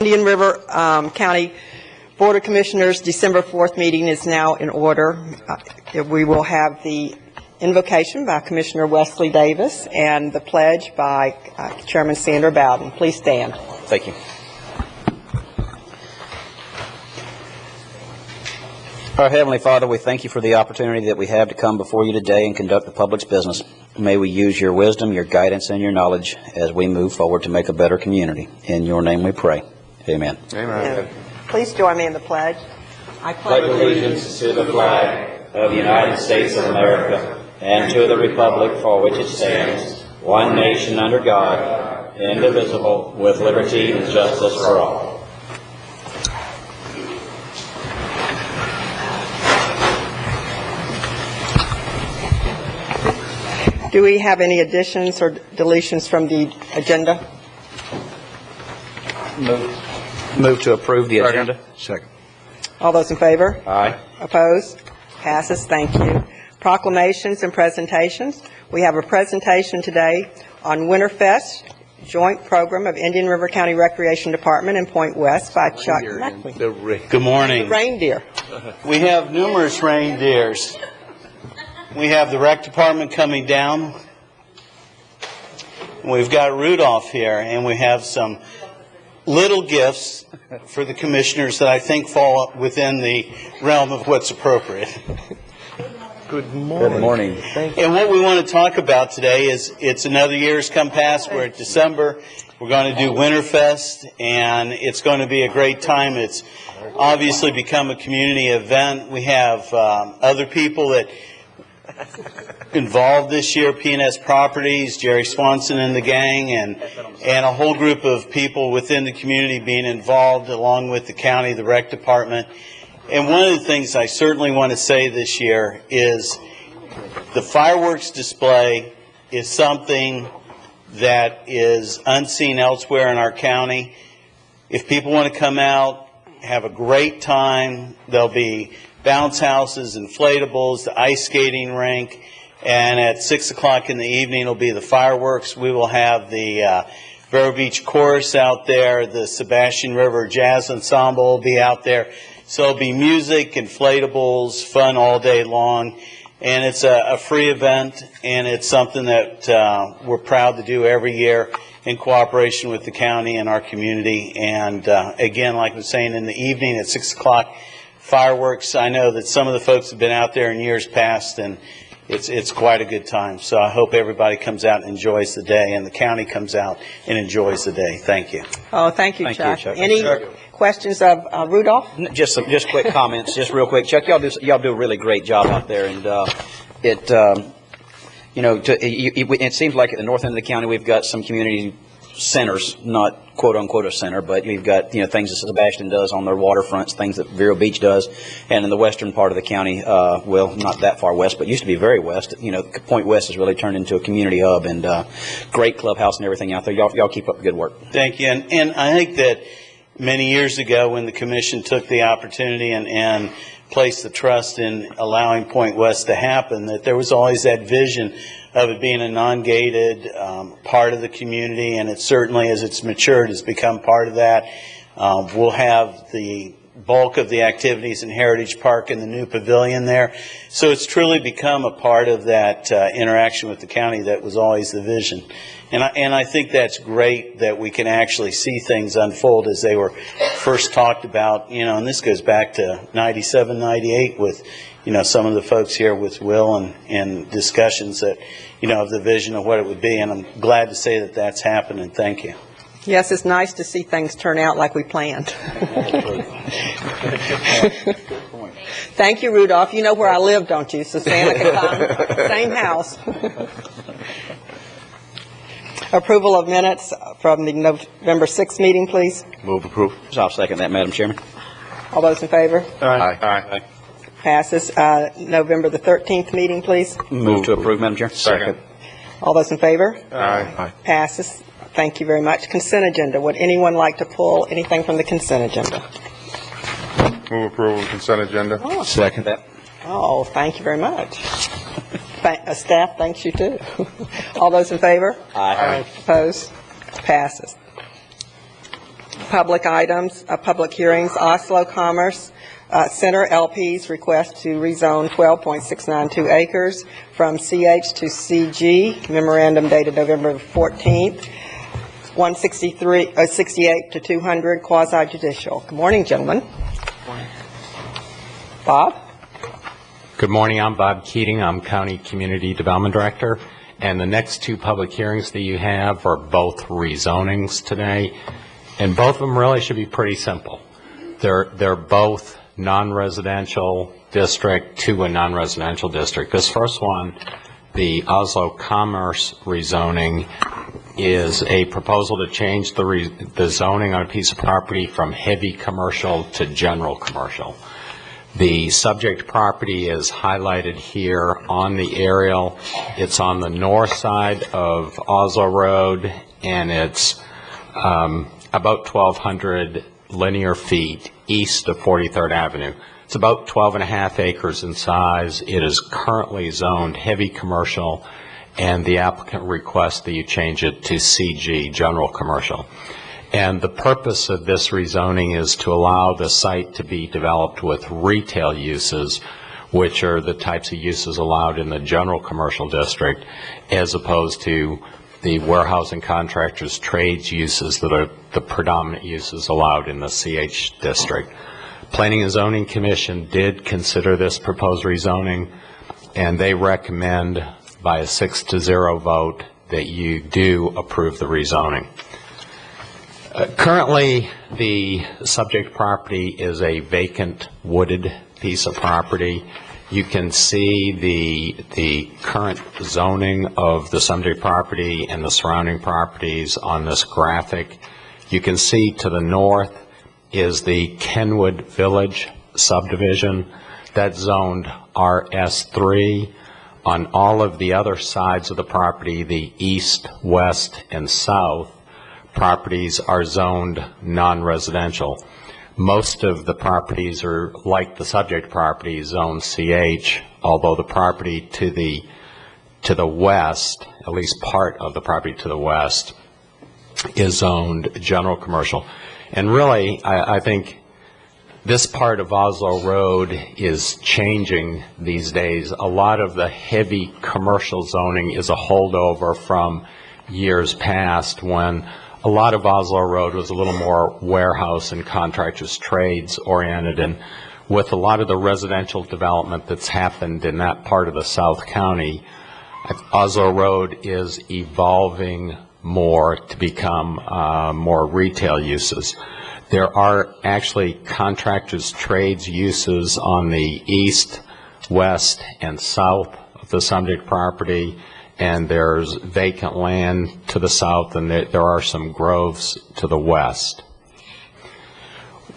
Indian River County Board of Commissioners December 4th meeting is now in order. We will have the invocation by Commissioner Wesley Davis and the pledge by Chairman Sandra Bowden. Please stand. Thank you. Our Heavenly Father, we thank you for the opportunity that we have to come before you today and conduct the public's business. May we use your wisdom, your guidance, and your knowledge as we move forward to make a better community. In your name we pray. Amen. Amen. Please join me in the pledge. I pledge allegiance to the flag of the United States of America and to the republic for which it stands, one nation under God, indivisible, with liberty and justice for all. Do we have any additions or deletions from the agenda? Move to approve the agenda. Second. All those in favor? Aye. Opposed? Passes. Thank you. Proclamations and presentations. We have a presentation today on Winterfest, joint program of Indian River County Recreation Department and Point West by Chuck Mackley. Good morning. The reindeer. We have numerous reindeers. We have the rec department coming down. We've got Rudolph here, and we have some little gifts for the commissioners that I think fall within the realm of what's appropriate. Good morning. Good morning. Thank you. And what we want to talk about today is it's another year's come past. We're at December. We're going to do Winterfest, and it's going to be a great time. It's obviously become a community event. We have other people that involved this year, P&S Properties, Jerry Swanson and the gang, and a whole group of people within the community being involved along with the county, the rec department. And one of the things I certainly want to say this year is the fireworks display is something that is unseen elsewhere in our county. If people want to come out, have a great time, there'll be bounce houses, inflatables, the ice skating rink, and at 6 o'clock in the evening will be the fireworks. We will have the Vero Beach Chorus out there, the Sebastian River Jazz Ensemble will be out there. So it'll be music, inflatables, fun all day long, and it's a free event, and it's something that we're proud to do every year in cooperation with the county and our community. And again, like I was saying, in the evening at 6 o'clock, fireworks. I know that some of the folks have been out there in years past, and it's quite a good time. So I hope everybody comes out and enjoys the day, and the county comes out and enjoys the day. Thank you. Oh, thank you, Thank Chuck. you, Chuck. Any questions of Rudolph? Just quick comments, just real quick. Chuck, y'all do a really great job out there, and it seems like at the north end of the county we've got some community centers, not quote unquote a center, but we've got things that Sebastian does on their waterfronts, things that Vero Beach does, and in the western part of the county, well, not that far west, but used to be very west. Point West has really turned into a community hub, and great clubhouse and everything out there. Y'all keep up the good work. Thank you, and I think that many years ago when the commission took the opportunity and placed the trust in allowing Point West to happen, that there was always that vision of it being a non-gated part of the community, and it certainly, as it's matured, has become part of that. We'll have the bulk of the activities in Heritage Park and the new pavilion there. So it's truly become a part of that interaction with the county that was always the vision. And I think that's great that we can actually see things unfold as they were first talked about, and this goes back to 97, 98 with, some of the folks here with Will and discussions that, of the vision of what it would be. And I'm glad to say that that's happened, and thank you. Yes, it's nice to see things turn out like we planned. Thank you, Rudolph. You know where I live, don't you? So Santa can come. Same house. Approval of minutes from the November 6th meeting, please. Move approve. I'll second that, Madam Chairman. All those in favor? Aye. Aye. Passes. November the 13th meeting, please. Move to approve, Madam Chair. Second. All those in favor? Aye. Passes. Thank you very much. Consent agenda. Would anyone like to pull anything from the consent agenda? Move approval of consent agenda. Oh. Second. Oh, thank you very much. Staff thanks you too. All those in favor? Aye. Opposed? Passes. Public items, public hearings, Oslo Commerce Center LP's request to rezone 12.692 acres from CH to CG, memorandum dated November 14th, 68 to 200, quasi judicial. Good morning, gentlemen. Bob? Good morning. I'm Bob Keating. I'm County Community Development Director. And the next two public hearings that you have are both rezonings today. And both of them really should be pretty simple. They're both non-residential district to a non-residential district. This first one, the Oslo Commerce rezoning, is a proposal to change the zoning on a piece of property from heavy commercial to general commercial. The subject property is highlighted here on the aerial. It's on the north side of Oslo Road, and it's about 1,200 linear feet east of 43rd Avenue. It's about 12.5 acres in size. It is currently zoned heavy commercial, and the applicant requests that you change it to CG, general commercial. And the purpose of this rezoning is to allow the site to be developed with retail uses, which are the types of uses allowed in the general commercial district, as opposed to the warehousing contractors trades uses that are the predominant uses allowed in the CH district. Planning and Zoning Commission did consider this proposed rezoning, and they recommend by a 6-0 vote that you do approve the rezoning. Currently, the subject property is a vacant wooded piece of property. You can see the current zoning of the subject property and the surrounding properties on this graphic. You can see to the north is the Kenwood Village subdivision. That's zoned RS3. On all of the other sides of the property, the east, west, and south, properties are zoned non-residential. Most of the properties are like the subject property, zone CH, although the property to the west, at least part of the property to the west, is zoned general commercial. And really, I think this part of Oslo Road is changing these days. A lot of the heavy commercial zoning is a holdover from years past when a lot of Oslo Road was a little more warehouse and contractors trades oriented, and with a lot of the residential development that's happened in that part of the South County, Oslo Road is evolving more to become more retail uses. There are actually contractors trades uses on the east, west, and south of the subject property, and there's vacant land to the south, and there are some groves to the west.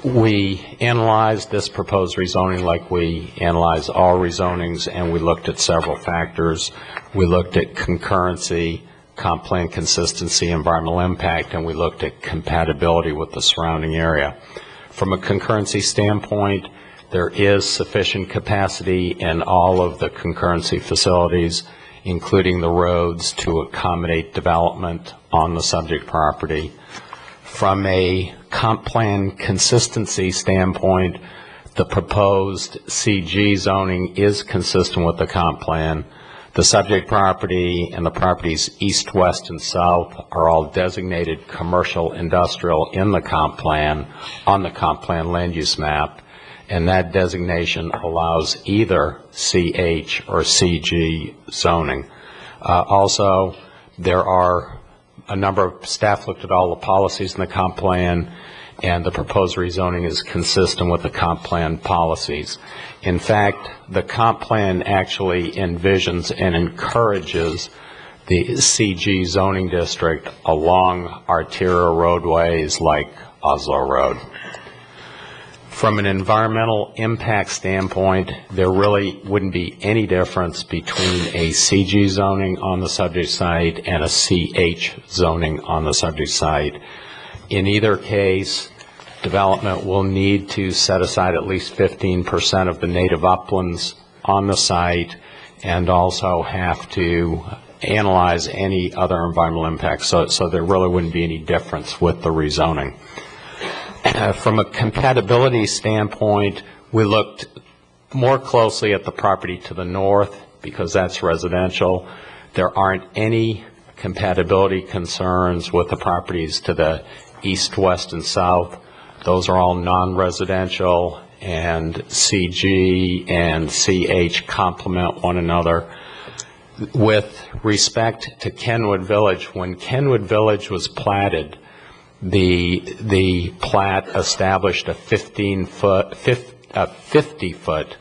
We analyzed this proposed rezoning like we analyze all rezonings, and we looked at several factors. We looked at concurrency, comp plan consistency, environmental impact, and we looked at compatibility with the surrounding area. From a concurrency standpoint, there is sufficient capacity in all of the concurrency facilities, including the roads, to accommodate development on the subject property. From a comp plan consistency standpoint, the proposed CG zoning is consistent with the comp plan. The subject property and the properties east, west, and south are all designated commercial industrial in the comp plan, on the comp plan land use map, and that designation allows either CH or CG zoning. Also, there are a number of staff looked at all the policies in the comp plan, and the proposed rezoning is consistent with the comp plan policies. In fact, the comp plan actually envisions and encourages the CG zoning district along arterial roadways like Oslo Road. From an environmental impact standpoint, there really wouldn't be any difference between a CG zoning on the subject site and a CH zoning on the subject site. In either case, development will need to set aside at least 15% of the native uplands on the site and also have to analyze any other environmental impacts. So there really wouldn't be any difference with the rezoning. From a compatibility standpoint, we looked more closely at the property to the north because that's residential. There aren't any compatibility concerns with the properties to the east, west, and south. Those are all non-residential, and CG and CH complement one another. With respect to Kenwood Village, when Kenwood Village was platted, the plat established a 50-foot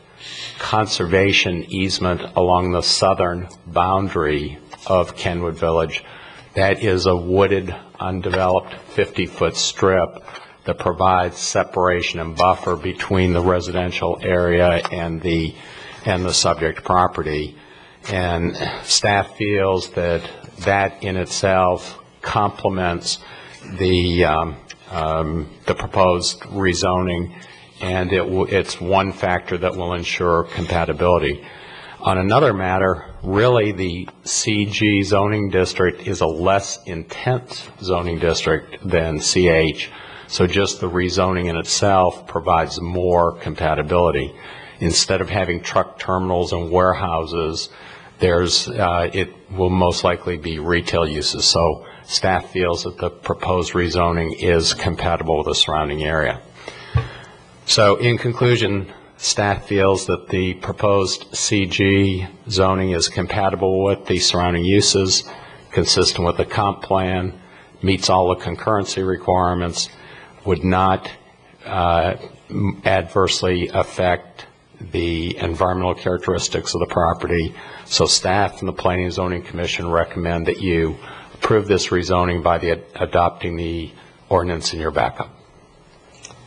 conservation easement along the southern boundary of Kenwood Village. That is a wooded, undeveloped 50-foot strip that provides separation and buffer between the residential area and the subject property. And staff feels that that in itself complements the proposed rezoning, and it's one factor that will ensure compatibility. On another matter, really the CG zoning district is a less intense zoning district than CH, so just the rezoning in itself provides more compatibility. Instead of having truck terminals and warehouses, it will most likely be retail uses. So staff feels that the proposed rezoning is compatible with the surrounding area. So in conclusion, staff feels that the proposed CG zoning is compatible with the surrounding uses, consistent with the comp plan, meets all the concurrency requirements, would not adversely affect the environmental characteristics of the property. So staff and the Planning and Zoning Commission recommend that you approve this rezoning by adopting the ordinance in your backup.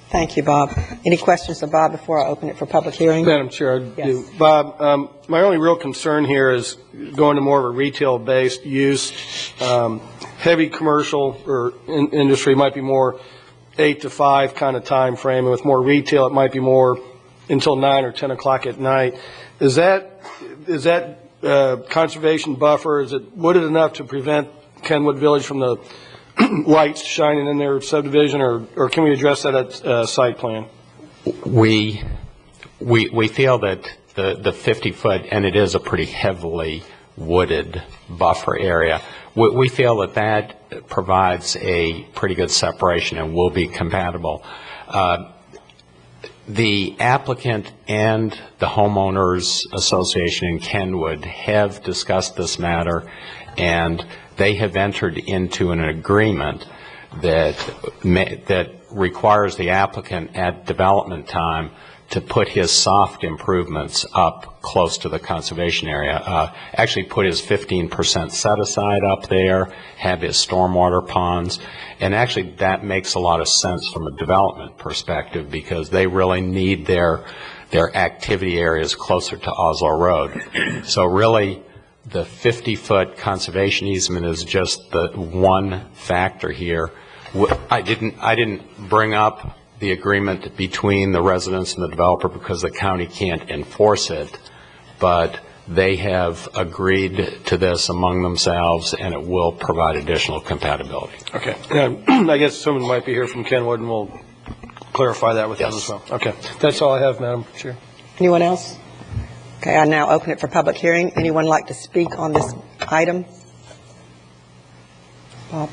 Thank you, Bob. Any questions of Bob before I open it for public hearing? Madam Chair, I do. Bob, my only real concern here is going to more of a retail-based use. Heavy commercial or industry might be more 8 to 5 kind of time frame, and with more retail, it might be more until 9 or 10 o'clock at night. Is that conservation buffer? Is it wooded enough to prevent Kenwood Village from the lights shining in their subdivision, or can we address that at site plan? We feel that the 50-foot, and it is a pretty heavily wooded buffer area, we feel that that provides a pretty good separation and will be compatible. The applicant and the homeowners association in Kenwood have discussed this matter, and they have entered into an agreement that requires the applicant at development time to put his soft improvements up close to the conservation area. Actually put his 15% set aside up there, have his stormwater ponds, and actually that makes a lot of sense from a development perspective because they really need their activity areas closer to Oslo Road. So really the 50-foot conservation easement is just the one factor here. I didn't bring up the agreement between the residents and the developer because the county can't enforce it, but they have agreed to this among themselves, and it will provide additional compatibility. Okay. I guess someone might be here from Kenwood, and we'll clarify that with them as well. Okay. That's all I have, Madam Chair. Anyone else? Okay, I now open it for public hearing. Anyone like to speak on this item? Bob?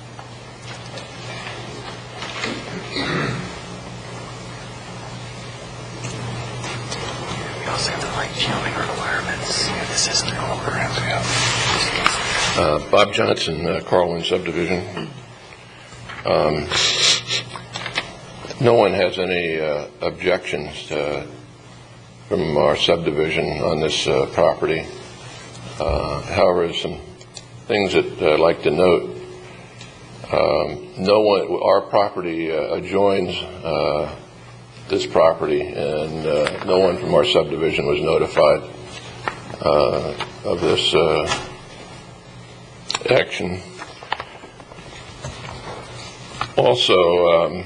Bob Johnson, Carlin Subdivision. No one has any objections from our subdivision on this property. However, some things that I'd like to note. Our property adjoins this property, and no one from our subdivision was notified of this action. Also,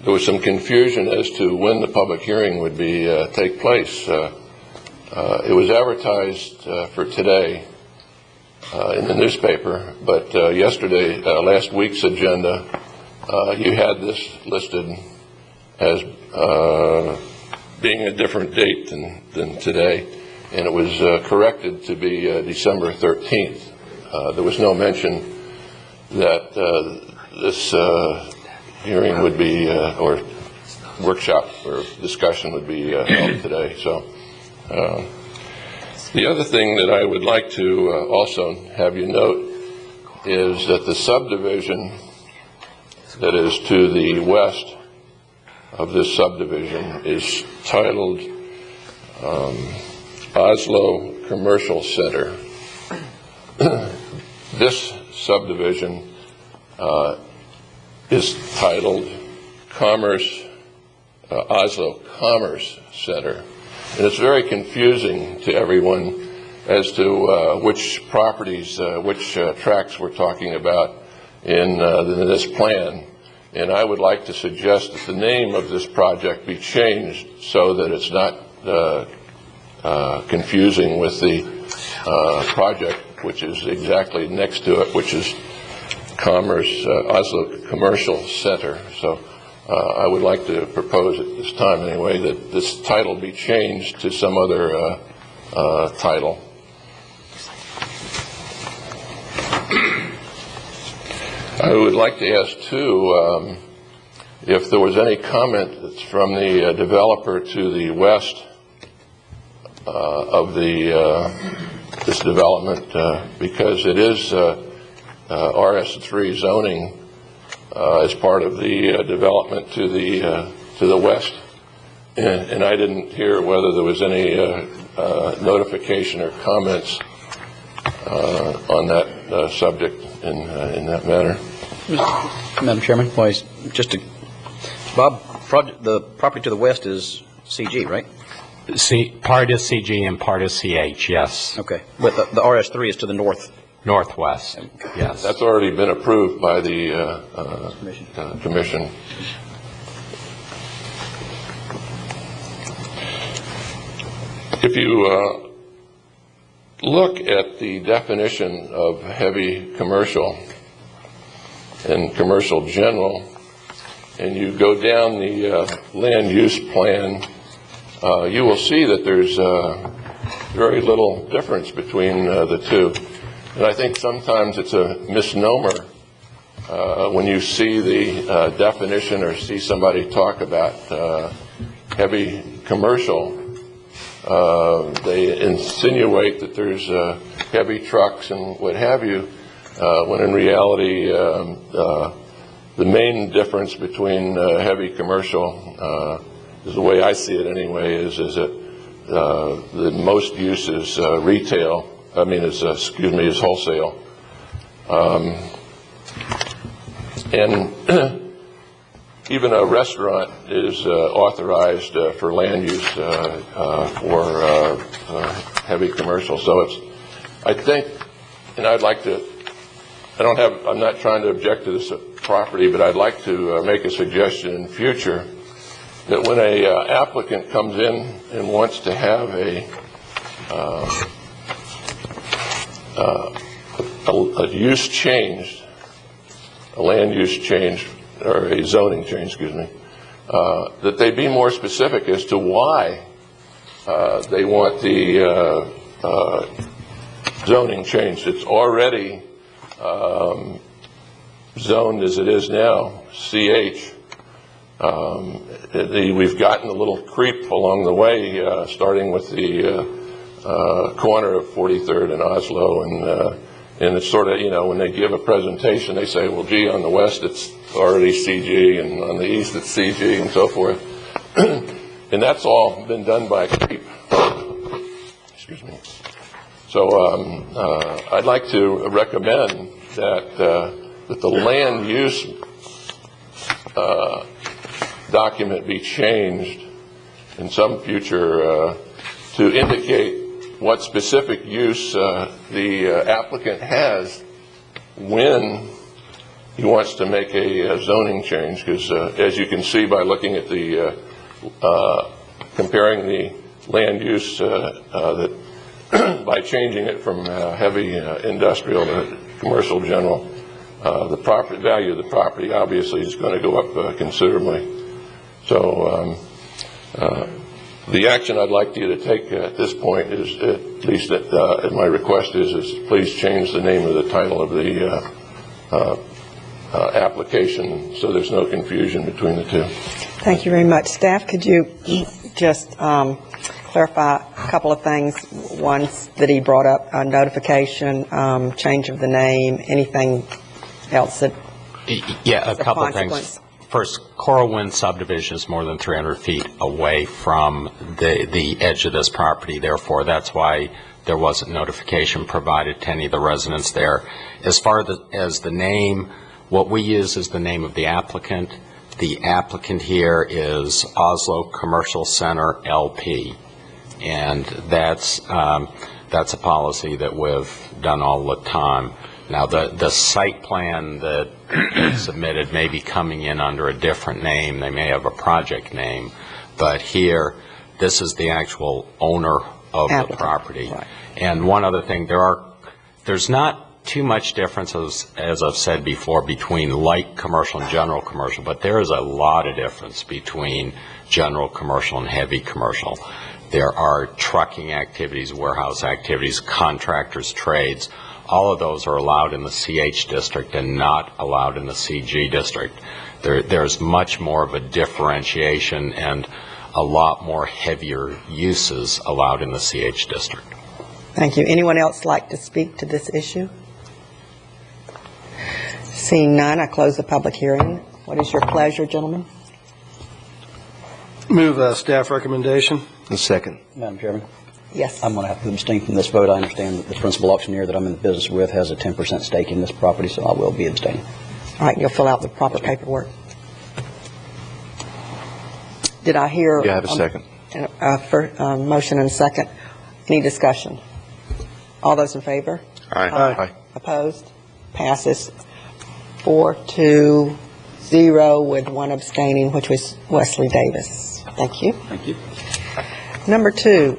there was some confusion as to when the public hearing would take place. It was advertised for today in the newspaper, but yesterday, last week's agenda you had this listed as being a different date than today, and it was corrected to be December 13th. There was no mention that this hearing would be, or workshop or discussion would be held today. So the other thing that I would like to also have you note is that the subdivision that is to the west of this subdivision is titled Oslo Commercial Center. This subdivision is titled Oslo Commerce Center. And it's very confusing to everyone as to which properties, which tracts we're talking about in this plan. And I would like to suggest that the name of this project be changed so that it's not confusing with the project which is exactly next to it, which is Oslo Commercial Center. So I would like to propose at this time anyway that this title be changed to some other title. I would like to ask too if there was any comment that's from the developer to the west of this development, because it is RS3 zoning as part of the development to the west, and I didn't hear whether there was any notification or comments on that subject in that matter. Madam Chairman, Bob, the property to the west is CG, right? Part is CG and part is CH, yes. Okay, but the RS3 is to the Northwest, yes. That's already been approved by the commission. If you look at the definition of heavy commercial and commercial general, and you go down the land use plan, you will see that there's very little difference between the two. And I think sometimes it's a misnomer when you see the definition or see somebody talk about heavy commercial. They insinuate that there's heavy trucks and what have you, when in reality the main difference between heavy commercial, is the way I see it anyway, is that the most use is retail. I mean, is wholesale, and even a restaurant is authorized for land use for heavy commercial. So I think, and I'd like to, I'm not trying to object to this property, but I'd like to make a suggestion in future that when a applicant comes in and wants to have a use changed, a land use change, or a zoning change, excuse me, that they be more specific as to why they want the zoning changed. It's already zoned as it is now, CH. We've gotten a little creep along the way, starting with the corner of 43rd and Oslo, and it's sort of, when they give a presentation, they say, well, gee, on the west it's already CG, and on the east it's CG, and so forth. And that's all been done by creep. Excuse me. So I'd like to recommend that the land use document be changed in some future to indicate what specific use the applicant has when he wants to make a zoning change, because as you can see by looking at the comparing the land use that by changing it from heavy industrial to commercial general, the property value of the property obviously is going to go up considerably. So the action I'd like you to take at this point is, at least my request is please change the name of the title of the application so there's no confusion between the two. Thank you very much. Staff, could you just clarify a couple of things? One that he brought up, notification, change of the name, anything else that Yeah, a is a couple of consequence? things. First, Coral Wind subdivision is more than 300 feet away from the edge of this property. Therefore, that's why there wasn't notification provided to any of the residents there. As far as the name, what we use is the name of the applicant. The applicant here is Oslo Commercial Center LP, and that's a policy that we've done all the time. Now, the site plan that submitted may be coming in under a different name. They may have a project name, but here, this is the actual owner of the property. Right. And one other thing, there's not too much difference, as I've said before, between light commercial and general commercial, but there is a lot of difference between general commercial and heavy commercial. There are trucking activities, warehouse activities, contractors, trades. All of those are allowed in the CH district and not allowed in the CG district. There's much more of a differentiation and a lot more heavier uses allowed in the CH district. Thank you. Anyone else like to speak to this issue? Seeing none, I close the public hearing. What is your pleasure, gentlemen? Move staff recommendation. A second. Madam Chairman, Yes. I'm going to have to abstain from this vote. I understand that the principal auctioneer that I'm in the business with has a 10% stake in this property, so I will be abstaining. All right, you'll fill out the proper paperwork. Did I hear? Yeah, I have a second. Motion and a second. Any discussion? All those in favor? Aye. Opposed? Passes 4-0 with one abstaining, which was Wesley Davis. Thank you. Thank you. Number 2,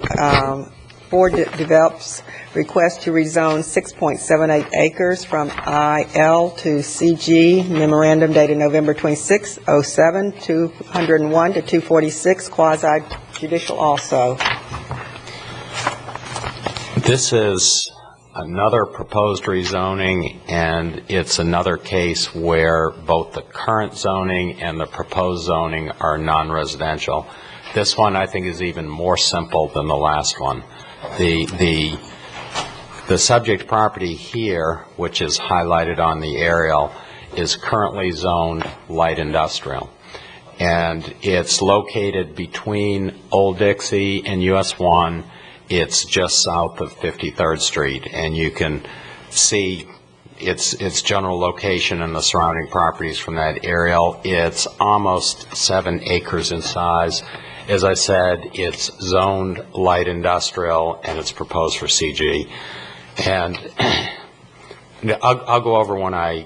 board develops request to rezone 6.78 acres from IL to CG, memorandum dated November 26, 07, 201 to 246, quasi judicial also. This is another proposed rezoning, and it's another case where both the current zoning and the proposed zoning are non-residential. This one, I think, is even more simple than the last one. The subject property here, which is highlighted on the aerial, is currently zoned light industrial. And it's located between Old Dixie and US 1. It's just south of 53rd Street, and you can see its general location and the surrounding properties from that aerial. It's almost 7 acres in size. As I said, it's zoned light industrial, and it's proposed for CG. And I'll go over when I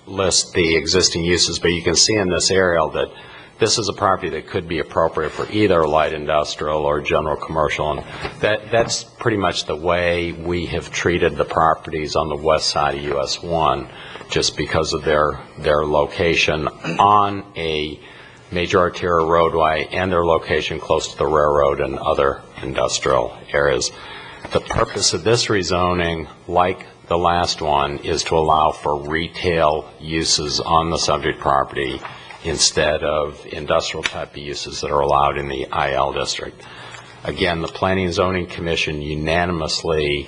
list the existing uses, but you can see in this aerial that this is a property that could be appropriate for either light industrial or general commercial, and that's pretty much the way we have treated the properties on the west side of US 1, just because of their location on a major arterial roadway and their location close to the railroad and other industrial areas. The purpose of this rezoning, like the last one, is to allow for retail uses on the subject property instead of industrial type of uses that are allowed in the IL district. Again, the Planning and Zoning Commission unanimously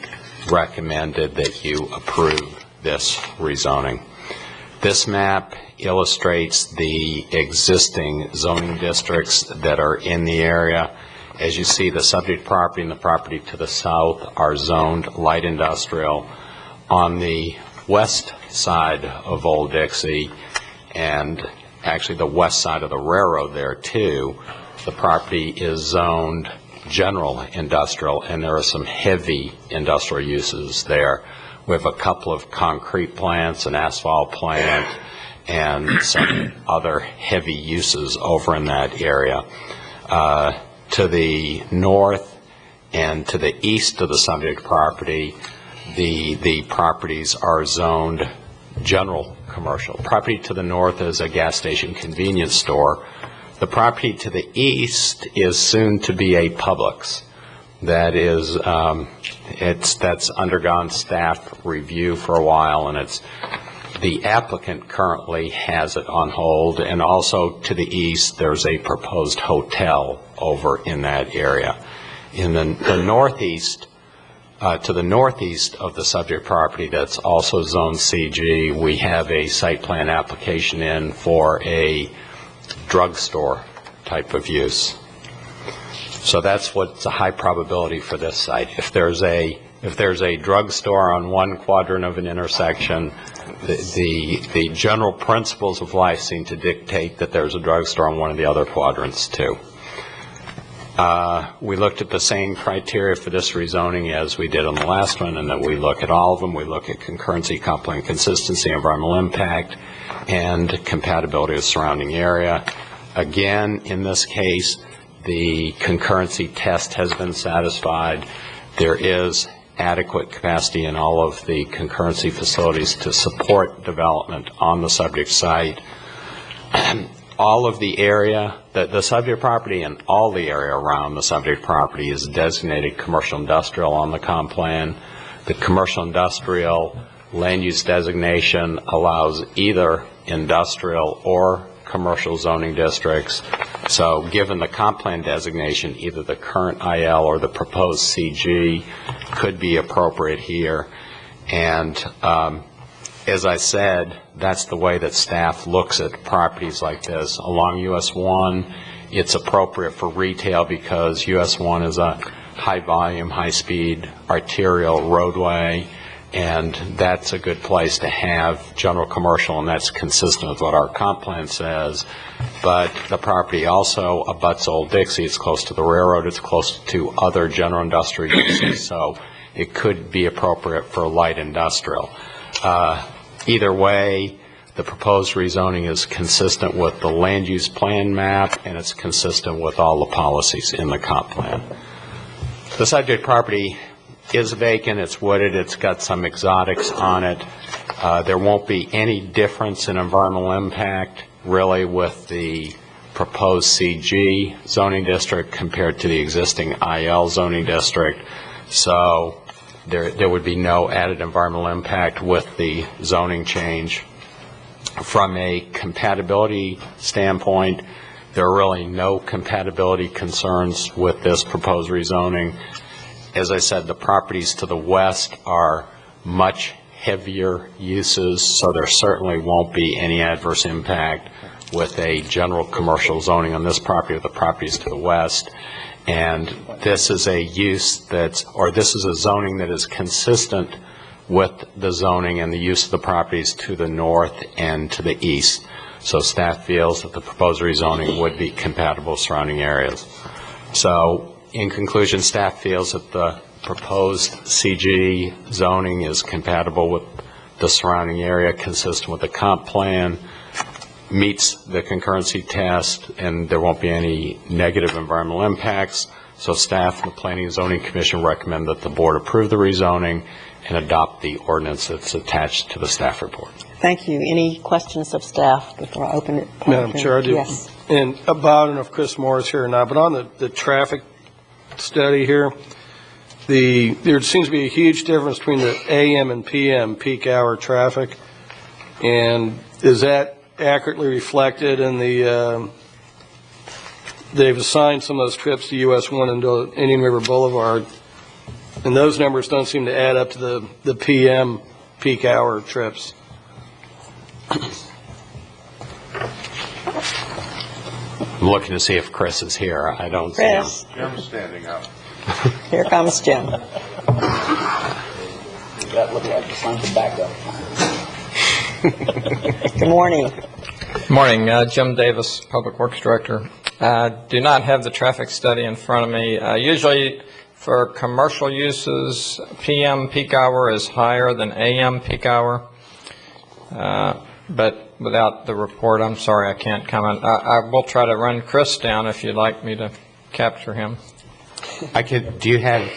recommended that you approve this rezoning. This map illustrates the existing zoning districts that are in the area. As you see, the subject property and the property to the south are zoned light industrial. On the west side of Old Dixie, and actually the west side of the railroad there too, the property is zoned general industrial, and there are some heavy industrial uses there. We have a couple of concrete plants, an asphalt plant, and some other heavy uses over in that area. To the north and to the east of the subject property, the properties are zoned general commercial. Property to the north is a gas station convenience store. The property to the east is soon to be a Publix. That is, that's undergone staff review for a while, and the applicant currently has it on hold. And also to the east, there's a proposed hotel over in that area. In the northeast, to the northeast of the subject property, that's also zone CG, we have a site plan application in for a drugstore type of use. So that's what's a high probability for this site. If there's a drugstore on one quadrant of an intersection, the general principles of life seem to dictate that there's a drugstore on one of the other quadrants too. We looked at the same criteria for this rezoning as we did on the last one, and that we look at all of them. We look at concurrency, compliant consistency, environmental impact, and compatibility with surrounding area. Again, in this case, the concurrency test has been satisfied. There is adequate capacity in all of the concurrency facilities to support development on the subject site. All of the area, the subject property and all the area around the subject property is designated commercial industrial on the comp plan. The commercial industrial land use designation allows either industrial or commercial zoning districts. So given the comp plan designation, either the current IL or the proposed CG could be appropriate here. And as I said, that's the way that staff looks at properties like this. Along US 1, it's appropriate for retail because US 1 is a high volume, high speed arterial roadway, and that's a good place to have general commercial, and that's consistent with what our comp plan says. But the property also abuts Old Dixie. It's close to the railroad. It's close to other general industrial uses, so it could be appropriate for light industrial. Either way, the proposed rezoning is consistent with the land use plan map, and it's consistent with all the policies in the comp plan. The subject property is vacant, it's wooded, it's got some exotics on it. There won't be any difference in environmental impact really with the proposed CG zoning district compared to the existing IL zoning district. So there would be no added environmental impact with the zoning change. From a compatibility standpoint, there are really no compatibility concerns with this proposed rezoning. As I said, the properties to the west are much heavier uses, so there certainly won't be any adverse impact with a general commercial zoning on this property or the properties to the west. And this is a use this is a zoning that is consistent with the zoning and the use of the properties to the north and to the east. So staff feels that the proposed rezoning would be compatible with surrounding areas. So in conclusion, staff feels that the proposed CG zoning is compatible with the surrounding area, consistent with the comp plan, meets the concurrency test, and there won't be any negative environmental impacts. So staff and the Planning and Zoning Commission recommend that the board approve the rezoning and adopt the ordinance that's attached to the staff report. Thank you. Any questions of staff before I open it? Madam Chair, I do. Yes. And I don't know if Chris Moore is here or not, but on the traffic study here, there seems to be a huge difference between the AM and PM peak hour traffic. And is that accurately reflected in they've assigned some of those trips to US 1 and to Indian River Boulevard, and those numbers don't seem to add up to the PM peak hour trips. I'm looking to see if Chris is here. I don't see him. Chris, Jim's standing up. here comes Jim. That looked like something back up. Good morning. Morning, Jim Davis, Public Works Director. Do not have the traffic study in front of me. Usually for commercial uses, PM peak hour is higher than AM peak hour. But without the report, I'm sorry, I can't comment. I will try to run Chris down if you'd like me to capture him. Do you have,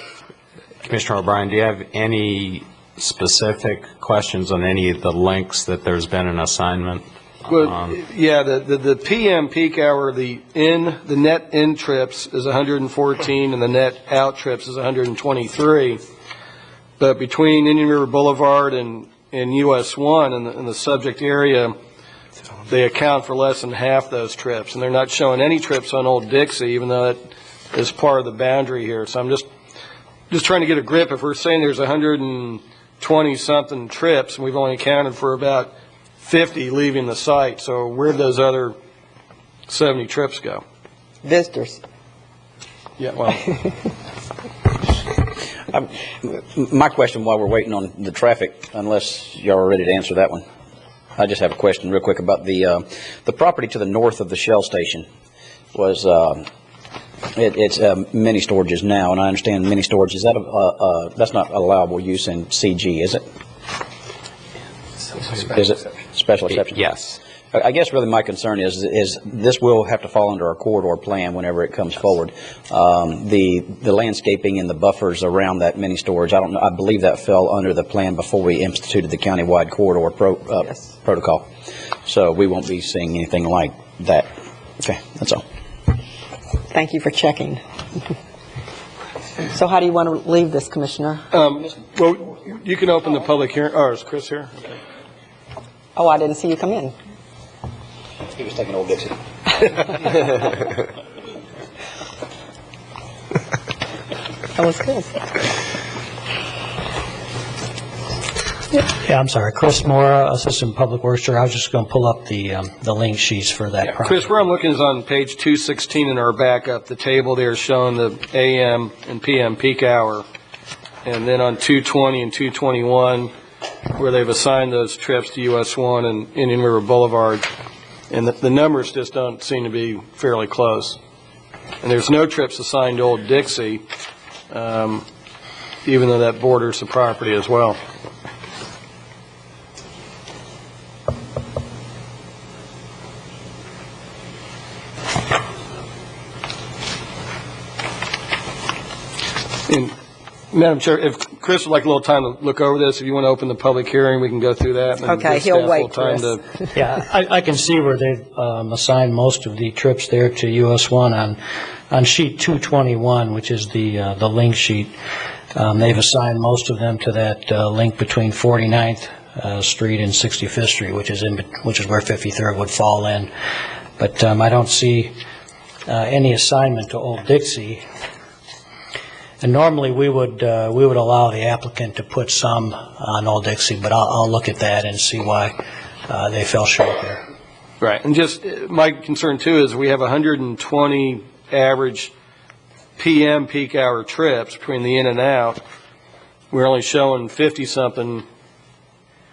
Commissioner O'Brien, do you have any specific questions on any of the links that there's been an assignment? Well, yeah, the PM peak hour, the net in trips is 114 and the net out trips is 123. But between Indian River Boulevard and US 1 and the subject area, they account for less than half those trips. And they're not showing any trips on Old Dixie, even though that is part of the boundary here. So I'm just trying to get a grip. If we're saying there's 120-something trips, and we've only accounted for about 50 leaving the site, so where'd those other 70 trips go? Visitors. Yeah, well, My question while we're waiting on the traffic, unless you're ready to answer that one, I just have a question real quick about the property to the north of the Shell station was, it's mini storages now, and I understand mini storage, is that that's not allowable use in CG, is it? Is it special exception? Yes. I guess really my concern is this will have to fall under our corridor plan whenever it comes forward. The landscaping and the buffers around that mini storage, I don't know, I believe that fell under the plan before we instituted the countywide corridor protocol. So we won't be seeing anything like that. Okay, that's all. Thank you for checking. So how do you want to leave this, Commissioner? well, you can open the public hearing. Oh, is Chris here? Okay. Oh, I didn't see you come in. He was taking Old Dixie. That was good. Yeah, I'm sorry. Chris Mora, Assistant Public Works Director. I was just going to pull up the link sheets for that project. Chris, where I'm looking is on page 216 in our backup. The table there is showing the AM and PM peak hour. And then on 220 and 221, where they've assigned those trips to US 1 and Indian River Boulevard. And the numbers just don't seem to be fairly close. And there's no trips assigned to Old Dixie, even though that borders the property as well. And Madam Chair, if Chris would like a little time to look over this, if you want to open the public hearing, we can go through that. And Okay, give he'll staff a wait, little time Chris. Yeah, I can see where they've assigned most of the trips there to US 1 on sheet 221, which is the link sheet. They've assigned most of them to that link between 49th Street and 65th Street, which is where 53rd would fall in. But I don't see any assignment to Old Dixie. And normally we would allow the applicant to put some on Old Dixie, but I'll look at that and see why they fell short there. Right, and just my concern too is we have 120 average PM peak hour trips between the in and out. We're only showing 50-something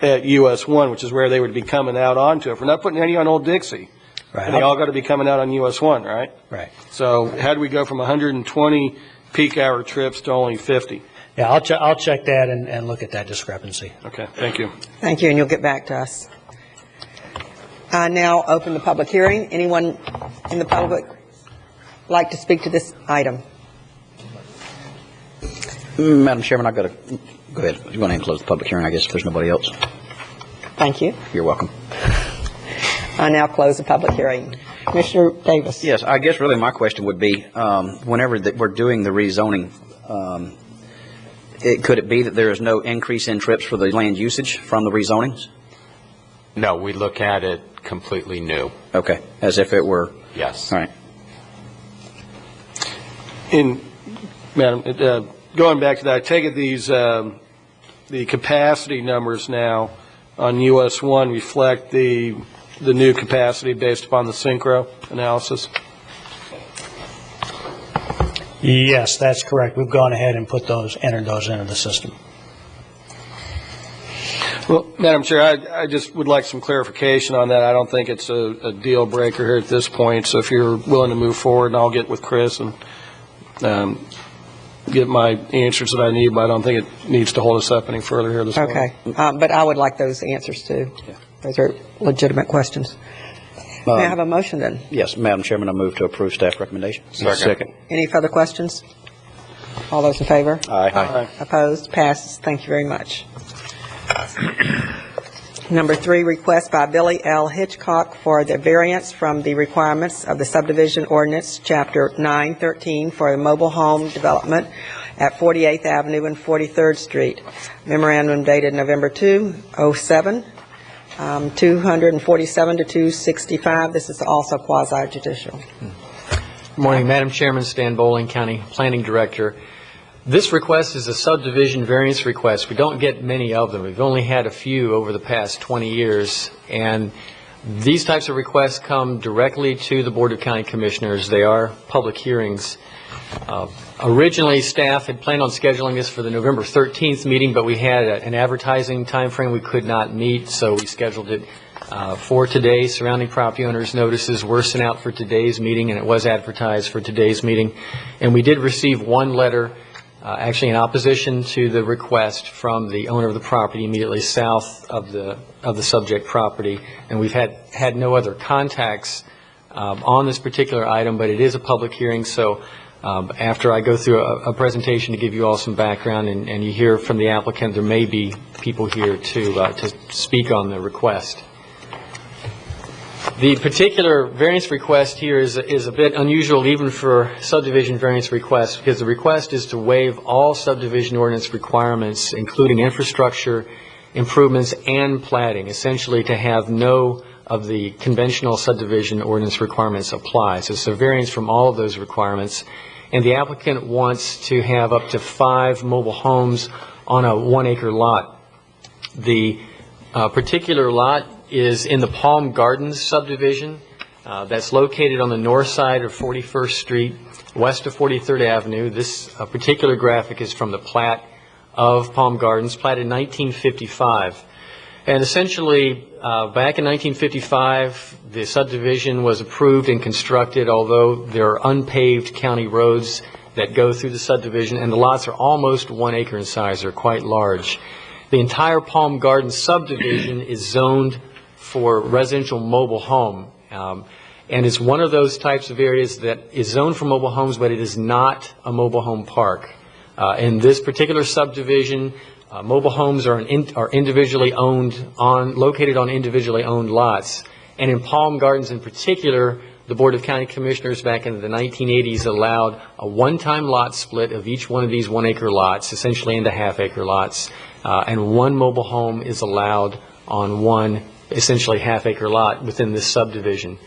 at US 1, which is where they would be coming out onto. If we're not putting any on Old Dixie, Right. they all got to be coming out on US 1, right? Right. So how do we go from 120 peak hour trips to only 50? Yeah, I'll check that and look at that discrepancy. Okay, thank you. Thank you, and you'll get back to us. I now open the public hearing. Anyone in the public like to speak to this item? Madam Chairman, I've got to go ahead. You want to close the public hearing, I guess, if there's nobody else. Thank you. You're welcome. I now close the public hearing. Commissioner Davis. Yes, I guess really my question would be, whenever we're doing the rezoning, could it be that there is no increase in trips for the land usage from the rezonings? No, we look at it completely new. Okay, as if it were. Yes. All right. Madam, going back to that, I take it these the capacity numbers now on US 1 reflect the new capacity based upon the synchro analysis? Yes, that's correct. We've gone ahead and entered those into the system. Well, Madam Chair, I just would like some clarification on that. I don't think it's a deal breaker here at this point. So if you're willing to move forward, and I'll get with Chris and get my answers that I need, but I don't think it needs to hold us up any further here this morning. Okay, but I would like those answers too. Yeah. Those are legitimate questions. May I have a motion then? Yes, Madam Chairman, I move to approve staff recommendation. Second. Any further questions? All those in favor? Aye. Opposed? Passes. Thank you very much. Number 3, request by Billy L. Hitchcock for the variance from the requirements of the subdivision ordinance, Chapter 913, for a mobile home development at 48th Avenue and 43rd Street. Memorandum dated November 2, 07, 247 to 265. This is also quasi-judicial. Good morning, Madam Chairman, Stan Bowling, County Planning Director. This request is a subdivision variance request. We don't get many of them. We've only had a few over the past 20 years, and these types of requests come directly to the Board of County Commissioners. They are public hearings. Originally, staff had planned on scheduling this for the November 13th meeting, but we had an advertising time frame we could not meet, so we scheduled it for today. Surrounding property owners' notices were sent out for today's meeting, and it was advertised for today's meeting. And we did receive one letter actually in opposition to the request from the owner of the property immediately south of the subject property, and we've had no other contacts on this particular item, but it is a public hearing, so after I go through a presentation to give you all some background and you hear from the applicant, there may be people here to speak on the request. The particular variance request here is a bit unusual even for subdivision variance requests, because the request is to waive all subdivision ordinance requirements, including infrastructure improvements and platting, essentially to have no of the conventional subdivision ordinance requirements apply. So it's a variance from all of those requirements, and the applicant wants to have up to 5 mobile homes on a 1-acre lot. The particular lot is in the Palm Gardens subdivision that's located on the north side of 41st Street, west of 43rd Avenue. This particular graphic is from the plat of Palm Gardens, platted in 1955. And essentially, back in 1955, the subdivision was approved and constructed, although there are unpaved county roads that go through the subdivision, and the lots are almost 1 acre in size. They're quite large. The entire Palm Gardens subdivision is zoned for residential mobile home, and it's one of those types of areas that is zoned for mobile homes, but it is not a mobile home park. In this particular subdivision, mobile homes are individually owned, located on individually owned lots. And in Palm Gardens in particular, the Board of County Commissioners back in the 1980s allowed a one-time lot split of each one of these 1-acre lots, essentially into half-acre lots, and one mobile home is allowed on one essentially half-acre lot within this subdivision.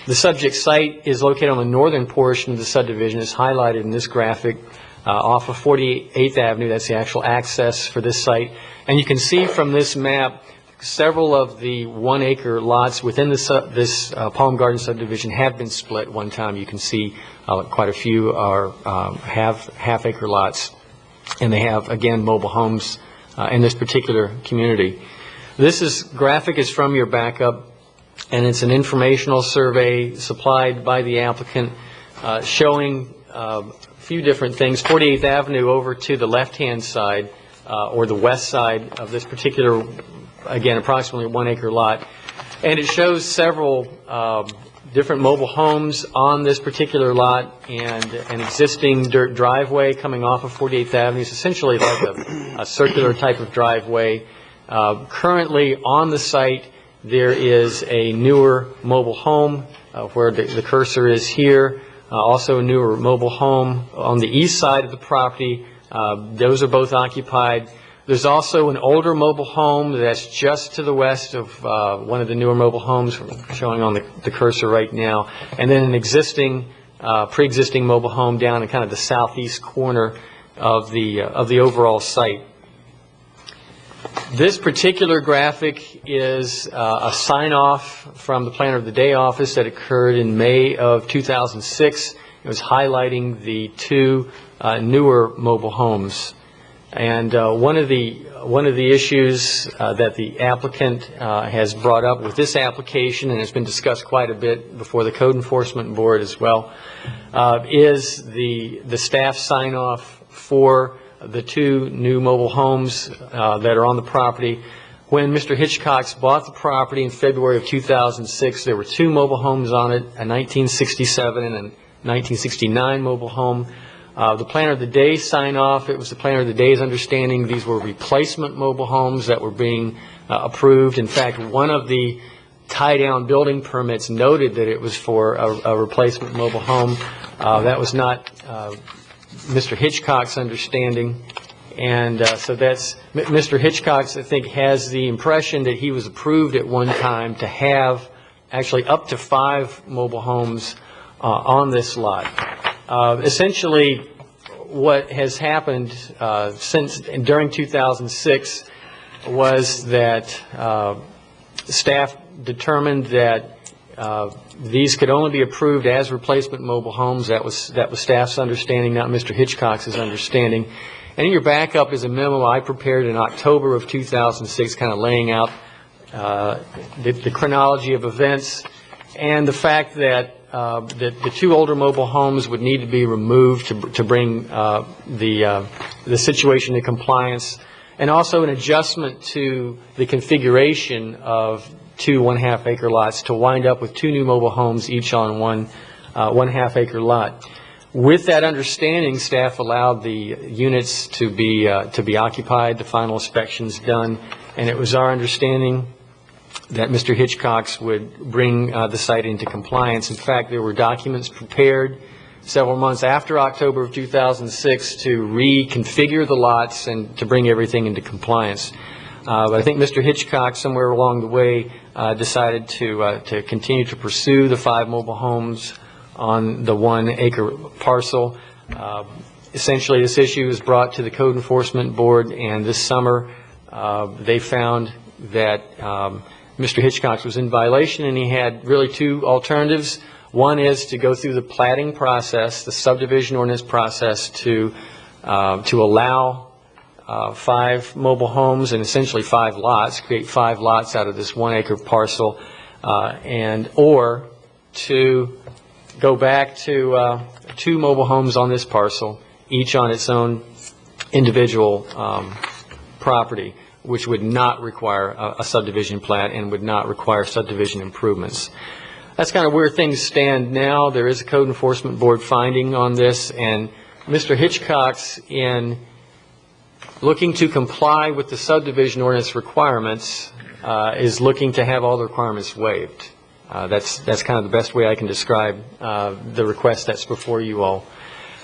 The subject site is located on the northern portion of the subdivision. It's highlighted in this graphic off of 48th Avenue. That's the actual access for this site. And you can see from this map several of the 1-acre lots within this Palm Garden subdivision have been split one time. You can see quite a few are half-acre lots, and they have, again, mobile homes in this particular community. This graphic is from your backup, and it's an informational survey supplied by the applicant showing a few different things. 48th Avenue over to the left-hand side, or the west side of this particular, again, approximately 1-acre lot. And it shows several different mobile homes on this particular lot and an existing dirt driveway coming off of 48th Avenue. It's essentially like a circular type of driveway. Currently on the site, there is a newer mobile home where the cursor is here. Also a newer mobile home on the east side of the property. Those are both occupied. There's also an older mobile home that's just to the west of one of the newer mobile homes showing on the cursor right now. And then an existing, pre-existing mobile home down in kind of the southeast corner of the overall site. This particular graphic is a sign-off from the Planner of the Day office that occurred in May of 2006. It was highlighting the 2 newer mobile homes. And one of the issues that the applicant has brought up with this application, and has been discussed quite a bit before the Code Enforcement Board as well, is the staff sign-off for the 2 new mobile homes that are on the property. When Mr. Hitchcock bought the property in February of 2006, there were 2 mobile homes on it, a 1967 and a 1969 mobile home. The planner of the day sign off, it was the planner of the day's understanding these were replacement mobile homes that were being approved. In fact, one of the tie-down building permits noted that it was for a replacement mobile home. That was not Mr. Hitchcock's understanding. And so that's, Mr. Hitchcock's, I think, has the impression that he was approved at one time to have actually up to 5 mobile homes on this lot. Essentially, what has happened during 2006 was that staff determined that these could only be approved as replacement mobile homes. That was staff's understanding, not Mr. Hitchcock's understanding. And in your backup is a memo I prepared in October of 2006, kind of laying out the chronology of events and the fact that the 2 older mobile homes would need to be removed to bring the situation to compliance, and also an adjustment to the configuration of 2 1/2 acre lots to wind up with 2 new mobile homes each on one 1/2 acre lot. With that understanding, staff allowed the units to be occupied, the final inspections done, and it was our understanding that Mr. Hitchcock's would bring the site into compliance. In fact, there were documents prepared several months after October of 2006 to reconfigure the lots and to bring everything into compliance. But I think Mr. Hitchcock, somewhere along the way, decided to continue to pursue the 5 mobile homes on the 1 acre parcel. Essentially, this issue was brought to the Code Enforcement Board, and this summer they found that Mr. Hitchcock was in violation, and he had really 2 alternatives. One is to go through the platting process, the subdivision ordinance process, to allow 5 mobile homes and essentially 5 lots, create 5 lots out of this 1 acre parcel, or to go back to 2 mobile homes on this parcel, each on its own individual property, which would not require a subdivision plat and would not require subdivision improvements. That's kind of where things stand now. There is a Code Enforcement Board finding on this, and Mr. Hitchcock's, in looking to comply with the subdivision ordinance requirements, is looking to have all the requirements waived. That's kind of the best way I can describe the request that's before you all.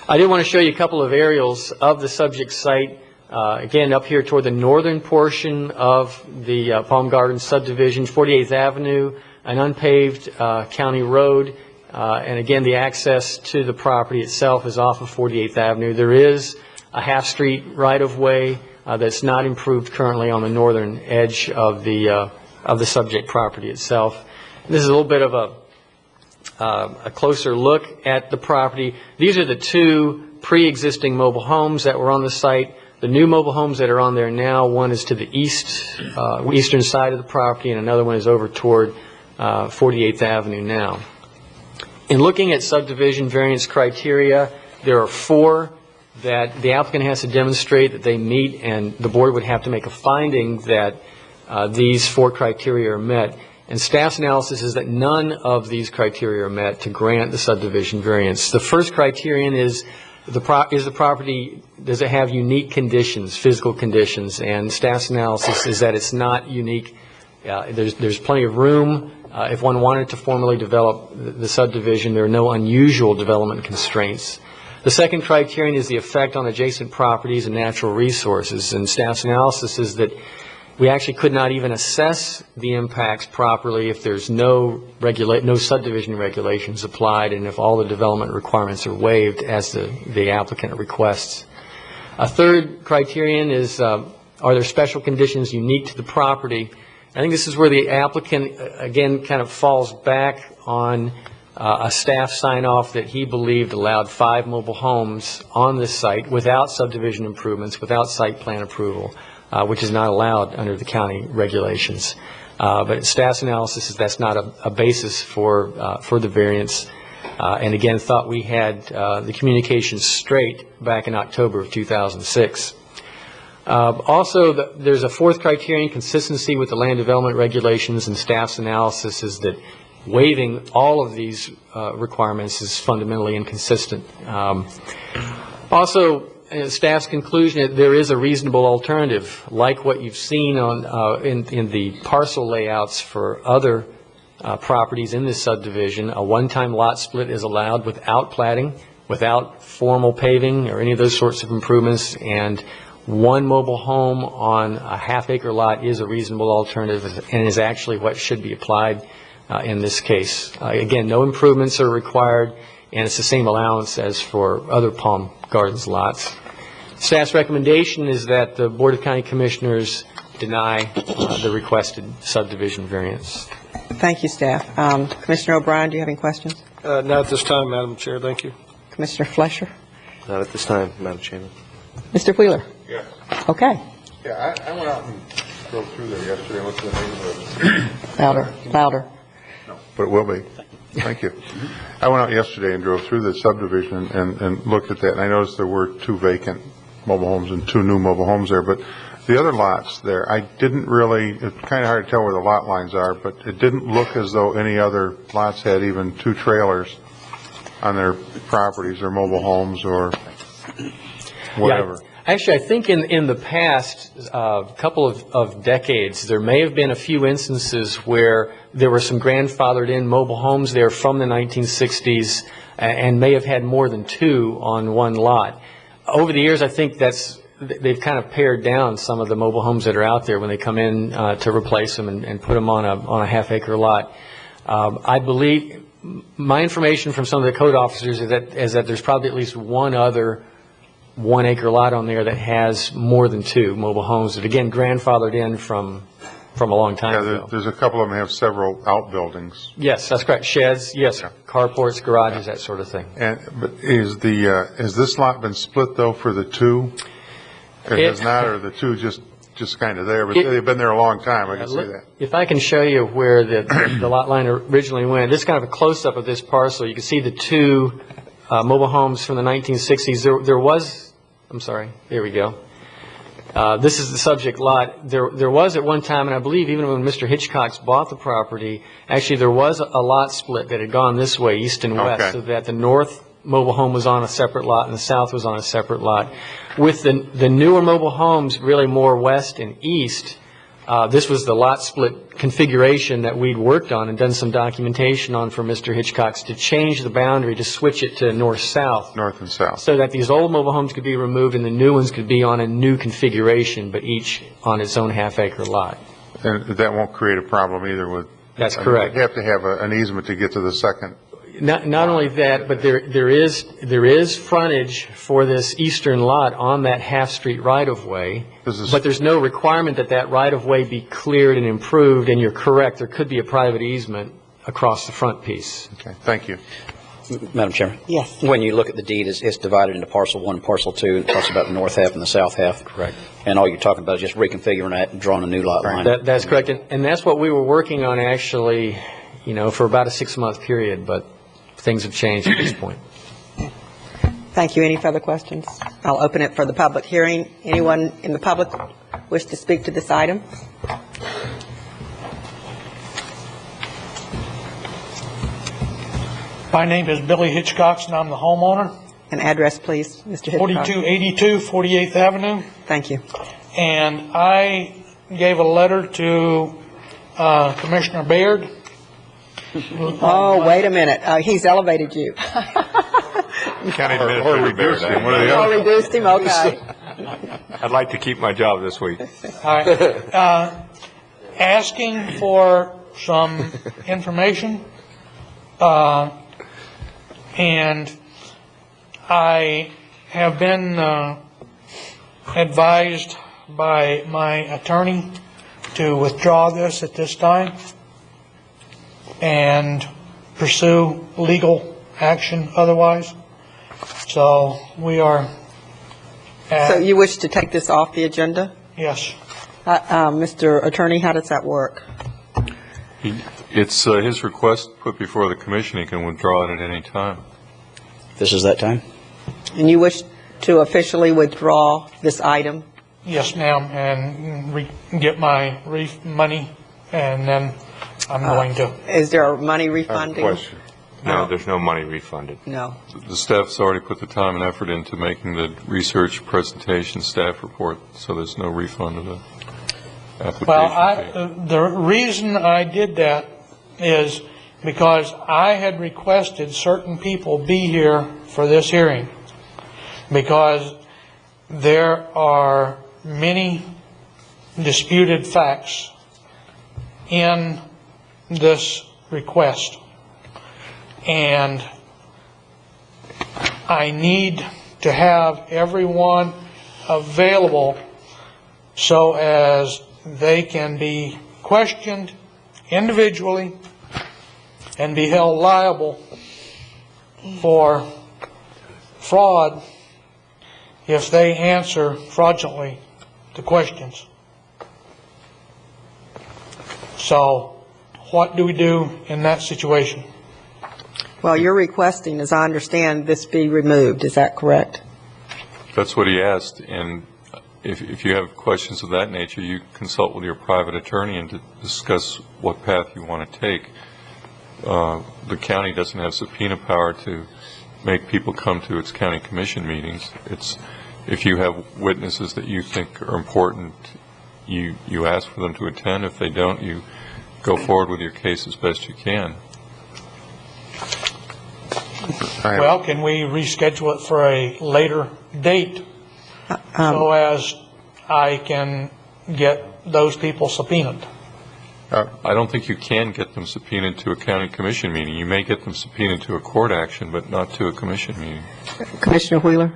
I did want to show you a couple of aerials of the subject site. Again, up here toward the northern portion of the Palm Gardens subdivision, 48th Avenue, an unpaved county road, and again, the access to the property itself is off of 48th Avenue. There is a half-street right-of-way that's not improved currently on the northern edge of the subject property itself. This is a little bit of a closer look at the property. These are the 2 pre-existing mobile homes that were on the site. The new mobile homes that are on there now, one is to the eastern side of the property, and another one is over toward 48th Avenue now. In looking at subdivision variance criteria, there are 4 that the applicant has to demonstrate that they meet, and the board would have to make a finding that these 4 criteria are met. And staff's analysis is that none of these criteria are met to grant the subdivision variance. The first criterion is the property, does it have unique conditions, physical conditions? And staff's analysis is that it's not unique. There's plenty of room. If one wanted to formally develop the subdivision, there are no unusual development constraints. The second criterion is the effect on adjacent properties and natural resources. And staff's analysis is that we actually could not even assess the impacts properly if there's no subdivision regulations applied and if all the development requirements are waived as the applicant requests. A third criterion is, are there special conditions unique to the property? I think this is where the applicant, again, kind of falls back on a staff sign-off that he believed allowed 5 mobile homes on this site without subdivision improvements, without site plan approval, which is not allowed under the county regulations. But staff's analysis is that's not a basis for the variance. And again, thought we had the communications straight back in October of 2006. Also, there's a fourth criterion, consistency with the land development regulations, and staff's analysis is that waiving all of these requirements is fundamentally inconsistent. Also, staff's conclusion that there is a reasonable alternative, like what you've seen on in the parcel layouts for other properties in this subdivision. A one-time lot split is allowed without platting, without formal paving or any of those sorts of improvements, and one mobile home on a half-acre lot is a reasonable alternative and is actually what should be applied in this case. Again, no improvements are required, and it's the same allowance as for other Palm Gardens lots. Staff's recommendation is that the Board of County Commissioners deny the requested subdivision variance. Thank you, staff. Commissioner O'Brien, do you have any questions? Not at this time, Madam Chair. Thank you. Commissioner Fleischer? Not at this time, Madam Chairman. Mr. Wheeler? Yes. Okay. Yeah, I went out and drove through there yesterday and looked at the neighborhood. Louder, louder. No, but it will be. Thank you. I went out yesterday and drove through the subdivision and looked at that, and I noticed there were 2 vacant mobile homes and 2 new mobile homes there, but the other lots there, I didn't really, it's kind of hard to tell where the lot lines are, but it didn't look as though any other lots had even 2 trailers on their properties or mobile homes or whatever. Yeah, actually, I think in the past couple of decades, there may have been a few instances where there were some grandfathered in mobile homes there from the 1960s and may have had more than 2 on one lot. Over the years, I think they've kind of pared down some of the mobile homes that are out there when they come in to replace them and put them on a half-acre lot. I believe my information from some of the code officers is that there's probably at least one other 1-acre lot on there that has more than 2 mobile homes that, again, grandfathered in from a long time ago. There's a couple of them that have several outbuildings. Yes, that's correct. Sheds, yes, Yeah. carports, garages, that sort of thing. But has this lot been split though for the 2? It has not, or the 2 just kind of there, but they've been there a long time. I can see that. If I can show you where the lot line originally went, this is kind of a close-up of this parcel. You can see the 2 mobile homes from the 1960s. There was, I'm sorry, there we go. This is the subject lot. There was at one time, and I believe even when Mr. Hitchcock's bought the property, actually there was a lot split that had gone this way, east and west, Okay. so that the north mobile home was on a separate lot and the south was on a separate lot. With the newer mobile homes, really more west and east, this was the lot split configuration that we'd worked on and done some documentation on for Mr. Hitchcock's to change the boundary, to switch it to north-south. North and south. So that these old mobile homes could be removed and the new ones could be on a new configuration, but each on its own half-acre lot. And that won't create a problem either with... That's correct. You have to have an easement to get to the second. Not only that, but there is frontage for this eastern lot on that half-street right-of-way, but there's no requirement that right-of-way be cleared and improved, and you're correct, there could be a private easement across the front piece. Okay, thank you. Madam Chairman? Yes. When you look at the deed, it's divided into parcel 1 and parcel 2, and it talks about the north half and the south half. Correct. And all you're talking about is just reconfiguring that and drawing a new lot line. That's correct, and that's what we were working on actually, for about a 6-month period, but things have changed at this point. Thank you. Any further questions? I'll open it for the public hearing. Anyone in the public wish to speak to this item? My name is Billy Hitchcock, and I'm the homeowner. An address, please, Mr. Hitchcock. 4282 48th Avenue. Thank you. And I gave a letter to Commissioner Baird. Oh, wait a minute. He's elevated you. County Administrator reduced him. What are the Oh, other? reduced him? Okay. I'd like to keep my job this week. All right. Asking for some information. And I have been advised by my attorney to withdraw this at this time and pursue legal action otherwise. So we are So you wish to take this off the agenda? yes. Mr. Attorney, how does that work? It's his request put before the commission. He can withdraw it at any time. This is that time? And you wish to officially withdraw this item? Yes, ma'am, and get my money, and then I'm going to. Is there a money I have a refunding? question. No, there's no money refunded. No. The staff's already put the time and effort into making the research presentation staff report, so there's no refund of the application fee. The reason I did that is because I had requested certain people be here for this hearing, because there are many disputed facts in this request, and I need to have everyone available so as they can be questioned individually and be held liable for fraud if they answer fraudulently the questions. So, what do we do in that situation? Well, you're requesting, as I understand, this be removed. Is that correct? That's what he asked, and if you have questions of that nature, you consult with your private attorney and to discuss what path you want to take. The county doesn't have subpoena power to make people come to its county commission meetings. If you have witnesses that you think are important, you ask for them to attend. If they don't, you go forward with your case as best you can. Well, can we reschedule it for a later date so as I can get those people subpoenaed? I don't think you can get them subpoenaed to a county commission meeting. You may get them subpoenaed to a court action, but not to a commission meeting. Commissioner Wheeler?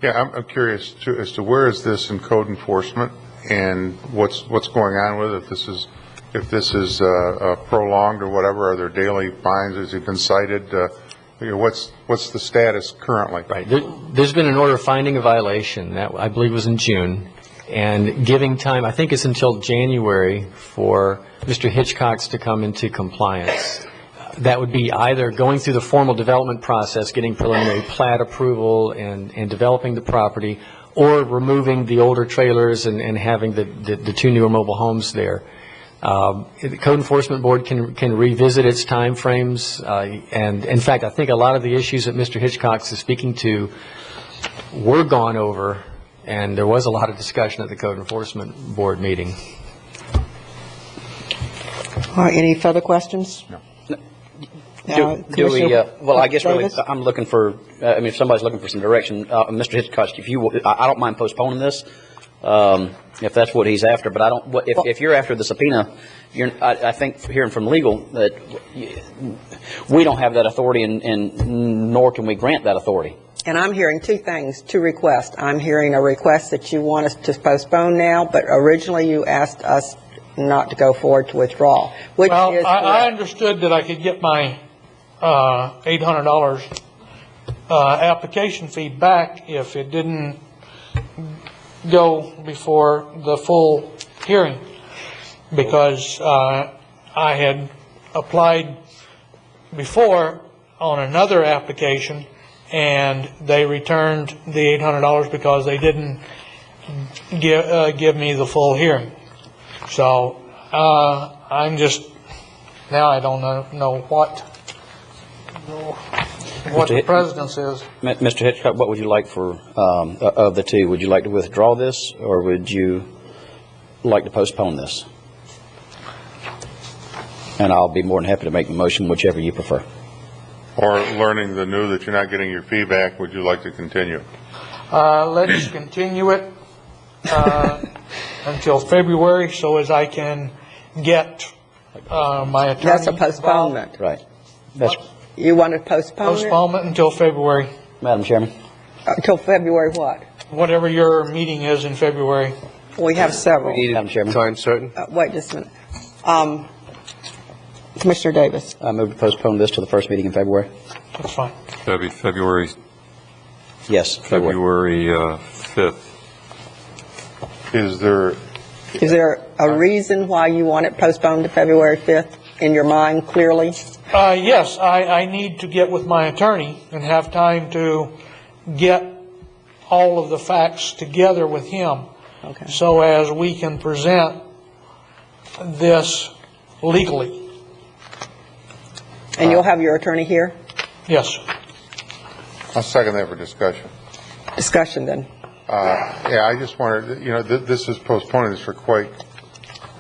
Yeah, I'm curious as to where is this in code enforcement and what's going on with it. If this is prolonged or whatever, are there daily fines? Has it been cited? What's the status currently? Right. There's been an order of finding a violation that I believe was in June, and giving time, I think it's until January, for Mr. Hitchcock's to come into compliance. That would be either going through the formal development process, getting preliminary plat approval and developing the property, or removing the older trailers and having the two newer mobile homes there. The Code Enforcement Board can revisit its time frames, and in fact, I think a lot of the issues that Mr. Hitchcock is speaking to were gone over, and there was a lot of discussion at the Code Enforcement Board meeting. All right, any further questions? No. Do we, well, I guess really, I'm looking for, if somebody's looking for some direction, Mr. Hitchcock, I don't mind postponing this, if that's what he's after, but I don't, if you're after the subpoena, I think hearing from legal that we don't have that authority and nor can we grant that authority. And I'm hearing two requests. I'm hearing a request that you want us to postpone now, but originally you asked us not to go forward to withdraw. Well, I understood that I could get my $800 application fee back if it didn't go before the full hearing, because I had applied before on another application and they returned the $800 because they didn't give me the full hearing. So I'm just, now I don't know what the precedence is. Mr. Hitchcock, what would you like for, of the two? Would you like to withdraw this, or would you like to postpone this? And I'll be more than happy to make the motion, whichever you prefer. Or learning the new that you're not getting your feedback, would you like to continue? Let's continue it until February so as I can get my attorney. That's a postponement. Right. You want to postpone Postponement until February. Madam Chairman. Until February what? Whatever your meeting is in February. We have several. Madam Chairman. Time certain? Wait just a minute. Commissioner Davis. I move to postpone this to the first meeting in February. That's fine. That'd be February. Yes, February 5th. Is there a reason why you want it postponed to February 5th in your mind clearly? Yes, I need to get with my attorney and have time to get all of the facts together with him, so as we can present this legally. And you'll have your attorney here? Yes. I'll second that for discussion. Discussion then. Yeah, I just wanted, this is postponing this for quite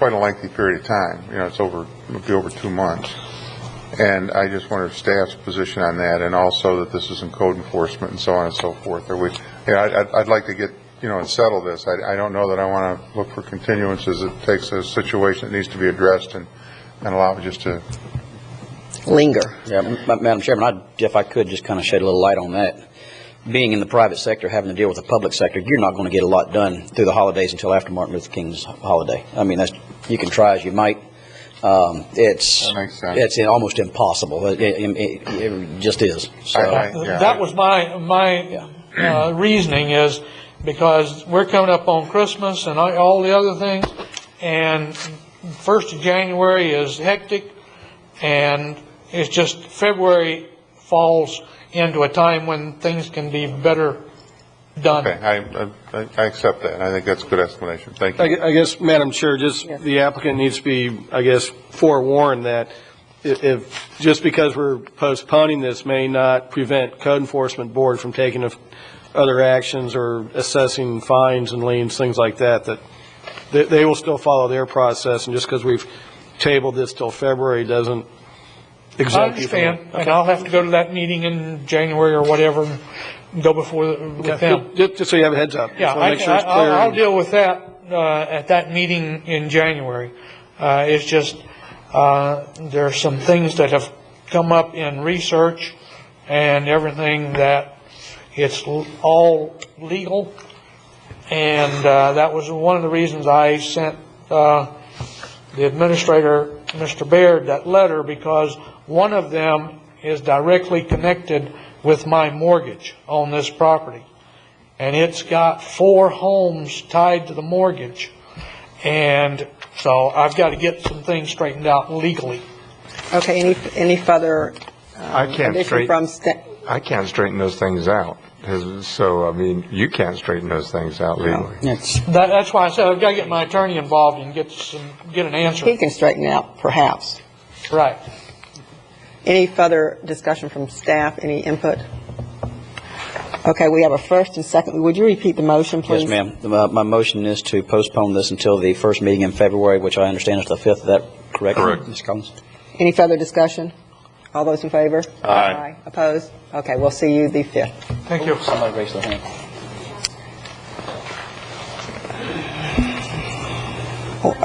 a lengthy period of time. It'll be over 2 months. And I just wondered staff's position on that, and also that this is in code enforcement and so on and so forth. I'd like to get, and settle this. I don't know that I want to look for continuances. It takes a situation that needs to be addressed and allow it just to Linger. Yeah, Madam Chairman, if I could just kind of shed a little light on that. Being in the private sector, having to deal with the public sector, you're not going to get a lot done through the holidays until after Martin Luther King's holiday. I mean, you can try as you might. It's almost impossible. It just is. So. That was my reasoning, is because we're coming up on Christmas and all the other things, and 1st of January is hectic, and it's just February falls into a time when things can be better done. Okay, I accept that, and I think that's a good explanation. Thank you. I guess, Madam Chair, the applicant needs to be, forewarned that if just because we're postponing this may not prevent Code Enforcement Board from taking other actions or assessing fines and liens, things like that, that they will still follow their process, and just because we've tabled this till February doesn't exempt you from it. I understand, and I'll have to go to that meeting in January or whatever, and go with them. Just so you have a heads up. Yeah, I'll deal with that at that meeting in January. It's just there are some things that have come up in research and everything that it's all legal, and that was one of the reasons I sent the administrator, Mr. Baird, that letter, because one of them is directly connected with my mortgage on this property. And it's got 4 homes tied to the mortgage. And so I've got to get some things straightened out legally. Okay, any further I can't straighten those things out. So, I mean, you can't straighten those things out legally. That's why I said I've got to get my attorney involved and get an answer. He can straighten it out, perhaps. Right. Any further discussion from staff? Any input? Okay, we have a first and second. Would you repeat the motion, please? Yes, ma'am. My motion is to postpone this until the first meeting in February, which I understand is the 5th. Is that correct? Correct. Ms. Collins? Any further discussion? All those in favor? Aye. Opposed? Okay, we'll see you the 5th. Thank you. Somebody raise their hand.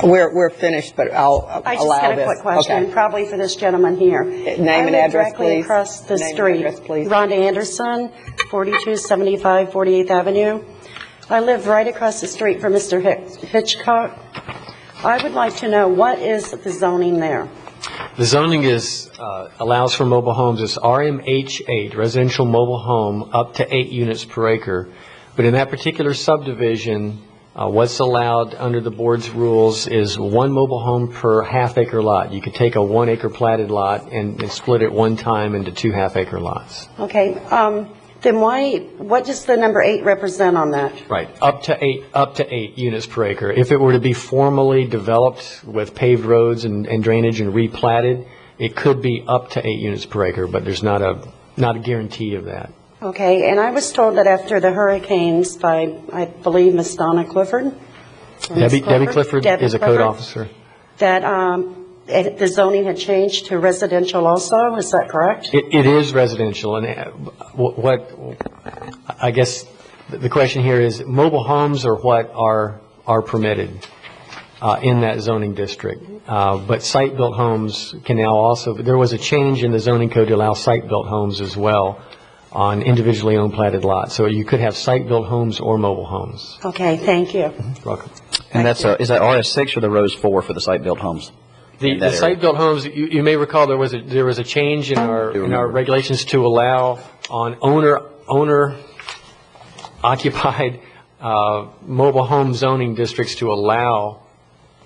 We're finished, but I'll allow this. I just got a quick question, Okay. probably for this gentleman here. Name and address, directly please. across the Name and street. address, please. Rhonda Anderson, 4275 48th Avenue. I live right across the street from Mr. Hitchcock. I would like to know, what is the zoning there? The zoning allows for mobile homes. It's RMH8, residential mobile home, up to 8 units per acre. But in that particular subdivision, what's allowed under the board's rules is 1 mobile home per half-acre lot. You could take a 1-acre platted lot and split it one time into 2 half-acre lots. Okay, then what does the number 8 represent on that? Right, up to 8 units per acre. If it were to be formally developed with paved roads and drainage and replatted, it could be up to 8 units per acre, but there's not a guarantee of that. Okay, and I was told that after the hurricanes by, I believe, Ms. Donna Clifford? Debbie Clifford is a code officer. That the zoning had changed to residential also, is that correct? It is residential, and I guess the question here is, mobile homes are what are permitted in that zoning district, but site-built homes can now also, there was a change in the zoning code to allow site-built homes as well on individually owned platted lots, so you could have site-built homes or mobile homes. Okay, thank you. You're welcome. And is that RS6 or the Rose 4 for the site-built homes? The site-built homes, you may recall there was a change in our regulations to allow on owner occupied mobile home zoning districts to allow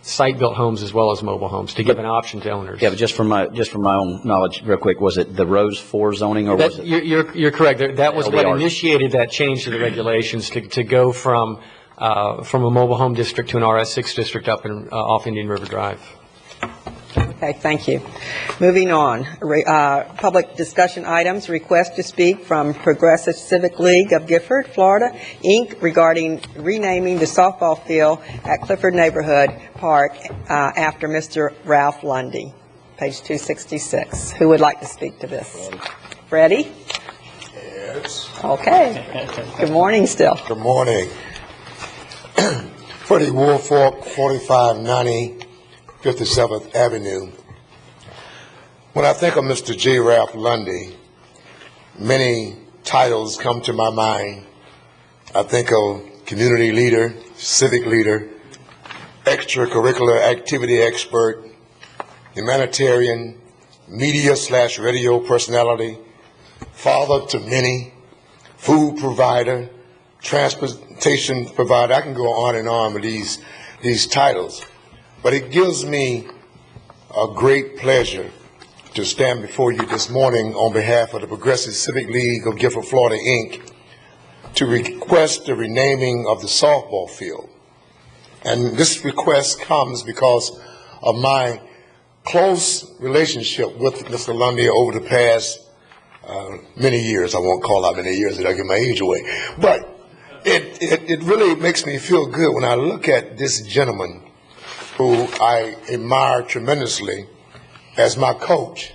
site-built homes as well as mobile homes, to give an option to owners. Yeah, but just from my own knowledge, real quick, was it the Rose 4 zoning, or was it? You're correct. That was what LDRs. initiated that change to the regulations to go from a mobile home district to an RS6 district up off Indian River Drive. Okay, thank you. Moving on, public discussion items, request to speak from Progressive Civic League of Gifford, Florida, Inc., regarding renaming the softball field at Clifford Neighborhood Park after Mr. Ralph Lundy, page 266. Who would like to speak to this? Freddie? Yes. Okay. Good morning still. Good morning. Freddie Woolfolk, 4590 57th Avenue. When I think of Mr. J. Ralph Lundy, many titles come to my mind. I think of community leader, civic leader, extracurricular activity expert, humanitarian, media/radio personality, father to many, food provider, transportation provider. I can go on and on with these titles. But it gives me a great pleasure to stand before you this morning on behalf of the Progressive Civic League of Gifford, Florida, Inc., to request the renaming of the softball field. And this request comes because of my close relationship with Mr. Lundy over the past many years. I won't call out many years, it'll give my age away. But it really makes me feel good when I look at this gentleman who I admire tremendously as my coach.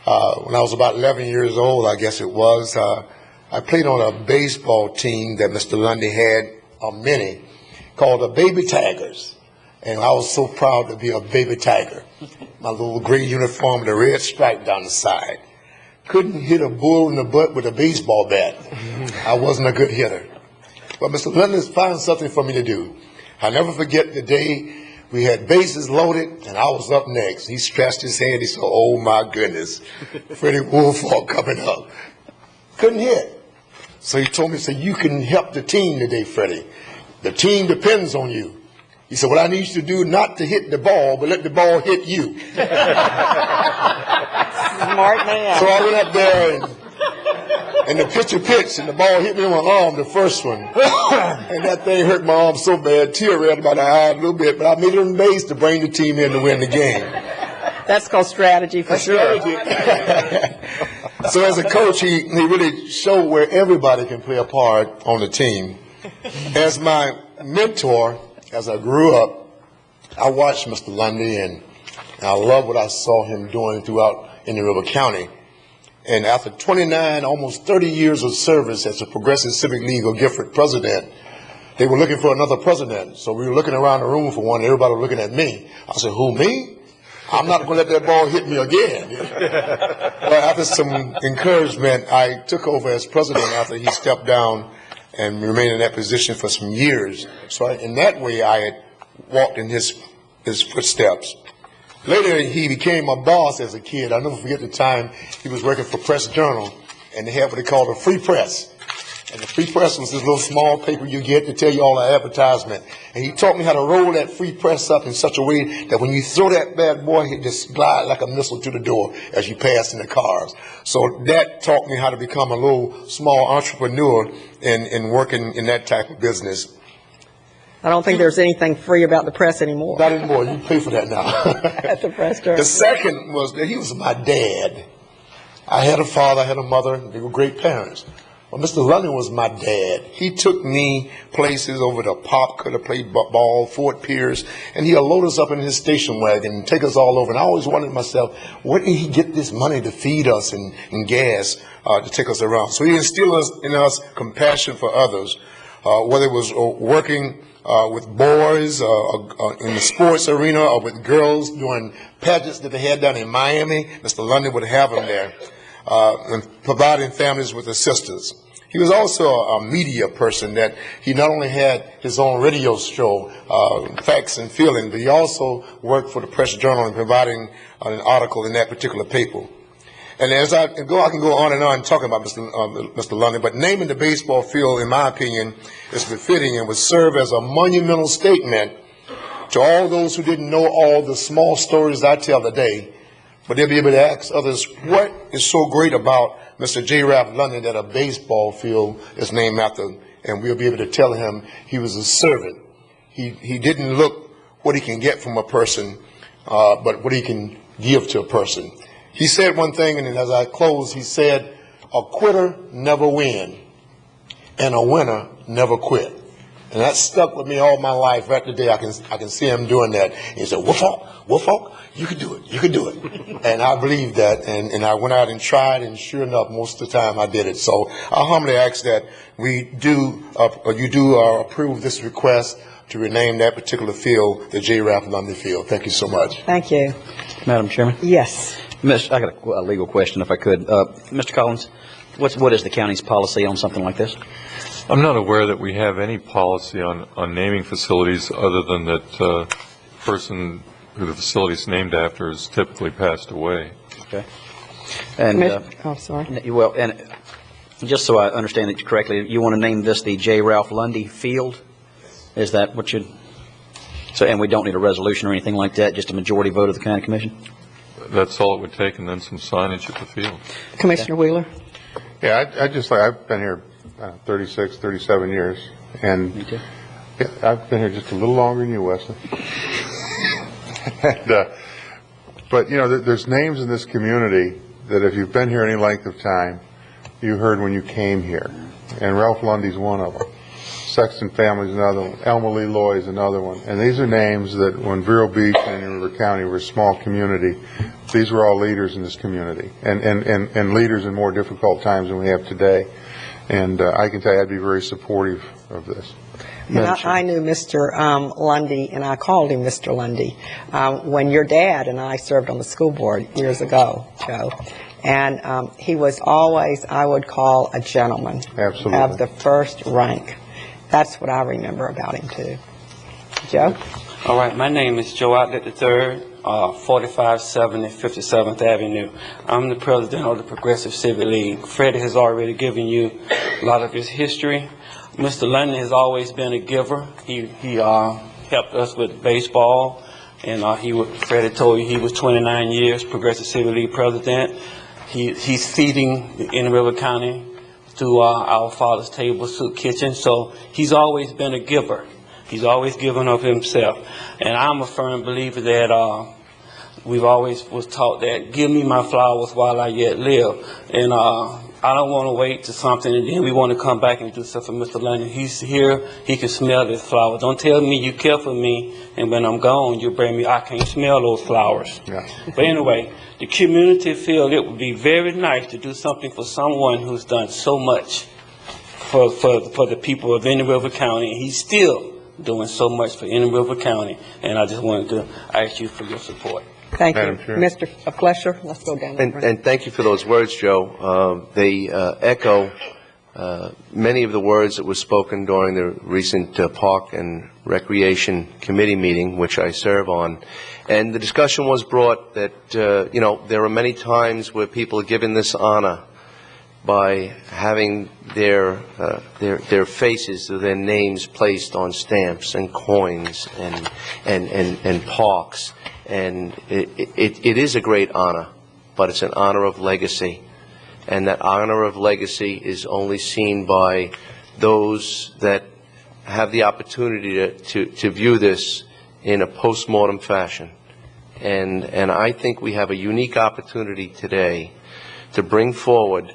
When I was about 11 years old, I guess it was, I played on a baseball team that Mr. Lundy had, many, called the Baby Tigers. And I was so proud to be a Baby Tiger. My little gray uniform with a red stripe down the side. Couldn't hit a bull in the butt with a baseball bat. I wasn't a good hitter. But Mr. Lundy found something for me to do. I'll never forget the day we had bases loaded, and I was up next. He stretched his hand. He said, "Oh, my goodness, Freddie Woolfolk coming up." Couldn't hit. So he told me, "You can help the team today, Freddie. The team depends on you." He said, "What I need you to do, not to hit the ball, but let the ball hit you." Smart man. So I went up there, and the pitcher pitched, and the ball hit me on my arm, the first one. And that thing hurt my arm so bad, tear ran about the eye a little bit, but I made it on base to bring the team in to win the game. That's called strategy for sure. So as a coach, he really showed where everybody can play a part on the team. As my mentor, as I grew up, I watched Mr. Lundy, and I love what I saw him doing throughout Indian River County. And after 29, almost 30 years of service as a Progressive Civic League of Gifford president, they were looking for another president. So we were looking around the room for one. Everybody was looking at me. I said, "Who, me? I'm not going to let that ball hit me again." Well, after some encouragement, I took over as president after he stepped down and remained in that position for some years. So in that way, I had walked in his footsteps. Later, he became my boss as a kid. I'll never forget the time he was working for Press Journal, and they had what they called a free press. And the free press was this little small paper you get to tell you all the advertisement. And he taught me how to roll that free press up in such a way that when you throw that bad boy, it just glide like a missile to the door as you pass in the cars. So that taught me how to become a little small entrepreneur in working in that type of business. I don't think there's anything free about the press anymore. Not anymore. You pay for that now. At the press journal. The second was that he was my dad. I had a father, I had a mother. They were great parents. Well, Mr. Lundy was my dad. He took me places over to Pop, could have played ball, Fort Pierce, and he'll load us up in his station wagon and take us all over. And I always wondered myself, where did he get this money to feed us and gas to take us around? So he instilled in us compassion for others, whether it was working with boys in the sports arena or with girls doing pageants that they had down in Miami. Mr. Lundy would have them there. And providing families with assistance. He was also a media person, that he not only had his own radio show, Facts and Feeling, but he also worked for the Press Journal in providing an article in that particular paper. And as I can go on and on talking about Mr. Lundy, but naming the baseball field, in my opinion, is befitting and would serve as a monumental statement to all those who didn't know all the small stories I tell today. But they'll be able to ask others, what is so great about Mr. J. Ralph Lundy that a baseball field is named after? And we'll be able to tell him he was a servant. He didn't look what he can get from a person, but what he can give to a person. He said one thing, and as I close, he said, "A quitter never win, and a winner never quit." And that stuck with me all my life. Right today, I can see him doing that. He said, Woofalk, you can do it, you can do it. And I believed that, and I went out and tried, and sure enough, most of the time I did it. So I humbly ask that you do approve this request to rename that particular field the J. Ralph Lundy Field. Thank you so much. Thank you. Madam Chairman? Yes. I got a legal question, if I could. Mr. Collins, what is the county's policy on something like this? I'm not aware that we have any policy on naming facilities other than that person who the facility is named after has typically passed away. Okay. And sorry. Well, and just so I understand it correctly, you want to name this the J. Ralph Lundy Field? Is that what you? So, and we don't need a resolution or anything like that. Just a majority vote of the county commission. That's all it would take, and then some signage at the field. Commissioner Wheeler. Yeah, I've been here 36, 37 years, and yeah, I've been here just a little longer than you, Wesley. But, you know, there's names in this community that if you've been here any length of time, you heard when you came here, and Ralph Lundy's one of them. Sexton family's another one. Elma Lee Loy's another one. And these are names that when Vero Beach and Indian River County were a small community, these were all leaders in this community, and leaders in more difficult times than we have today. And I can tell you I'd be very supportive of this. And I knew Mr. Lundy, and I called him Mr. Lundy, when your dad and I served on the school board years ago, Joe. And he was always, I would call, a gentleman. Absolutely. Of the first rank. That's what I remember about him, too. Joe? All right, my name is Joe Outlet III, 4570 57th Avenue. I'm the president of the Progressive Civic League. Freddie has already given you a lot of his history. Mr. Lundy has always been a giver. He helped us with baseball, and Freddie told you he was 29 years Progressive Civic League president. He's feeding in River County through our Father's Table Soup Kitchen, so he's always been a giver. He's always given of himself, and I'm a firm believer that we've always was taught that give me my flowers while I yet live, and I don't want to wait to something and then we want to come back and do stuff for Mr. Lundy. He's here, he can smell this flower. Don't tell me you care for me and when I'm gone you bring me, I can't smell those flowers. Yeah. But anyway, the community feel it would be very nice to do something for someone who's done so much for the people of Indian River County, and he's still doing so much for Indian River County, and I just wanted to ask you for your support. Thank you. Mr. Flesher, let's go down. And thank you for those words, Joe. They echo many of the words that were spoken during the recent Park and Recreation Committee meeting, which I serve on. And the discussion was brought that, there are many times where people are given this honor by having their faces or their names placed on stamps and coins and parks. And it is a great honor, but it's an honor of legacy. And that honor of legacy is only seen by those that have the opportunity to view this in a postmortem fashion. And I think we have a unique opportunity today to bring forward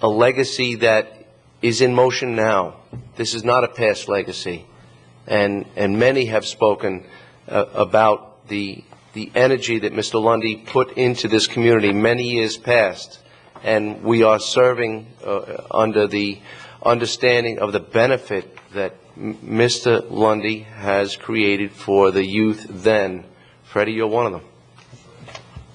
a legacy that is in motion now. This is not a past legacy. And many have spoken about the energy that Mr. Lundy put into this community many years past, and we are serving under the understanding of the benefit that Mr. Lundy has created for the youth then. Freddie, you're one of them.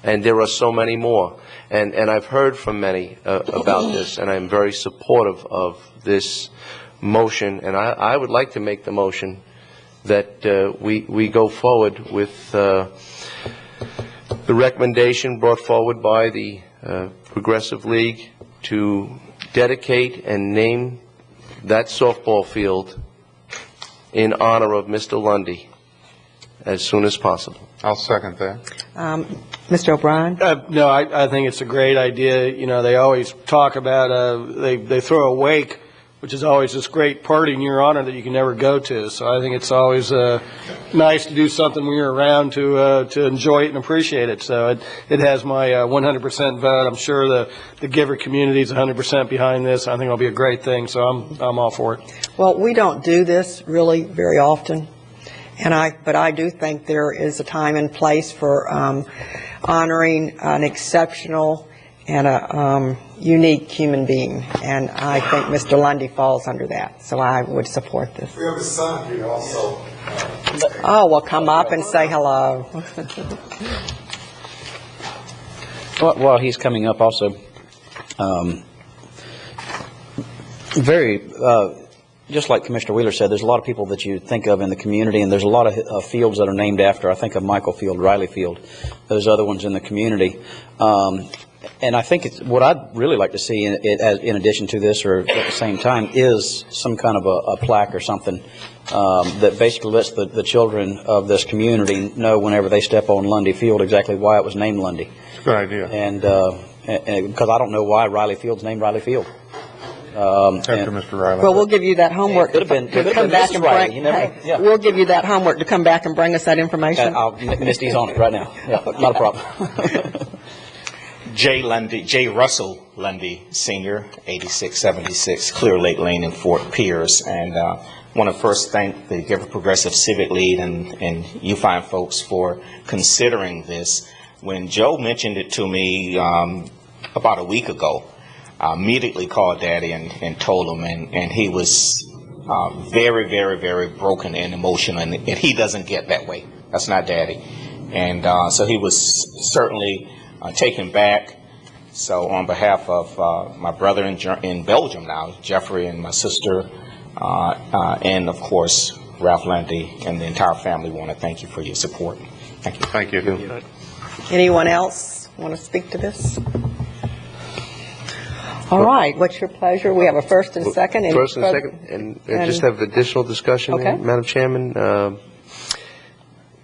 And there are so many more. And I've heard from many about this, and I'm very supportive of this motion, and I would like to make the motion that we go forward with the recommendation brought forward by the Progressive League to dedicate and name that softball field in honor of Mr. Lundy as soon as possible. I'll second that. Mr. O'Brien? No, I think it's a great idea. You know, they always talk about, they throw a wake which is always this great party in your honor that you can never go to. So I think it's always nice to do something when you're around to enjoy it and appreciate it. So it has my 100% vote. I'm sure the Giver community is 100% behind this. I think it'll be a great thing. So I'm all for it. Well, we don't do this really very often, but I do think there is a time and place for honoring an exceptional and a unique human being, and I think Mr. Lundy falls under that, so I would support this. We have a son here also. Oh, well, come up and say hello. While he's coming up also, just like Commissioner Wheeler said, there's a lot of people that you think of in the community, and there's a lot of fields that are named after. I think of Michael Field, Riley Field, those other ones in the community. And I think what I'd really like to see in addition to this, or at the same time, is some kind of a plaque or something that basically lets the children of this community know whenever they step on Lundy Field exactly why it was named Lundy. Good idea. And because I don't know why Riley Field's named Riley Field. After Mr. Riley. Well, we'll give you that homework Could have been Mrs. Riley. You never know. Yeah. We'll give you that homework to come back and bring us that information. Misty's on it right now. Yeah, not a problem. J. Russell Lundy, Senior, 8676 Clear Lake Lane in Fort Pierce. And want to first thank the Giver Progressive Civic Lead and you fine folks for considering this. When Joe mentioned it to me about a week ago, I immediately called Daddy and told him, and he was very, very, very broken and emotional, and he doesn't get that way. That's not Daddy. And so he was certainly taken back. So on behalf of my brother in Belgium now, Jeffrey, and my sister, and of course Ralph Lundy and the entire family, want to thank you for your support. Thank you. Thank you. Anyone else want to speak to this? All right. What's your pleasure? We have a first and second. First and second, and just have additional discussion, okay. Madam Chairman.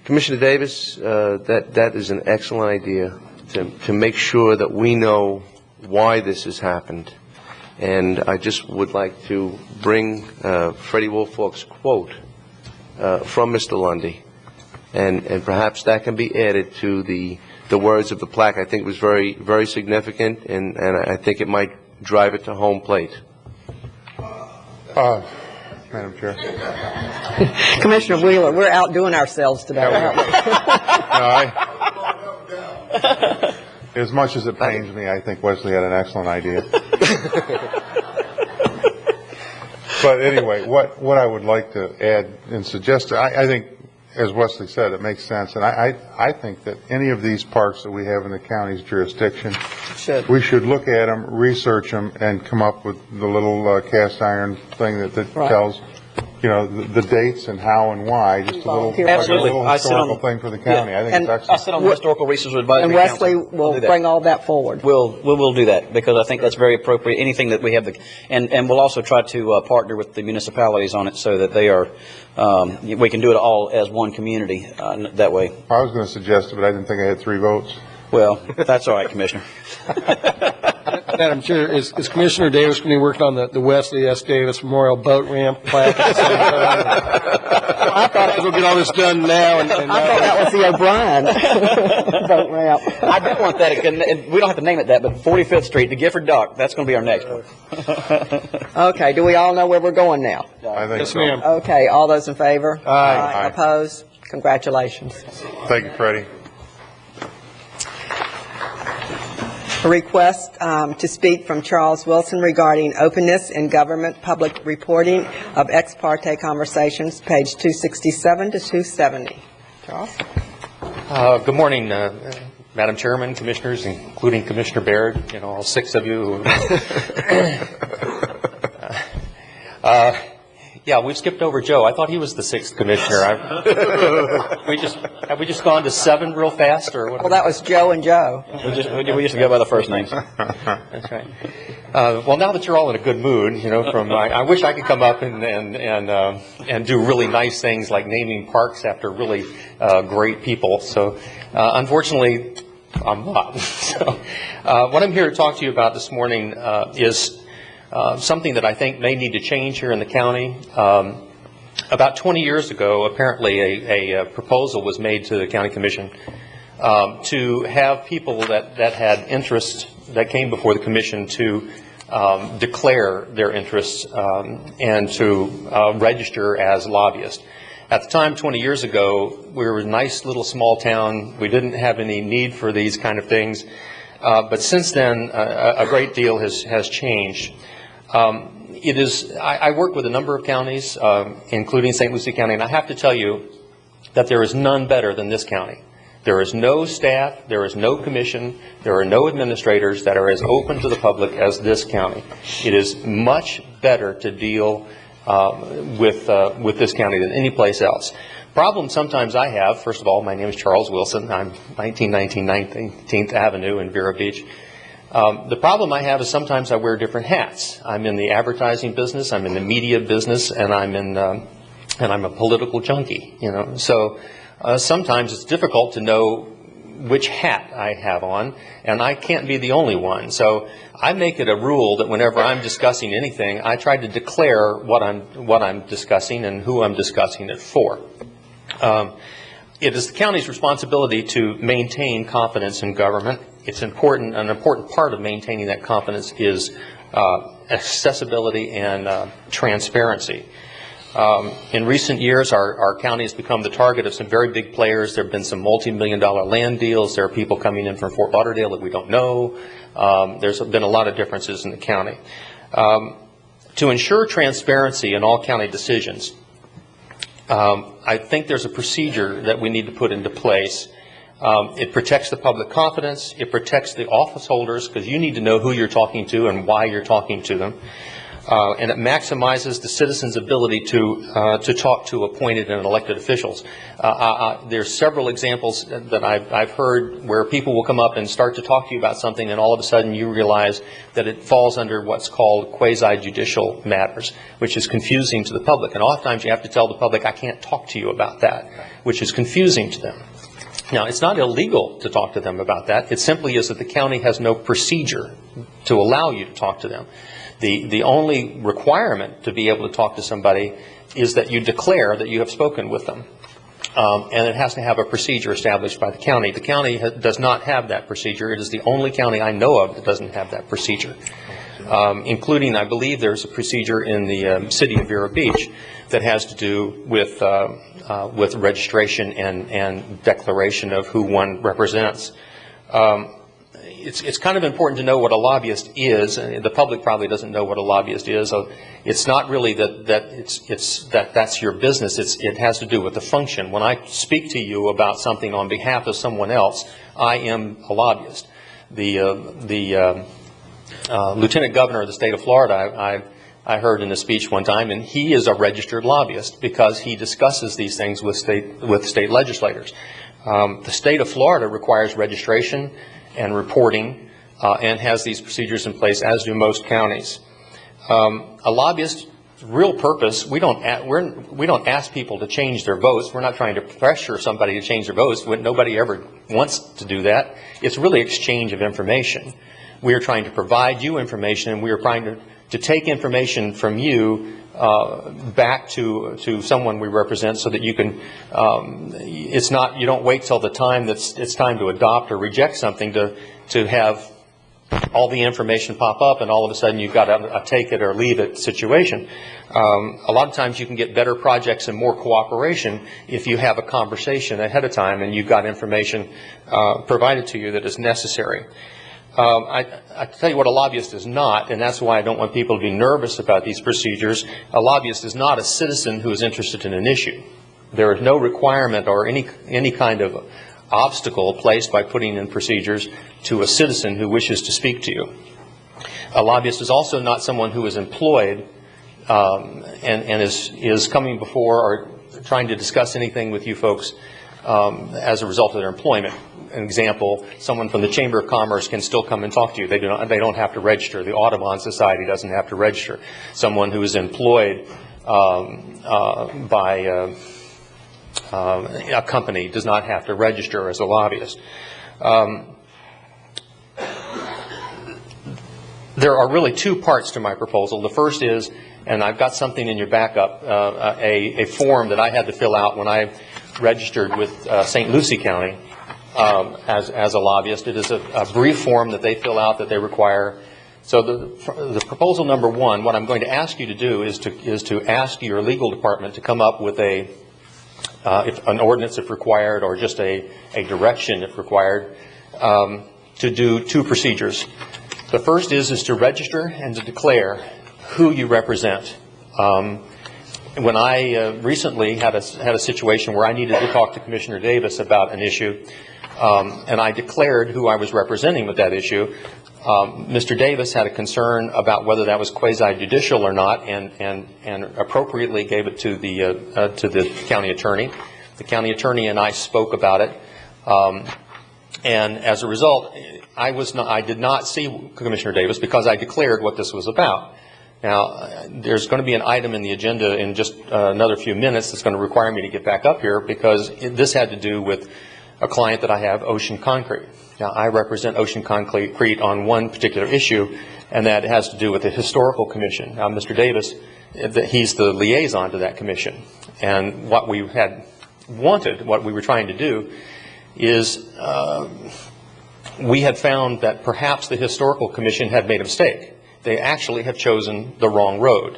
Commissioner Davis, that is an excellent idea to make sure that we know why this has happened. And I just would like to bring Freddie Woolfolk's quote from Mr. Lundy, and perhaps that can be added to the words of the plaque. I think it was very, very significant, and I think it might drive it to home plate. Madam Chair. Commissioner Wheeler, we're outdoing ourselves today, aren't we? As much as it pains me, I think Wesley had an excellent idea. But anyway, what I would like to add and suggest, I think, as Wesley said, it makes sense. And I think that any of these parks that we have in the county's jurisdiction, we should look at them, research them, and come up with the little cast iron thing that tells, the dates and how and why. Just a little, Absolutely. Like a little historical thing for the county. I think it's excellent. I sit on the Historical Resources Advisory Council. And Wesley will bring all that forward. We'll do that, because I think that's very appropriate. Anything that we have, and we'll also try to partner with the municipalities on it, so that they are, we can do it all as one community that way. I was going to suggest it, but I didn't think I had 3 votes. Well, that's all right, Commissioner. Madam Chair, is Commissioner Davis going to be working on the Wesley S. Davis Memorial Boat Ramp plaque at the same time? I thought we'll get all this done now. I thought that was the O'Brien boat ramp. I do want that. We don't have to name it that, but 45th Street, the Gifford Dock, that's going to be our next one. Okay, do we all know where we're going now? I think Yes, so. ma'am. Okay, all those in favor? Aye. Opposed? Congratulations. Thank you, Freddie. A request to speak from Charles Wilson regarding openness in government public reporting of ex parte conversations, page 267 to 270. Charles? Good morning, Madam Chairman, Commissioners, including Commissioner Baird, all 6 of you. Yeah, we've skipped over Joe. I thought he was the 6th commissioner. Have we just gone to 7 real fast, or what? Well, that was Joe and Joe. We used to go by the first names. That's right. Well, now that you're all in a good mood, I wish I could come up and do really nice things like naming parks after really great people. So, unfortunately, I'm not. So, what I'm here to talk to you about this morning is something that I think may need to change here in the county. About 20 years ago, apparently a proposal was made to the county commission to have people that had interests that came before the commission to declare their interests and to register as lobbyists. At the time, 20 years ago, we were a nice little small town. We didn't have any need for these kind of things. But since then, a great deal has changed. I work with a number of counties, including St. Lucie County, and I have to tell you that there is none better than this county. There is no staff, there is no commission, there are no administrators that are as open to the public as this county. It is much better to deal with this county than any place else. Problem sometimes I have, first of all, my name is Charles Wilson. I'm 1919 19th Avenue in Vero Beach. The problem I have is sometimes I wear different hats. I'm in the advertising business, I'm in the media business, and I'm a political junkie, you know. So sometimes it's difficult to know which hat I have on, and I can't be the only one. So I make it a rule that whenever I'm discussing anything, I try to declare what I'm discussing and who I'm discussing it for. It is the county's responsibility to maintain confidence in government. It's important. An important part of maintaining that confidence is accessibility and transparency. In recent years, our county has become the target of some very big players. There have been some multi-million-dollar land deals. There are people coming in from Fort Lauderdale that we don't know. There's been a lot of differences in the county. To ensure transparency in all county decisions, I think there's a procedure that we need to put into place. It protects the public confidence. It protects the office holders, because you need to know who you're talking to and why you're talking to them. And it maximizes the citizens' ability to talk to appointed and elected officials. There's several examples that I've heard where people will come up and start to talk to you about something, and all of a sudden you realize that it falls under what's called quasi-judicial matters, which is confusing to the public. And oftentimes you have to tell the public, I can't talk to you about that, which is confusing to them. Now, it's not illegal to talk to them about that. It simply is that the county has no procedure to allow you to talk to them. The only requirement to be able to talk to somebody is that you declare that you have spoken with them. And it has to have a procedure established by the county. The county does not have that procedure. It is the only county I know of that doesn't have that procedure. Including, I believe, there's a procedure in the city of Vero Beach that has to do with registration and declaration of who one represents. It's kind of important to know what a lobbyist is, and the public probably doesn't know what a lobbyist is. It's not really that's your business. It has to do with the function. When I speak to you about something on behalf of someone else, I am a lobbyist. The Lieutenant Governor of the state of Florida, I heard in a speech one time, and he is a registered lobbyist because he discusses these things with state legislators. The state of Florida requires registration and reporting and has these procedures in place, as do most counties. A lobbyist's real purpose, we don't ask people to change their votes. We're not trying to pressure somebody to change their votes. Nobody ever wants to do that. It's really exchange of information. We are trying to provide you information, and we are trying to take information from you back to someone we represent, so that you can, you don't wait till the time it's time to adopt or reject something to have all the information pop up, and all of a sudden you've got a take it or leave it situation. A lot of times you can get better projects and more cooperation if you have a conversation ahead of time and you've got information provided to you that is necessary. I tell you what a lobbyist is not, and that's why I don't want people to be nervous about these procedures. A lobbyist is not a citizen who is interested in an issue. There is no requirement or any kind of obstacle placed by putting in procedures to a citizen who wishes to speak to you. A lobbyist is also not someone who is employed and is coming before or trying to discuss anything with you folks as a result of their employment. An example, someone from the Chamber of Commerce can still come and talk to you. They don't have to register. The Audubon Society doesn't have to register. Someone who is employed by a company does not have to register as a lobbyist. there are really two parts to my proposal. The first is, and I've got something in your backup, a form that I had to fill out when I registered with St. Lucie County as a lobbyist. It is a brief form that they fill out that they require. So the proposal number one, what I'm going to ask you to do is to ask your legal department to come up with an ordinance if required, or just a direction if required, to do two procedures. The first is to register and to declare who you represent. When I recently had a situation where I needed to talk to Commissioner Davis about an issue, and I declared who I was representing with that issue, Mr. Davis had a concern about whether that was quasi-judicial or not, and appropriately gave it to the county attorney. The county attorney and I spoke about it, and as a result, I did not see Commissioner Davis because I declared what this was about. Now, there's going to be an item in the agenda in just another few minutes that's going to require me to get back up here, because this had to do with a client that I have, Ocean Concrete. Now, I represent Ocean Concrete on one particular issue, and that has to do with the Historical Commission. Now, Mr. Davis, he's the liaison to that commission. And what we had wanted, what we were trying to do, is we had found that perhaps the Historical Commission had made a mistake. They actually have chosen the wrong road.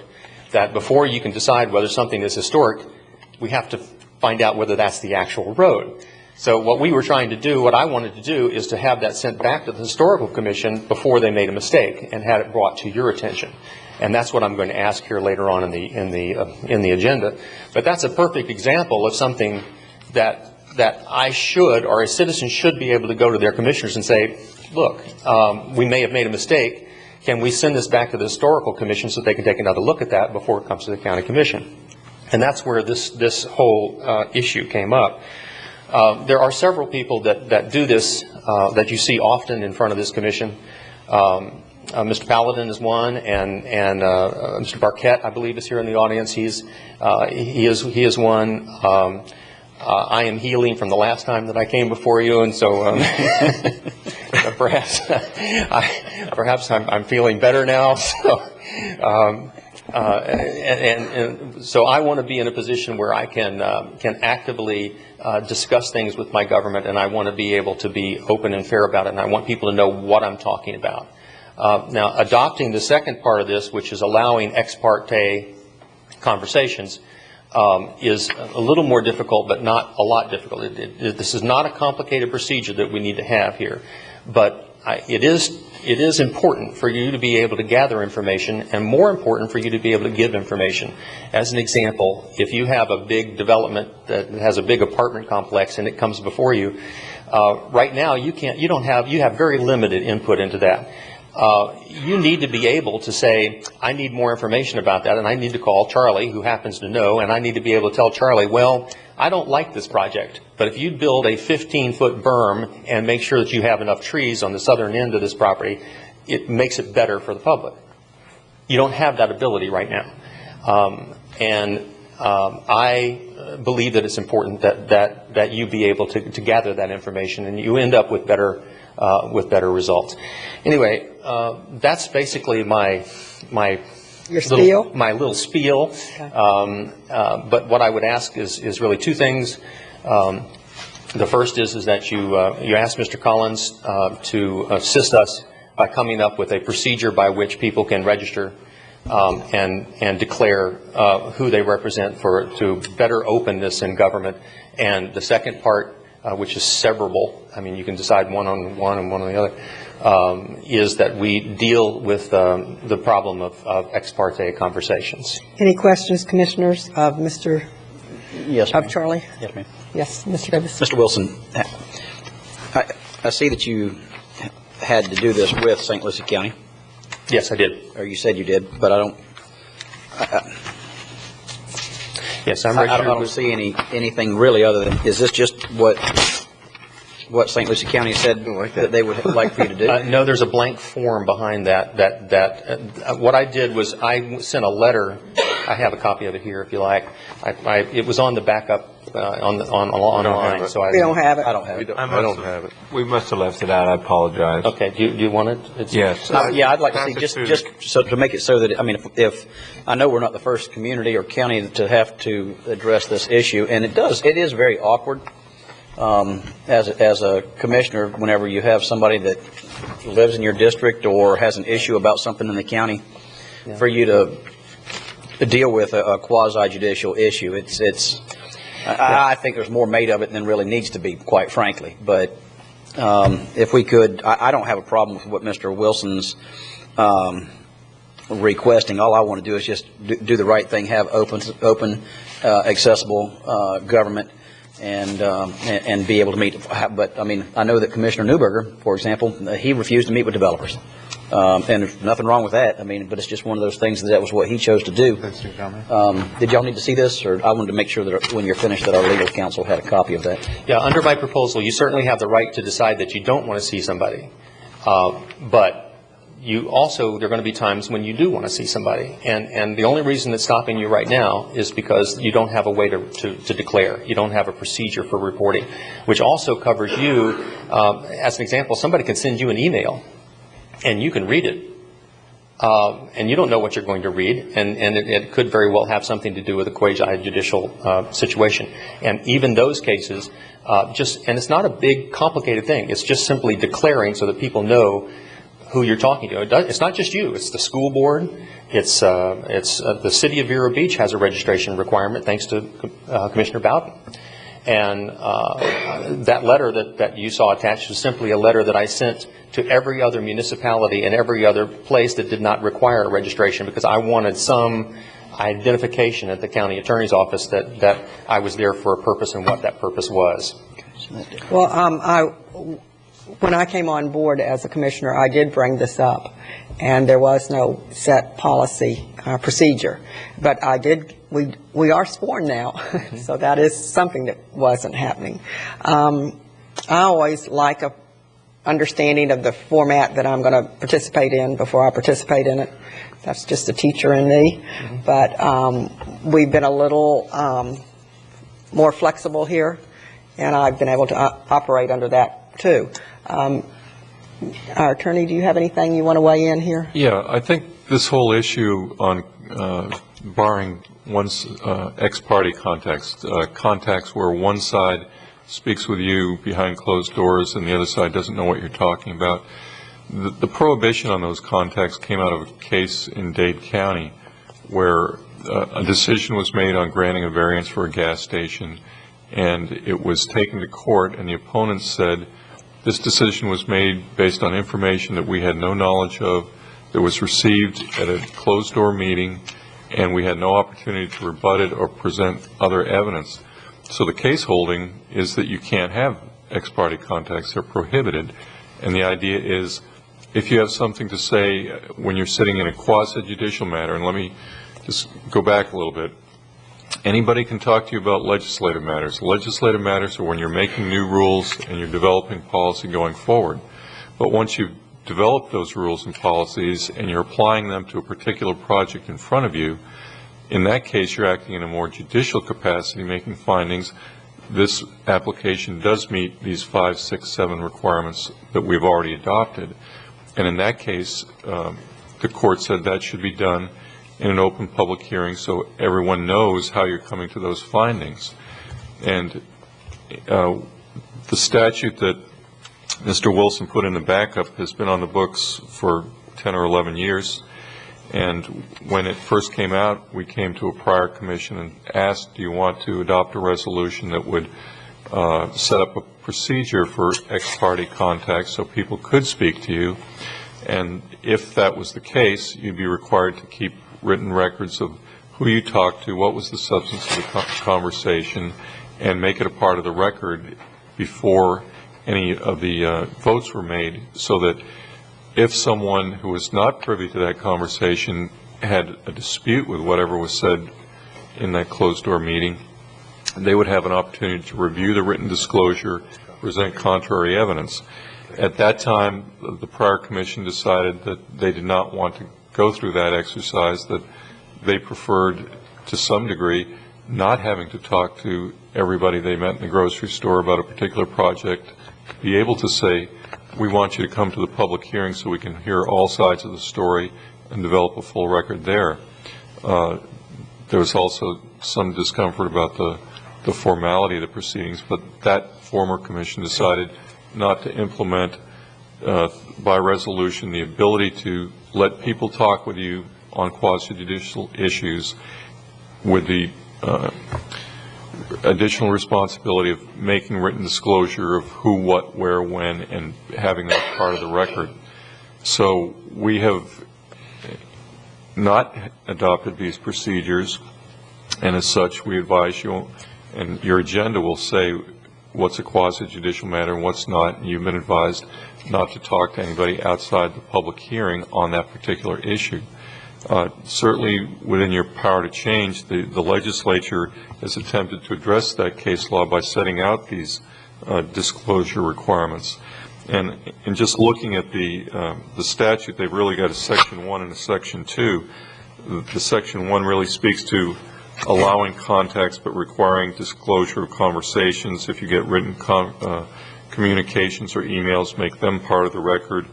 That before you can decide whether something is historic, we have to find out whether that's the actual road. So what we were trying to do, what I wanted to do, is to have that sent back to the Historical Commission before they made a mistake and had it brought to your attention. And that's what I'm going to ask here later on in the agenda. But that's a perfect example of something that I should, or a citizen should, be able to go to their commissioners and say, look, we may have made a mistake. Can we send this back to the Historical Commission so they can take another look at that before it comes to the County Commission? And that's where this whole issue came up. There are several people that do this, that you see often in front of this commission. Mr. Paladin is one, and Mr. Barquette, I believe, is here in the audience. He is one. I am healing from the last time that I came before you, and so perhaps I'm feeling better now. So, and so I want to be in a position where I can actively discuss things with my government, and I want to be able to be open and fair about it, and I want people to know what I'm talking about. Now, adopting the second part of this, which is allowing ex parte conversations, is a little more difficult, but not a lot difficult. This is not a complicated procedure that we need to have here, but it is important for you to be able to gather information, and more important for you to be able to give information. As an example, if you have a big development that has a big apartment complex and it comes before you, right now you have very limited input into that. You need to be able to say, I need more information about that, and I need to call Charlie, who happens to know, and I need to be able to tell Charlie, well, I don't like this project, but if you build a 15-foot berm and make sure that you have enough trees on the southern end of this property, it makes it better for the public. You don't have that ability right now. I believe that it's important that you be able to gather that information, and you end up with better results. Anyway, that's basically my little spiel. Okay. But what I would ask is really two things. The first is that you ask Mr. Collins to assist us by coming up with a procedure by which people can register and declare who they represent to better openness in government. And the second part, which is severable, I mean, you can decide one on one and one on the other, is that we deal with the problem of ex parte conversations. Any questions, Commissioners, of Mr. Yes, of Charlie? Yes, ma'am. Yes, Mr. Davis. Mr. Wilson, I see that you had to do this with St. Lucie County. Yes, I did. Or you said you did, but I don't. Yes, I'm. I don't see anything really other than, is this just what St. Lucie County said that they would like for you to do? No, there's a blank form behind that. What I did was I sent a letter I have a copy of it here if you like. It was on the backup online, so I... We don't have it. I don't have it. I don't have it. We must have left it out. I apologize. Okay, do you want it? Yes. Yeah, I'd like to see, just so to make it so that, I mean, if I know we're not the first community or county to have to address this issue, and it is very awkward as a commissioner whenever you have somebody that lives in your district or has an issue about something in the county, for you to deal with a quasi-judicial issue. I think there's more made of it than really needs to be, quite frankly. But if we could, I don't have a problem with what Mr. Wilson's requesting. All I want to do is just do the right thing, have open, accessible government, and be able to meet. But I mean, I know that Commissioner Newberger, for example, he refused to meet with developers. And there's nothing wrong with that. I mean, but it's just one of those things that was what he chose to do. Did y'all need to see this, or I wanted to make sure that when you're finished that our legal counsel had a copy of that? Yeah, under my proposal, you certainly have the right to decide that you don't want to see somebody. But you also, there are going to be times when you do want to see somebody. And the only reason that's stopping you right now is because you don't have a way to declare. You don't have a procedure for reporting, which also covers you. As an example, somebody can send you an email, and you can read it, and you don't know what you're going to read, and it could very well have something to do with a quasi-judicial situation. And even those cases, and it's not a big, complicated thing. It's just simply declaring so that people know who you're talking to. It's not just you. It's the school board. It's the city of Vero Beach has a registration requirement, thanks to Commissioner Bowden. And that letter that you saw attached is simply a letter that I sent to every other municipality and every other place that did not require a registration, because I wanted some identification at the county attorney's office that I was there for a purpose and what that purpose was. Well, when I came on board as a commissioner, I did bring this up, and there was no set policy procedure. But we are sworn now, so that is something that wasn't happening. I always like a understanding of the format that I'm going to participate in before I participate in it. That's just a teacher in me. But we've been a little more flexible here, and I've been able to operate under that too. Our attorney, do you have anything you want to weigh in here? Yeah, I think this whole issue on barring one's ex-party contacts where one side speaks with you behind closed doors and the other side doesn't know what you're talking about. The prohibition on those contacts came out of a case in Dade County where a decision was made on granting a variance for a gas station, and it was taken to court, and the opponents said this decision was made based on information that we had no knowledge of, that was received at a closed-door meeting, and we had no opportunity to rebut it or present other evidence. So the case holding is that you can't have ex-party contacts. They're prohibited. And the idea is, if you have something to say when you're sitting in a quasi-judicial matter, and let me just go back a little bit, anybody can talk to you about legislative matters. Legislative matters are when you're making new rules and you're developing policy going forward. But once you've developed those rules and policies and you're applying them to a particular project in front of you, in that case you're acting in a more judicial capacity, making findings. This application does meet these 5, 6, 7 requirements that we've already adopted. And in that case, the court said that should be done in an open public hearing so everyone knows how you're coming to those findings. And the statute that Mr. Wilson put in the backup has been on the books for 10 or 11 years. And when it first came out, we came to a prior commission and asked, do you want to adopt a resolution that would set up a procedure for ex-party contacts so people could speak to you? And if that was the case, you'd be required to keep written records of who you talked to, what was the substance of the conversation, and make it a part of the record before any of the votes were made, so that if someone who was not privy to that conversation had a dispute with whatever was said in that closed-door meeting, they would have an opportunity to review the written disclosure, present contrary evidence. At that time, the prior commission decided that they did not want to go through that exercise, that they preferred, to some degree, not having to talk to everybody they met in the grocery store about a particular project, be able to say, we want you to come to the public hearing so we can hear all sides of the story and develop a full record there. There was also some discomfort about the formality of the proceedings, but that former commission decided not to implement by resolution the ability to let people talk with you on quasi-judicial issues with the additional responsibility of making written disclosure of who, what, where, when, and having that part of the record. So we have not adopted these procedures, and as such we advise you, and your agenda will say what's a quasi-judicial matter and what's not, and you've been advised not to talk to anybody outside the public hearing on that particular issue. Certainly within your power to change, the legislature has attempted to address that case law by setting out these disclosure requirements. And in just looking at the statute, they've really got a Section 1 and a Section 2. The Section 1 really speaks to allowing contacts but requiring disclosure of conversations. If you get written communications or emails, make them part of the record,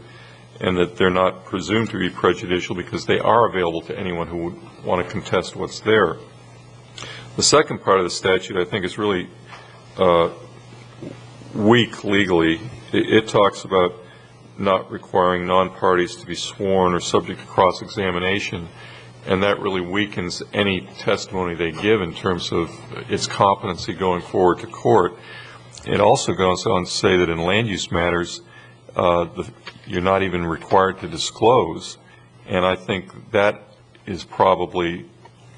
and that they're not presumed to be prejudicial because they are available to anyone who would want to contest what's there. The second part of the statute, I think, is really weak legally. It talks about not requiring non-parties to be sworn or subject to cross-examination, and that really weakens any testimony they give in terms of its competency going forward to court. It also goes on to say that in land use matters, you're not even required to disclose, and I think that is probably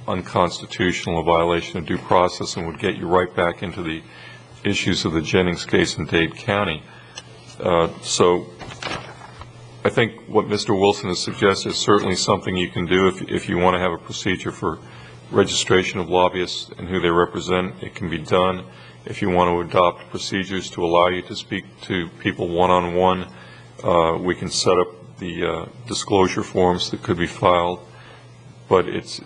unconstitutional, a violation of due process, and would get you right back into the issues of the Jennings case in Dade County. So I think what Mr. Wilson has suggested is certainly something you can do if you want to have a procedure for registration of lobbyists and who they represent. It can be done. If you want to adopt procedures to allow you to speak to people one-on-one, we can set up the disclosure forms that could be filed. But it's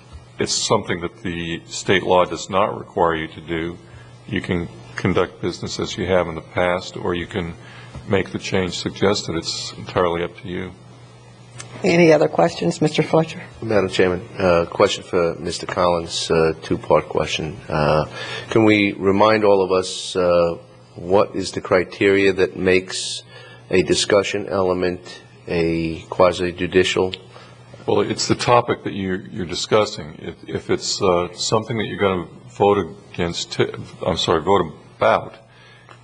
something that the state law does not require you to do. You can conduct business as you have in the past, or you can make the change suggested. It's entirely up to you. Any other questions, Mr. Fletcher? Madam Chairman, question for Mr. Collins, two-part question. Can we remind all of us what is the criteria that makes a discussion element a quasi-judicial? Well, it's the topic that you're discussing. If it's something that you're going to vote about,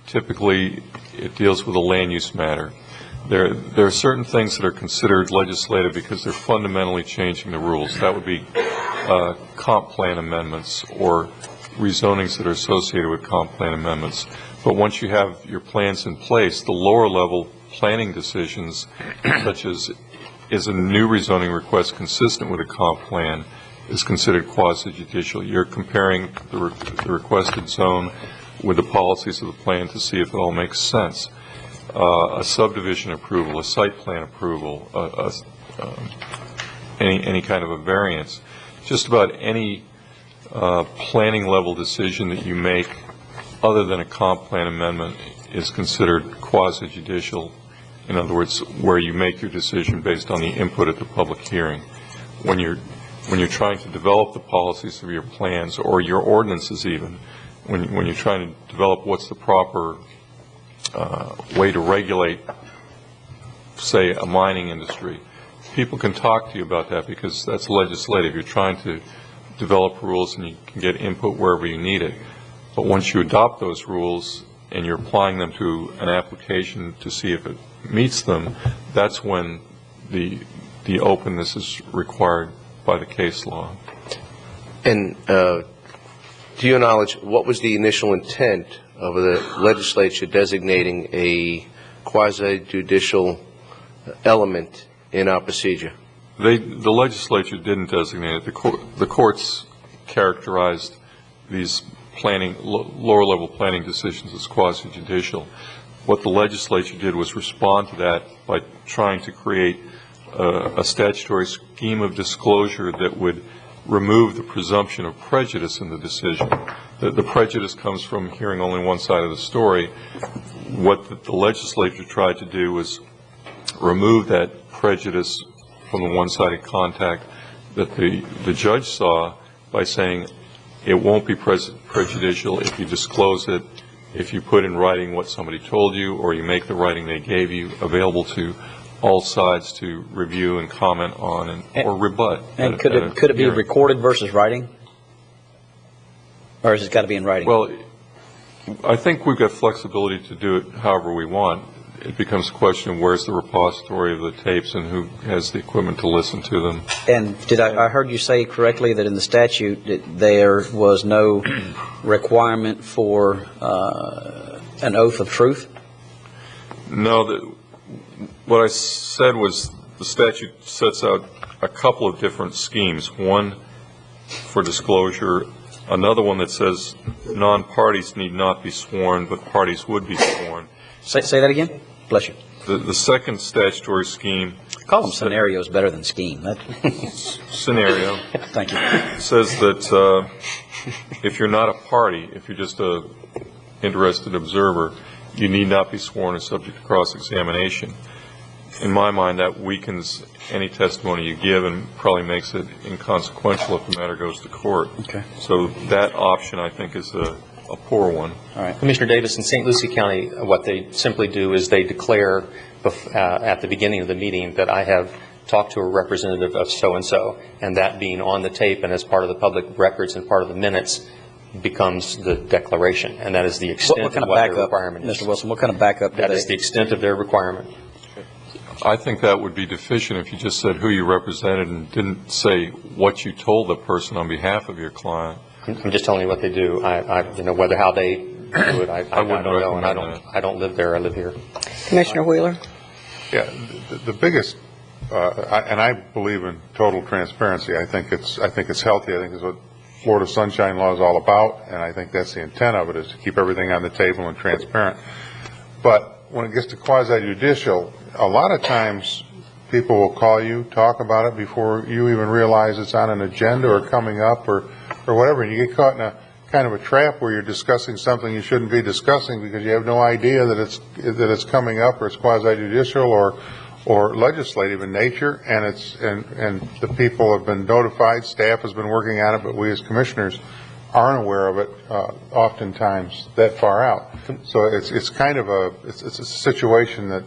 typically it deals with a land use matter. There are certain things that are considered legislative because they're fundamentally changing the rules. That would be comp plan amendments or rezonings that are associated with comp plan amendments. But once you have your plans in place, the lower level planning decisions, such as is a new rezoning request consistent with a comp plan, is considered quasi-judicial. You're comparing the requested zone with the policies of the plan to see if it all makes sense. A subdivision approval, a site plan approval, any kind of a variance, just about any planning level decision that you make other than a comp plan amendment is considered quasi-judicial. In other words, where you make your decision based on the input at the public hearing. When you're trying to develop the policies of your plans or your ordinances even, when you're trying to develop what's the proper way to regulate, say, a mining industry, people can talk to you about that because that's legislative. You're trying to develop rules and you can get input wherever you need it. But once you adopt those rules and you're applying them to an application to see if it meets them, that's when the openness is required by the case law. And to your knowledge, what was the initial intent of the legislature designating a quasi-judicial element in our procedure? The legislature didn't designate it. The courts characterized these lower level planning decisions as quasi-judicial. What the legislature did was respond to that by trying to create a statutory scheme of disclosure that would remove the presumption of prejudice in the decision. The prejudice comes from hearing only one side of the story. What the legislature tried to do was remove that prejudice from the one-sided contact that the judge saw by saying it won't be prejudicial if you disclose it, if you put in writing what somebody told you, or you make the writing they gave you available to all sides to review and comment on or rebut. And could it be recorded versus writing? Or has it got to be in writing? Well, I think we've got flexibility to do it however we want. It becomes a question of where's the repository of the tapes and who has the equipment to listen to them. And did I heard you say correctly that in the statute that there was no requirement for an oath of truth? No, what I said was the statute sets out a couple of different schemes. One for disclosure, another one that says non-parties need not be sworn, but parties would be sworn. Say that again? Bless you. The second statutory scheme... Call them scenarios better than scheme. Scenario. Thank you. Says that if you're not a party, if you're just a interested observer, you need not be sworn as subject to cross-examination. In my mind, that weakens any testimony you give and probably makes it inconsequential if the matter goes to court. Okay. So that option, I think, is a poor one. All right. Commissioner Davis, in St. Lucie County, what they simply do is they declare at the beginning of the meeting that I have talked to a representative of so-and-so, and that being on the tape and as part of the public records and part of the minutes becomes the declaration, and that is the extent what kind of of what backup, their requirement is. Mr. Wilson, what kind of backup? That is the extent of their requirement. I think that would be deficient if you just said who you represented and didn't say what you told the person on behalf of your client. I'm just telling you what they do. Whether how they do it, I don't know, and I don't live there. I live here. Commissioner Wheeler? Yeah, the biggest, and I believe in total transparency. I think it's healthy. I think it's what Florida Sunshine Law is all about, and I think that's the intent of it, is to keep everything on the table and transparent. But when it gets to quasi-judicial, a lot of times people will call you, talk about it before you even realize it's on an agenda or coming up or whatever, and you get caught in a kind of a trap where you're discussing something you shouldn't be discussing because you have no idea that it's coming up, or it's quasi-judicial or legislative in nature, and the people have been notified, staff has been working on it, but we as commissioners aren't aware of it oftentimes that far out. So it's kind of it's a situation that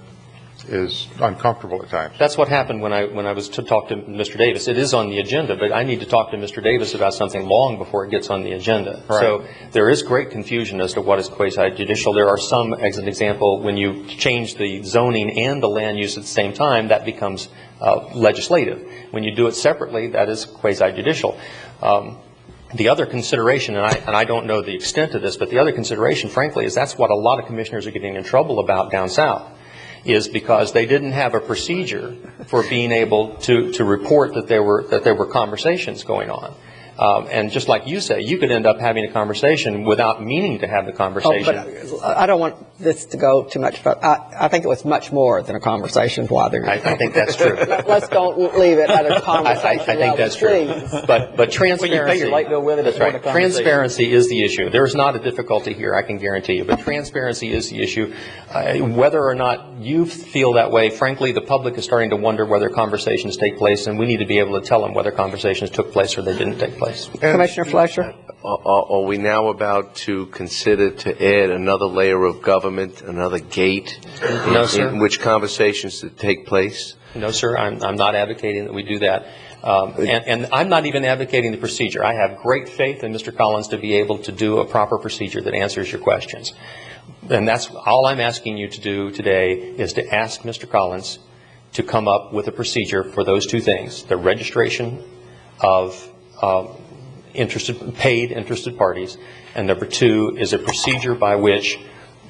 is uncomfortable at times. That's what happened when I was to talk to Mr. Davis. It is on the agenda, but I need to talk to Mr. Davis about something long before it gets on the agenda. Right. So there is great confusion as to what is quasi-judicial. There are some, as an example, when you change the zoning and the land use at the same time, that becomes legislative. When you do it separately, that is quasi-judicial. The other consideration, and I don't know the extent of this, but the other consideration, frankly, is that's what a lot of commissioners are getting in trouble about down south, is because they didn't have a procedure for being able to report that there were conversations going on. And just like you say, you could end up having a conversation without meaning to have the conversation. Oh, but I don't want this to go too much, but I think it was much more than a conversation while they're... I think that's true. Let's don't leave it at a conversation. I think that's true. But transparency... When you pay your light bill with it, that's right. Transparency is the issue. There's not a difficulty here, I can guarantee you. But transparency is the issue. Whether or not you feel that way, frankly, the public is starting to wonder whether conversations take place, and we need to be able to tell them whether conversations took place or they didn't take place. Commissioner Fleischer? Are we now about to consider to add another layer of government, another gate No, sir. in which conversations to take place? No, sir. I'm not advocating that we do that. And I'm not even advocating the procedure. I have great faith in Mr. Collins to be able to do a proper procedure that answers your questions. And that's all I'm asking you to do today, is to ask Mr. Collins to come up with a procedure for those two things: the registration of paid interested parties, and number two is a procedure by which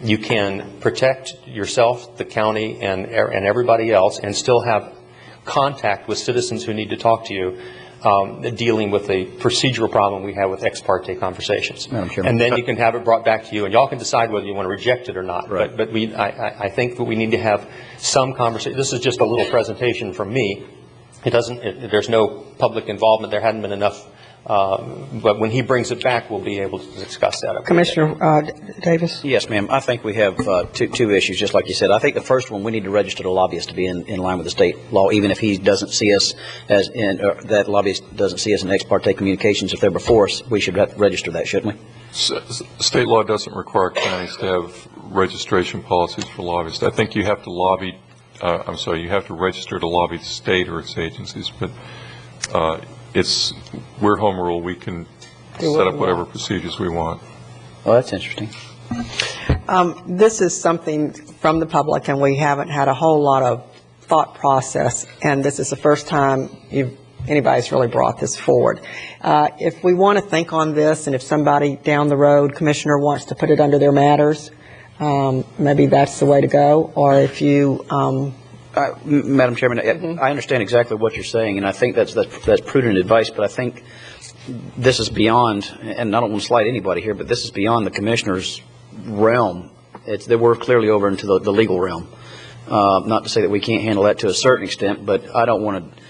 you can protect yourself, the county, and everybody else, and still have contact with citizens who need to talk to you, dealing with the procedural problem we have with ex parte conversations. And then you can have it brought back to you, and y'all can decide whether you want to reject it or not. Right. But I think that we need to have some conversation. This is just a little presentation from me. There's no public involvement. There hadn't been enough But when he brings it back, we'll be able to discuss that. Commissioner Davis? Yes, ma'am. I think we have two issues, just like you said. I think the first one, we need to register the lobbyist to be in line with the state law, even if he doesn't see us as in, that lobbyist doesn't see us in ex parte communications. If they're before us, we should register that, shouldn't we? State law doesn't require counties to have registration policies for lobbyists. I think you have to lobby, you have to register to lobby the state or its agencies, but we're home rule. We can set up whatever procedures we want. Oh, that's interesting. This is something from the public, and we haven't had a whole lot of thought process, and this is the first time anybody's really brought this forward. If we want to think on this, and if somebody down the road, Commissioner, wants to put it under their matters, maybe that's the way to go, or if you... Madam Chairman, I understand exactly what you're saying, and I think that's prudent advice, but I think this is beyond, and I don't want to slight anybody here, but this is beyond the Commissioner's realm. We're clearly over into the legal realm. Not to say that we can't handle that to a certain extent, but I don't want to...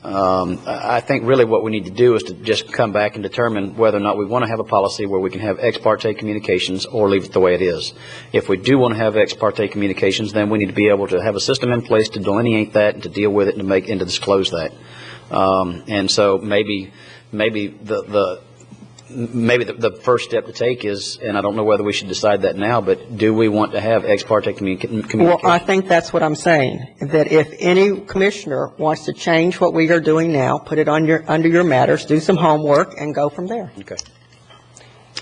I think really what we need to do is to just come back and determine whether or not we want to have a policy where we can have ex parte communications or leave it the way it is. If we do want to have ex parte communications, then we need to be able to have a system in place to delineate that and to deal with it and to disclose that. And so maybe the first step to take is, and I don't know whether we should decide that now, but do we want to have ex parte communication? Well, I think that's what I'm saying, that if any commissioner wants to change what we are doing now, put it under your matters, do some homework, and go from there. Okay.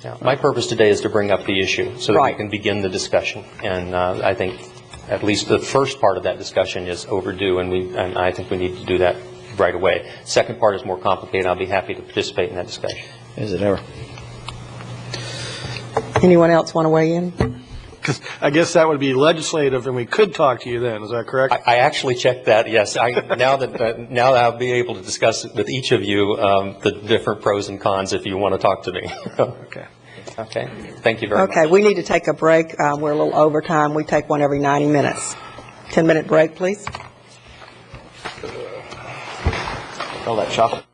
Yeah, my purpose today is to bring up the issue so that we can begin the discussion. And I think at least the first part of that discussion is overdue, and I think we need to do that right away. Second part is more complicated. I'll be happy to participate in that discussion. Is it ever? Anyone else want to weigh in? I guess that would be legislative, and we could talk to you then. Is that correct? I actually checked that. Yes. Now that I'll be able to discuss with each of you the different pros and cons if you want to talk to me. Okay. Okay. Thank you very much. Okay. We need to take a break. We're a little over time. We take one every 90 minutes. 10-minute break, please. All that chocolate.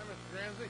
Hi, Mr. Granzi.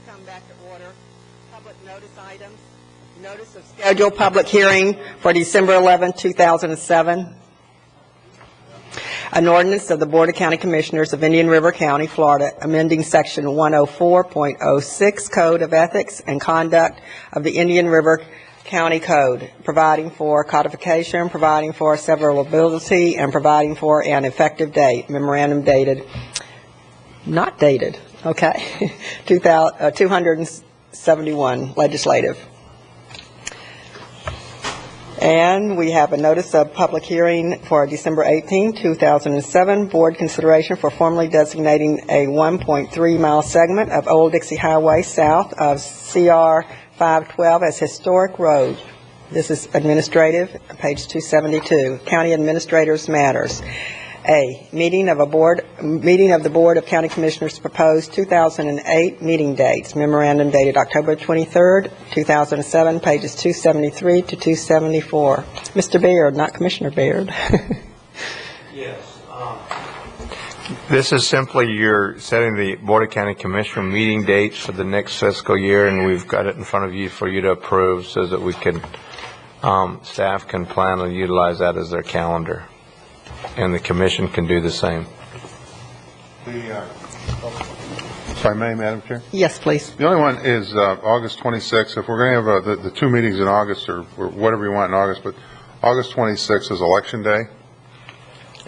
come back to order. Public notice items. Notice of scheduled public hearing for December 11, 2007. An ordinance of the Board of County Commissioners of Indian River County, Florida, amending Section 104.06 Code of Ethics and Conduct of the Indian River County Code, providing for codification, providing for severability, and providing for an effective date. Memorandum dated, not dated, okay, 271, legislative. And we have a notice of public hearing for December 18, 2007, board consideration for formally designating a 1.3-mile segment of Old Dixie Highway south of CR 512 as historic road. This is administrative, page 272. County Administrators Matters. A, meeting of the Board of County Commissioners proposed 2008 meeting dates. Memorandum dated October 23rd, 2007, pages 273 to 274. Mr. Baird, not Commissioner Baird. Yes. This is simply you're setting the Board of County Commissioner meeting dates for the next fiscal year, and we've got it in front of you for you to approve so that we can, staff can plan and utilize that as their calendar. And the commission can do the same. If I may, Madam Chair? Yes, please. The only one is August 26th. If we're going to have the two meetings in August, or whatever you want in August, but August 26th is Election Day,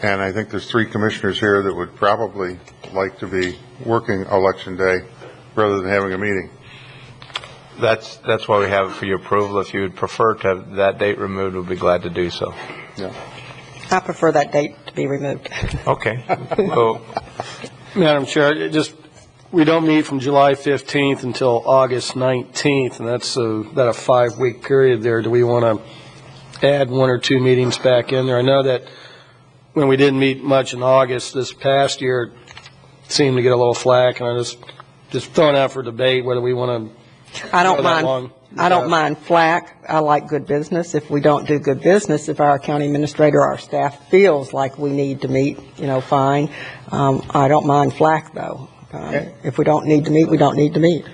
and I think there's 3 commissioners here that would probably like to be working Election Day rather than having a meeting. That's why we have it for your approval. If you would prefer to have that date removed, we'll be glad to do so. Yeah. I prefer that date to be removed. Okay. Well, Madam Chair, we don't meet from July 15th until August 19th, and that's about a 5-week period there. Do we want to add 1 or 2 meetings back in there? I know that when we didn't meet much in August this past year, it seemed to get a little flack, and I just throwing out for debate whether we want to. I don't mind flack. I like good business. If we don't do good business, if our county administrator, our staff feels like we need to meet, fine. I don't mind flack, though. If we don't need to meet, we don't need to meet.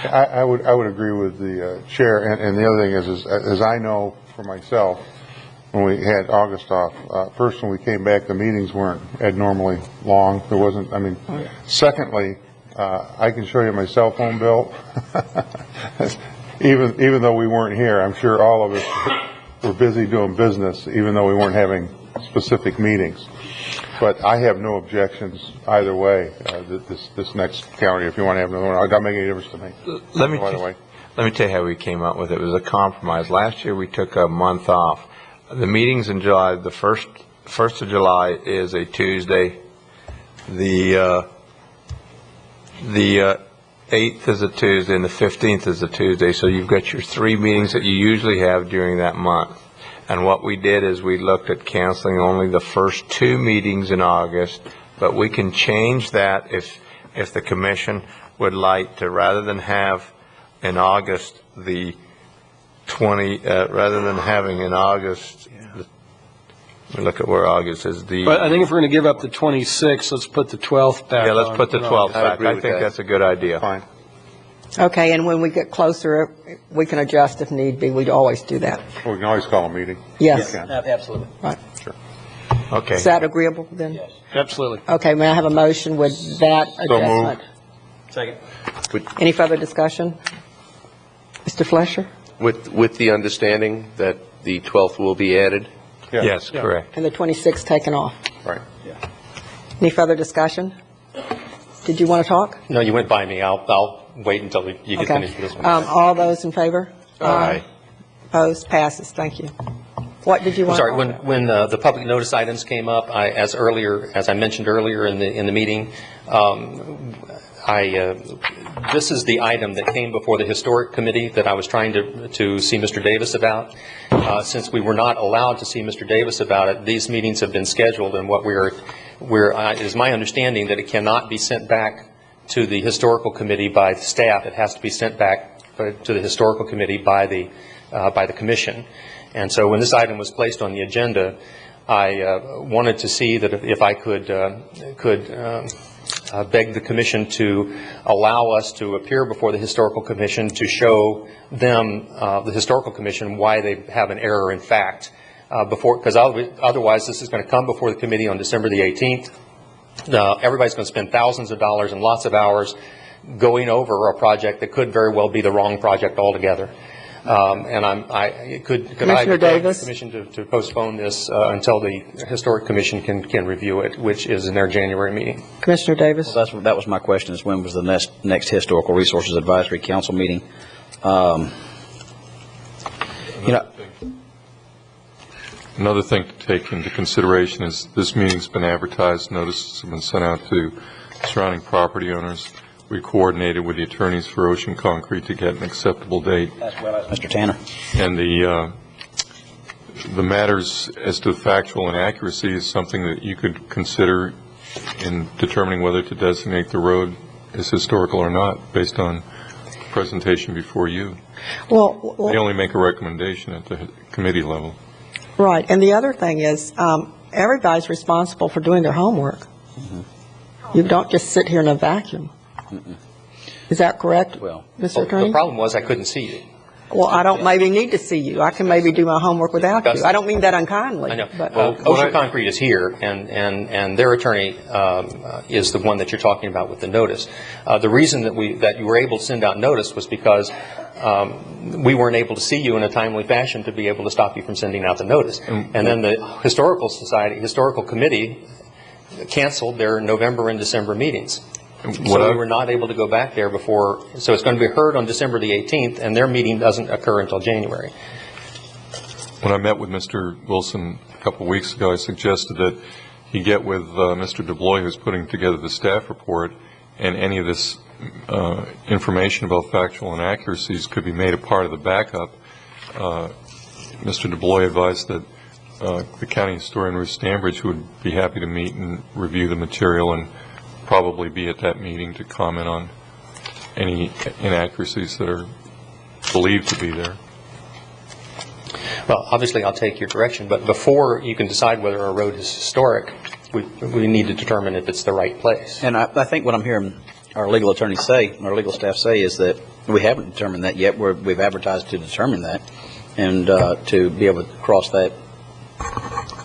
I would agree with the chair, and the other thing is as I know for myself, when we had August off, first when we came back, the meetings weren't abnormally long. There wasn't. Secondly, I can show you my cell phone bill. Even though we weren't here, I'm sure all of us were busy doing business, even though we weren't having specific meetings. But I have no objections either way. This next calendar, if you want to have another one, it doesn't make any difference to me. Let me tell you how we came up with it. It was a compromise. Last year we took a month off. The meetings in July, the first of July is a Tuesday. The 8th is a Tuesday, and the 15th is a Tuesday. So you've got your 3 meetings that you usually have during that month. And what we did is we looked at canceling only the first 2 meetings in August, but we can change that if the commission would like to, rather than have in August the 20, rather than having in August, let me look at where August is. But I think if we're going to give up the 26th, let's put the 12th back. Yeah, let's put the 12th back. I think that's a good idea. Fine. Okay, and when we get closer, we can adjust if need be. We'd always do that. We can always call a meeting. Yes. Absolutely. Right. Sure. Okay. Is that agreeable then? Yes. Absolutely. Okay, may I have a motion with that adjustment? Second. Any further discussion? Mr. Flesher? With the understanding that the 12th will be added? Yeah. Yes, correct. And the 26th taken off? Right. Any further discussion? Did you want to talk? No, you went by me. I'll wait until you get finished with this one. All those in favor? Aye. Opposed? Passes. Thank you. What did you want? I'm sorry, when the public notice items came up, as I mentioned earlier in the meeting, this is the item that came before the Historic Committee that I was trying to see Mr. Davis about. Since we were not allowed to see Mr. Davis about it, these meetings have been scheduled, and what it is my understanding that it cannot be sent back to the Historical Committee by the staff. It has to be sent back to the Historical Committee by the Commission. And so when this item was placed on the agenda, I wanted to see that if I could begged the commission to allow us to appear before the historical commission to show them, the historical commission, why they have an error in fact. Because otherwise this is going to come before the committee on December the 18th. Everybody's going to spend thousands of dollars and lots of hours going over a project that could very well be the wrong project altogether. And could I beg the commission to postpone this until the historic commission can review it, which is in their January meeting? Commissioner Davis? Well, that was my question, is when was the next Historical Resources Advisory Council meeting? Another thing to take into consideration is this meeting's been advertised, notices have been sent out to surrounding property owners. We coordinated with the attorneys for Ocean Concrete to get an acceptable date. As well as Mr. Tanner. And the matters as to factual inaccuracy is something that you could consider in determining whether to designate the road as historical or not, based on presentation before you. Well, they only make a recommendation at the committee level. Right. And the other thing is, everybody's responsible for doing their homework. Mm-hmm. You don't just sit here in a vacuum. Mm-mm. Is that correct, Mr. Attorney? The problem was I couldn't see you. Well, I don't maybe need to see you. I can maybe do my homework without you. I don't mean that unkindly. I know. But, Ocean Concrete is here, and their attorney is the one that you're talking about with the notice. The reason that you were able to send out notice was because we weren't able to see you in a timely fashion to be able to stop you from sending out the notice. And then the Historical Committee canceled their November and December meetings. So we were not able to go back there before, so it's going to be heard on December the 18th, and their meeting doesn't occur until January. When I met with Mr. Wilson a couple of weeks ago, I suggested that he get with Mr. DeBlois, who's putting together the staff report, and any of this information about factual inaccuracies could be made a part of the backup. Mr. DeBlois advised that the county historian, Ruth Stambridge, would be happy to meet and review the material and probably be at that meeting to comment on any inaccuracies that are believed to be there. Well, obviously I'll take your direction, but before you can decide whether a road is historic, we need to determine if it's the right place. And I think what I'm hearing our legal attorneys say, our legal staff say, is that we haven't determined that yet. We've advertised to determine that and to be able to cross that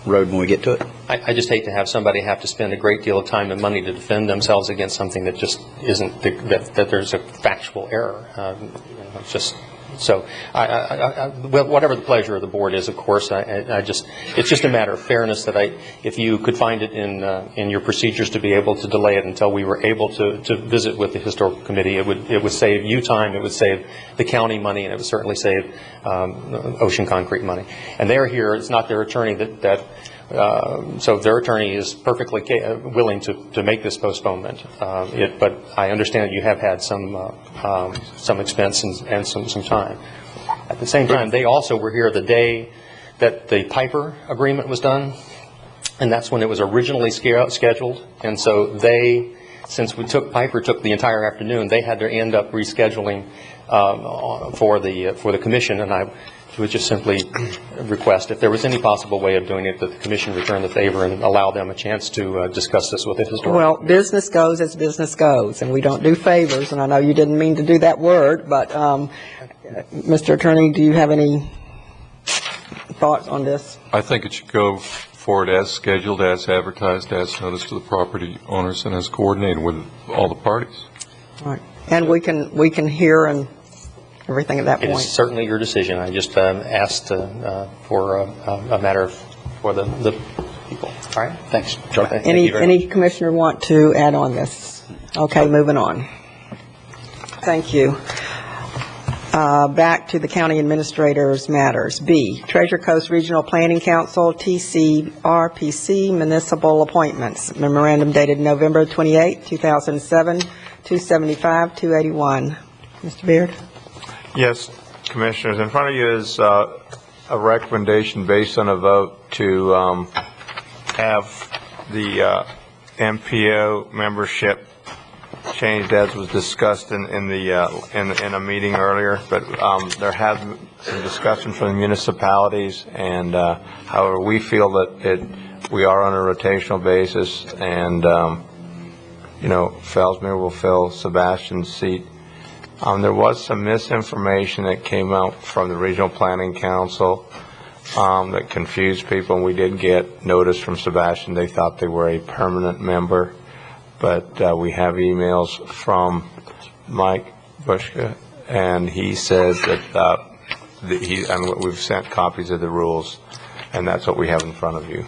road when we get to it. I just hate to have somebody have to spend a great deal of time and money to defend themselves against something that just isn't, that there's a factual error. It's just, so whatever the pleasure of the board is, of course, it's just a matter of fairness that if you could find it in your procedures to be able to delay it until we were able to visit with the historical committee, it would save you time, it would save the county money, and it would certainly save Ocean Concrete money. And they're here, it's not their attorney so their attorney is perfectly willing to make this postponement. But I understand that you have had some expense and some time. At the same time, they also were here the day that the Piper agreement was done, and that's when it was originally scheduled. And so since Piper took the entire afternoon, they had to end up rescheduling for the commission, and I would just simply request, if there was any possible way of doing it, that the commission return the favor and allow them a chance to discuss this with the historian. Well, business goes as business goes, and we don't do favors, and I know you didn't mean to do that word, but Mr. Attorney, do you have any thoughts on this? I think it should go forward as scheduled, as advertised, as noticed to the property owners, and as coordinated with all the parties. All right. And we can hear and everything at that point. It is certainly your decision. I just asked for a matter for the people. All right? Thanks. Any commissioner want to add on this? Okay, moving on. Thank you. Back to the county administrator's matters. B, Treasure Coast Regional Planning Council, TCRPC, municipal appointments. Memorandum dated November 28, 2007, 275, 281. Mr. Beard? Yes, Commissioners. In front of you is a recommendation based on a vote to have the MPO membership changed as was discussed in a meeting earlier. But there has been some discussion from the municipalities, and however, we feel that we are on a rotational basis, and Felsmere will fill Sebastian's seat. There was some misinformation that came out from the Regional Planning Council that confused people, and we did get notice from Sebastian. They thought they were a permanent member, but we have emails from Mike Bushka, and he says that and we've sent copies of the rules, and that's what we have in front of you.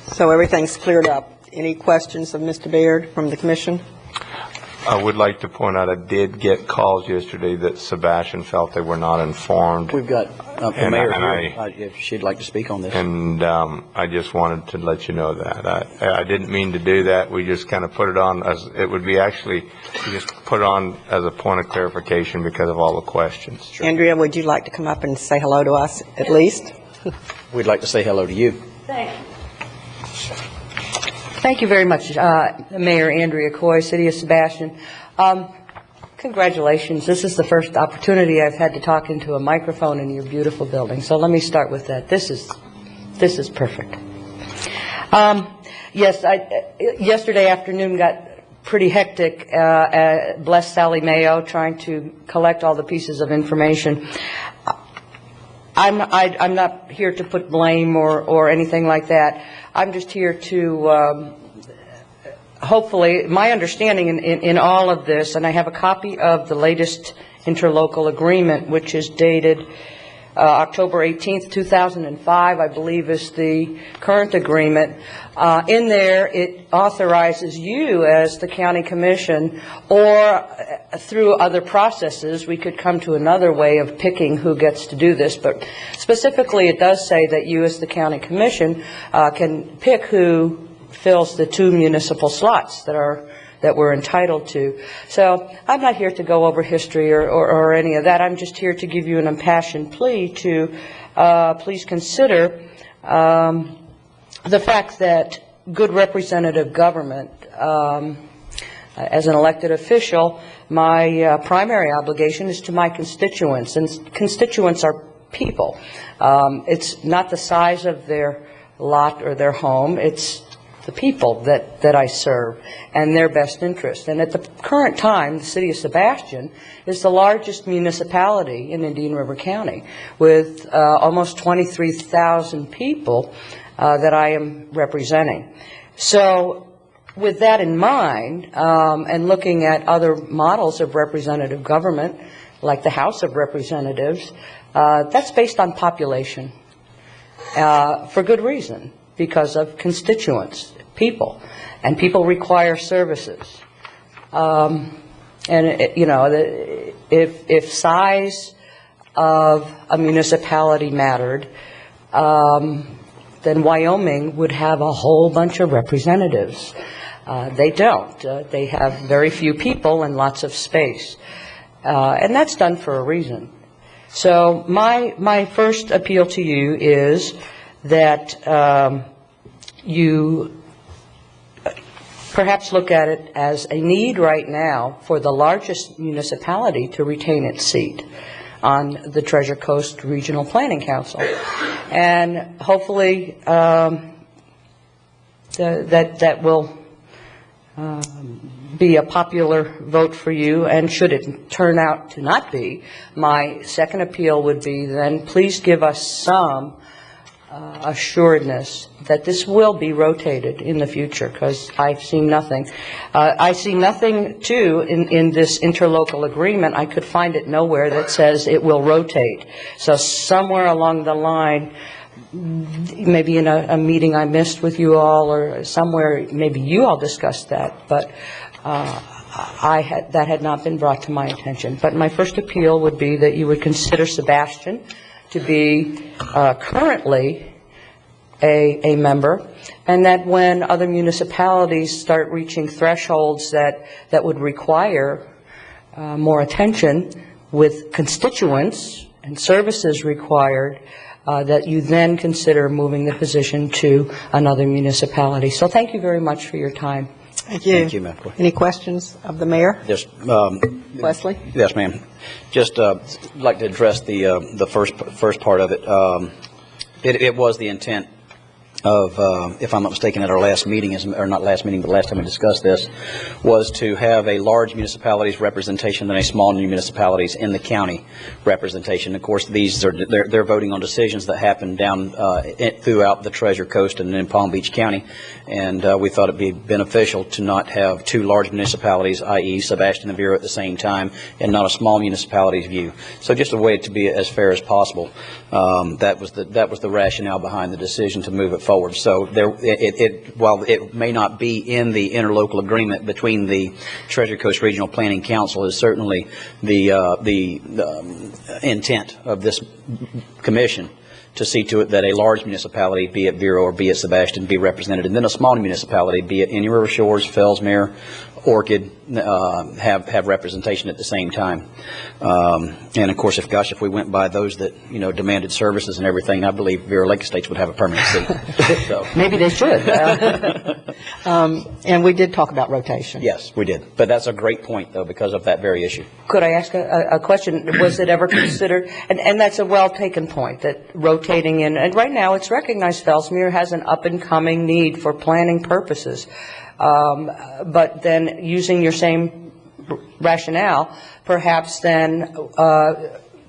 So everything's cleared up. Any questions of Mr. Baird from the commission? I would like to point out I did get calls yesterday that Sebastian felt they were not informed. We've got the mayor here, if she'd like to speak on this. And I just wanted to let you know that. I didn't mean to do that. We just kind of put it on as, it would be actually, we just put it on as a point of clarification because of all the questions. Sure. Andrea, would you like to come up and say hello to us at least? We'd like to say hello to you. Thank you. Thank you very much, Mayor Andrea Coy, City of Sebastian. Congratulations. This is the first opportunity I've had to talk into a microphone in your beautiful building. So let me start with that. This is perfect. Yes, yesterday afternoon got pretty hectic. Bless Sally Mayo trying to collect all the pieces of information. I'm not here to put blame or anything like that. I'm just here to hopefully, my understanding in all of this, and I have a copy of the latest interlocal agreement, which is dated October 18th, 2005, I believe is the current agreement. In there, it authorizes you as the county commission, or through other processes, we could come to another way of picking who gets to do this, but specifically it does say that you as the county commission can pick who fills the 2 municipal slots that we're entitled to. So I'm not here to go over history or any of that. I'm just here to give you an impassioned plea to please consider the fact that good representative government, as an elected official, my primary obligation is to my constituents, and constituents are people. It's not the size of their lot or their home, it's the people that I serve and their best interest. And at the current time, the City of Sebastian is the largest municipality in Indian River County with almost 23,000 people that I am representing. So with that in mind, and looking at other models of representative government, like the House of Representatives, that's based on population for good reason. Because of constituents, people, and people require services. And if size of a municipality mattered, then Wyoming would have a whole bunch of representatives. They don't. They have very few people and lots of space. And that's done for a reason. So my first appeal to you is that you perhaps look at it as a need right now for the largest municipality to retain its seat on the Treasure Coast Regional Planning Council. And hopefully that will be a popular vote for you, and should it turn out to not be, my second appeal would be then please give us some assuredness that this will be rotated in the future, because I've seen nothing. I see nothing, too, in this interlocal agreement. I could find it nowhere that says it will rotate. So somewhere along the line, maybe in a meeting I missed with you all, or somewhere maybe you all discussed that, but that had not been brought to my attention. But my first appeal would be that you would consider Sebastian to be currently a member, and that when other municipalities start reaching thresholds that would require more attention with constituents and services required, that you then consider moving the position to another municipality. So thank you very much for your time. Thank you. Thank you, ma'am. Any questions of the mayor? Just, Wesley? Yes, ma'am. Just like to address the first part of it. It was the intent if I'm not mistaken, at our last meeting, or not last meeting, but last time we discussed this, was to have a large municipalities representation and a small municipalities in the county representation. Of course, these are they're voting on decisions that happen down throughout the Treasure Coast and in Palm Beach County, and we thought it'd be beneficial to not have two large municipalities, i.e. Sebastian and Vero, at the same time, and not a small municipalities view. So just a way to be as fair as possible. That was the rationale behind the decision to move it forward. So while it may not be in the interlocal agreement between the Treasure Coast Regional Planning Council, is certainly the intent of this commission to see to it that a large municipality, be it Vero or be it Sebastian, be represented, and then a small municipality, be it Indian River Shores, Fellsmere, Orchid, have representation at the same time. And of course, if we went by those that demanded services and everything, I believe Vero Lake Estates would have a permanent seat. So. Maybe they should. And we did talk about rotation. Yes, we did. But that's a great point, though, because of that very issue. Could I ask a question? Was it ever considered, and that's a well-taken point, that rotating in, and right now it's recognized Fellsmere has an up-and-coming need for planning purposes. But then using your same rationale, perhaps then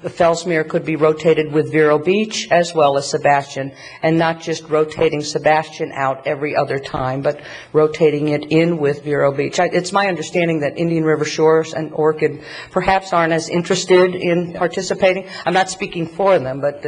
Fellsmere could be rotated with Vero Beach as well as Sebastian, and not just rotating Sebastian out every other time, but rotating it in with Vero Beach. It's my understanding that Indian River Shores and Orchid perhaps aren't as interested in participating. I'm not speaking for them, but...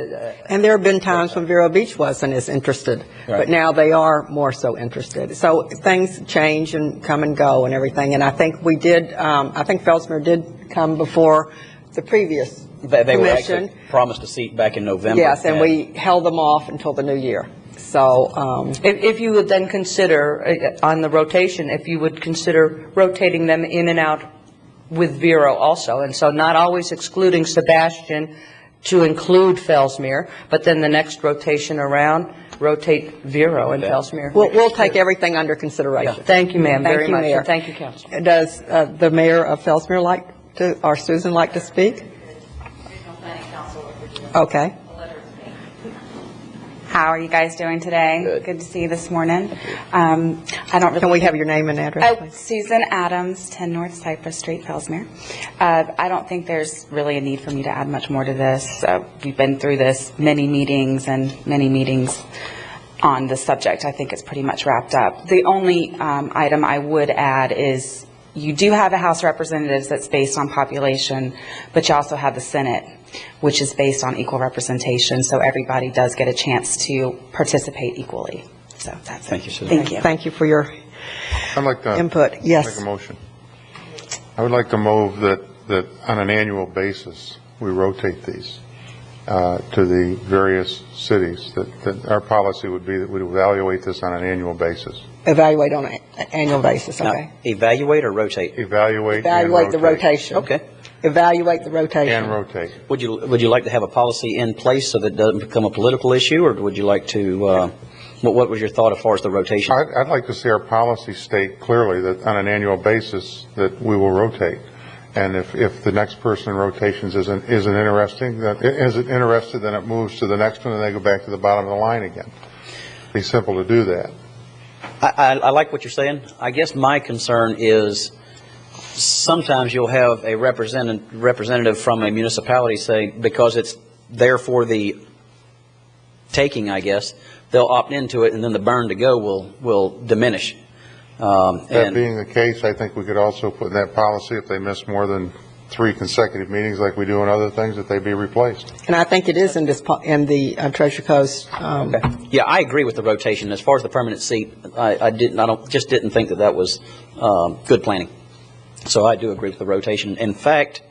and there have been times when Vero Beach wasn't as interested, right. But now they are more so interested. So things change and come and go and everything, and I think we did, I think Fellsmere did come before the previous They were actually promised a seat back in November. Yes, and we held them off until the new year. So if you would then consider, on the rotation, if you would consider rotating them in and out with Vero also, and so not always excluding Sebastian to include Fellsmere, but then the next rotation around, rotate Vero and Fellsmere. We'll take everything under consideration. Yeah. Thank you, ma'am, very much. Mayor. And thank you, Council. Does the mayor of Fellsmere or Susan like to speak? Okay. How are you guys doing today? Good to see you this morning. I don't really. Can we have your name and address, please? Susan Adams, 10 North Cypress Street, Fellsmere. I don't think there's really a need for me to add much more to this. We've been through this many meetings on the subject. I think it's pretty much wrapped up. The only item I would add is you do have a House of Representatives that's based on population, but you also have the Senate, which is based on equal representation, so everybody does get a chance to participate equally. So that's Thank you, Susan. Thank you. Thank you for your I'd like to input. Yes. make a motion. I would like to move that on an annual basis, we rotate these to the various cities, that our policy would be that we'd evaluate this on an annual basis. Evaluate on an annual basis, okay. Now, evaluate or rotate? Evaluate The rotation. Okay. Evaluate the rotation. And rotate. Would you like to have a policy in place so that it doesn't become a political issue, or would you like to, what was your thought as far as the rotation? I'd like to see our policy state clearly that on an annual basis that we will rotate. And if the next person in rotations isn't interested, then it moves to the next one and they go back to the bottom of the line again. It'd be simple to do that. I like what you're saying. I guess my concern is sometimes you'll have a representative from a municipality say, because it's there for the taking, I guess, they'll opt into it, and then the burn to go will diminish. That being the case, I think we could also put in that policy if they miss more than 3 consecutive meetings like we do in other things, that they be replaced. And I think it is in the Treasure Coast. Okay. Yeah, I agree with the rotation. As far as the permanent seat, I didn't think that was good planning. So I do agree with the rotation. In fact,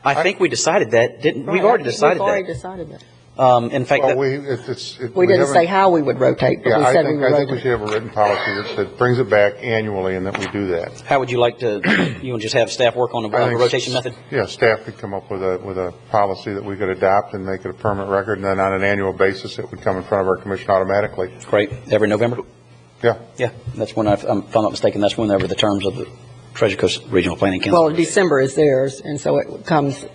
I think we decided that, didn't we? We've already decided that. We've already decided that. In fact, we didn't say how we would rotate, but we said we would rotate. I think we should have a written policy that brings it back annually and that we do that. How would you like to, you want to just have staff work on a rotation method? Yeah, staff could come up with a policy that we could adopt and make it a permanent record, and then on an annual basis, it would come in front of our commission automatically. Great. Every November? Yeah. Yeah, that's when, if I'm not mistaken, that's whenever the terms of the Treasure Coast Regional Planning Council. Well, December is theirs, and so it comes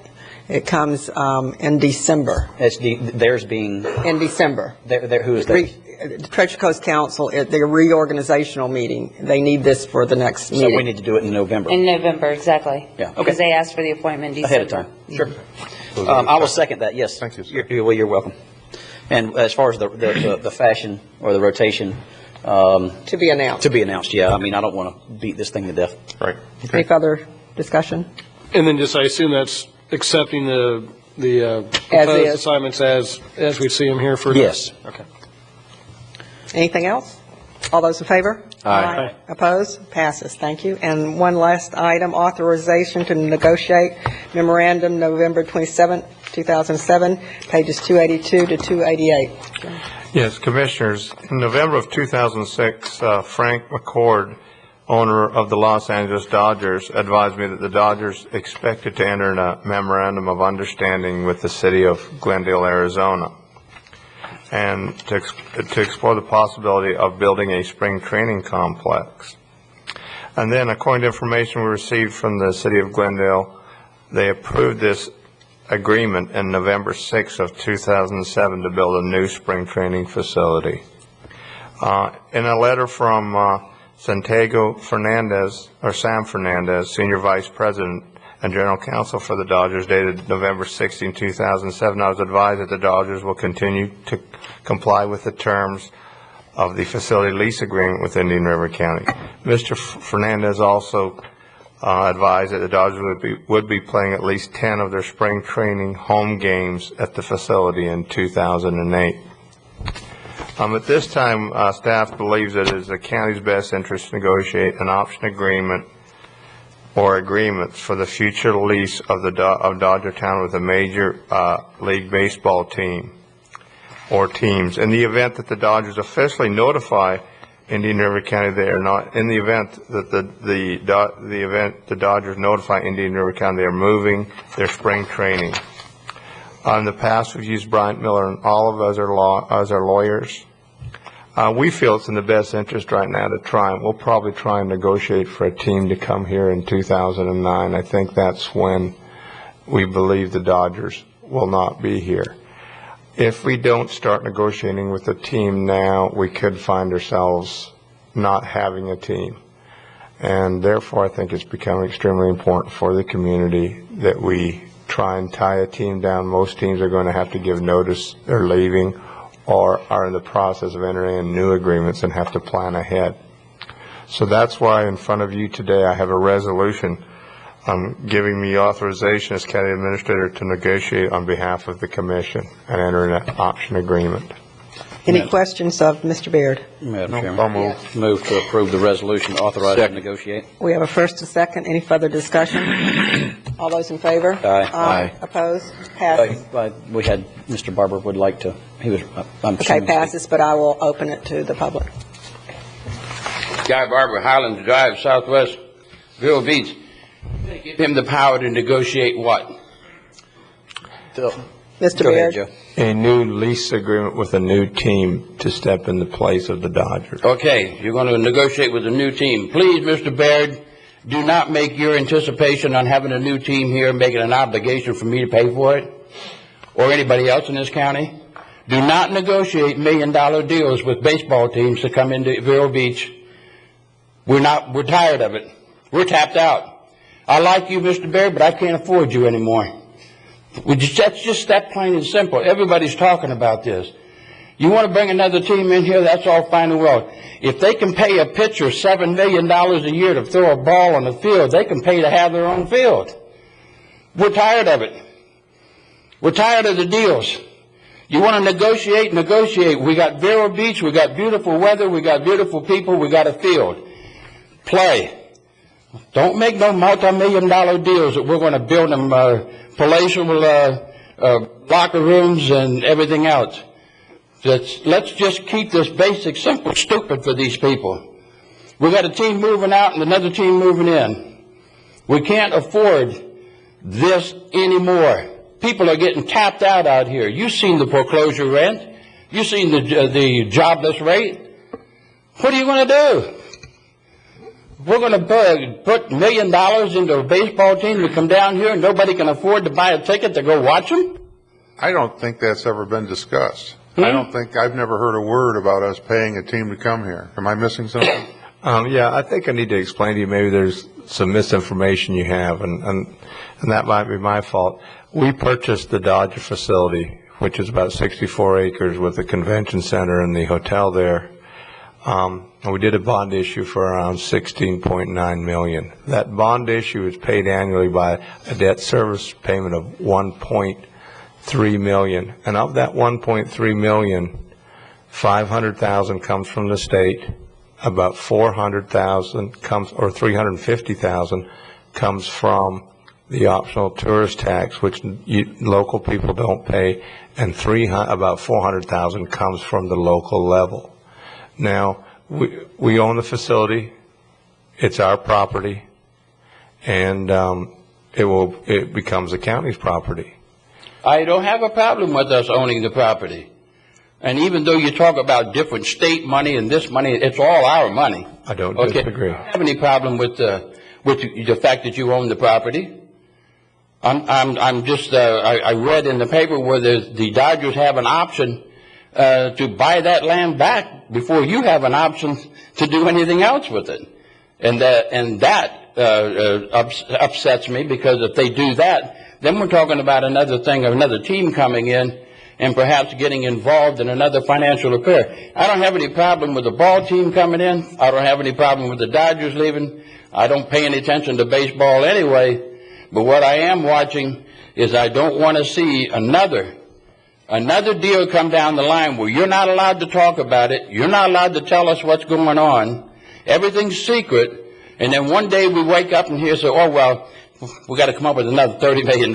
It comes in December. Theirs being, In December. who is theirs? The Treasure Coast Council, at their reorganizational meeting, they need this for the next So meeting. we need to do it in November. In November, exactly. Yeah, okay. Because they asked for the appointment in Ahead December. of time, sure. I will second that, yes. Thank you. You're welcome. And as far as the fashion or the rotation. To be announced. To be announced, yeah. I mean, I don't want to beat this thing to death. Right. Any further discussion? And then just, I assume that's accepting the proposed is. assignments as we see them here for. Yes. Okay. Anything else? All those in favor? Aye. Opposed? Passes. Thank you. And one last item, authorization to negotiate memorandum November 27, 2007, pages 282 to 288. Yes, Commissioners, in November of 2006, Frank McCord, owner of the Los Angeles Dodgers, advised me that the Dodgers expected to enter in a memorandum of understanding with the city of Glendale, Arizona, and to explore the possibility of building a spring training complex. And then, according to information we received from the city of Glendale, they approved this agreement in November 6 of 2007 to build a new spring training facility. In a letter from Santiago Fernandez, or Sam Fernandez, Senior Vice President and General Counsel for the Dodgers, dated November 16, 2007, I was advised that the Dodgers will continue to comply with the terms of the facility lease agreement with Indian River County. Mr. Fernandez also advised that the Dodgers would be playing at least 10 of their spring training home games at the facility in 2008. At this time, staff believes that it is the county's best interest to negotiate an option agreement or agreements for the future lease of Dodgertown with a major league baseball team or teams. In the event that the Dodgers officially notify Indian River County they are not, in the event that the Dodgers notify Indian River County they are moving their spring training. In the past, we've used Bryant Miller and all of us as our lawyers. We feel it's in the best interest right now to try, and we'll probably try and negotiate for a team to come here in 2009. I think that's when we believe the Dodgers will not be here. If we don't start negotiating with the team now, we could find ourselves not having a team. And therefore, I think it's becoming extremely important for the community that we try and tie a team down. Most teams are going to have to give notice they're leaving or are in the process of entering in new agreements and have to plan ahead. So that's why in front of you today I have a resolution giving me authorization as county administrator to negotiate on behalf of the commission and enter in an option agreement. Any questions of Mr. Beard? Madam Chairman, move to approve the resolution authorized to negotiate. We have a first and second. Any further discussion? All those in favor? Aye. Opposed? Passes. We had, Mr. Barber would like to, he was, I'm Okay, assuming- passes, but I will open it to the public. Guy Barber, Highlands Drive, Southwest Vero Beach. Give him the power to negotiate what? Mr. Go ahead, Beard. Joe. A new lease agreement with a new team to step in the place of the Dodgers. Okay, you're going to negotiate with a new team. Please, Mr. Baird, do not make your anticipation on having a new team here make it an obligation for me to pay for it or anybody else in this county. Do not negotiate $1 million deals with baseball teams to come into Vero Beach. We're tired of it. We're tapped out. I like you, Mr. Baird, but I can't afford you anymore. That's just that plain and simple. Everybody's talking about this. You want to bring another team in here, that's all fine and well. If they can pay a pitcher $7 million a year to throw a ball on the field, they can pay to have their own field. We're tired of it. We're tired of the deals. You want to negotiate, negotiate. We got Vero Beach, we got beautiful weather, we got beautiful people, we got a field. Play. Don't make no multi-million-dollar deals that we're going to build them palatial locker rooms and everything else. Let's just keep this basic, simple, stupid for these people. We got a team moving out and another team moving in. We can't afford this anymore. People are getting tapped out here. You've seen the foreclosure rent. You've seen the jobless rate. What are you going to do? We're going to put $1 million into a baseball team to come down here and nobody can afford to buy a ticket to go watch them? I don't think that's ever been discussed. I've never heard a word about us paying a team to come here. Am I missing something? Yeah, I think I need to explain to you, maybe there's some misinformation you have, and that might be my fault. We purchased the Dodger facility, which is about 64 acres with the convention center and the hotel there. And we did a bond issue for around $16.9 million. That bond issue is paid annually by a debt service payment of $1.3 million. And of that $1.3 million, $500,000 comes from the state. About $400,000 comes, or $350,000 comes from the optional tourist tax, which local people don't pay, and about $400,000 comes from the local level. Now, we own the facility. It's our property, and it becomes the county's property. I don't have a problem with us owning the property. And even though you talk about different state money and this money, it's all our money. I don't I disagree. don't have any problem with the fact that you own the property. I read in the paper where the Dodgers have an option to buy that land back before you have an option to do anything else with it. And that upsets me, because if they do that, then we're talking about another team coming in and perhaps getting involved in another financial affair. I don't have any problem with the ball team coming in. I don't have any problem with the Dodgers leaving. I don't pay any attention to baseball anyway. But what I am watching is I don't want to see another deal come down the line where you're not allowed to talk about it. You're not allowed to tell us what's going on. Everything's secret. And then one day we wake up and hear, say, oh, well, we got to come up with another $30 million.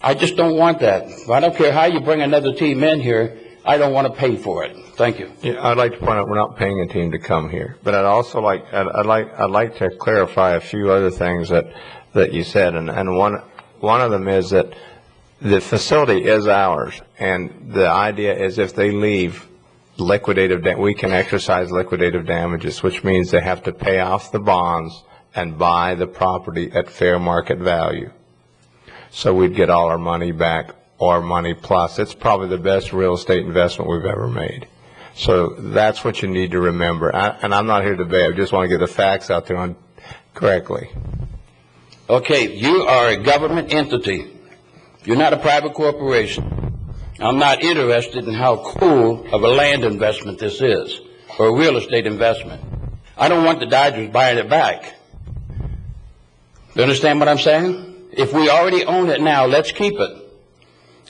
I just don't want that. I don't care how you bring another team in here. I don't want to pay for it. Thank you. Yeah, I'd like to point out we're not paying a team to come here, but I'd like to clarify a few other things that you said, and one of them is that the facility is ours, and the idea is if they leave, we can exercise liquidative damages, which means they have to pay off the bonds and buy the property at fair market value. So we'd get all our money back, or money plus. It's probably the best real estate investment we've ever made. So that's what you need to remember. And I'm not here to debate. I just want to get the facts out there correctly. Okay, you are a government entity. You're not a private corporation. I'm not interested in how cool of a land investment this is, or a real estate investment. I don't want the Dodgers buying it back. You understand what I'm saying? If we already own it now, let's keep it.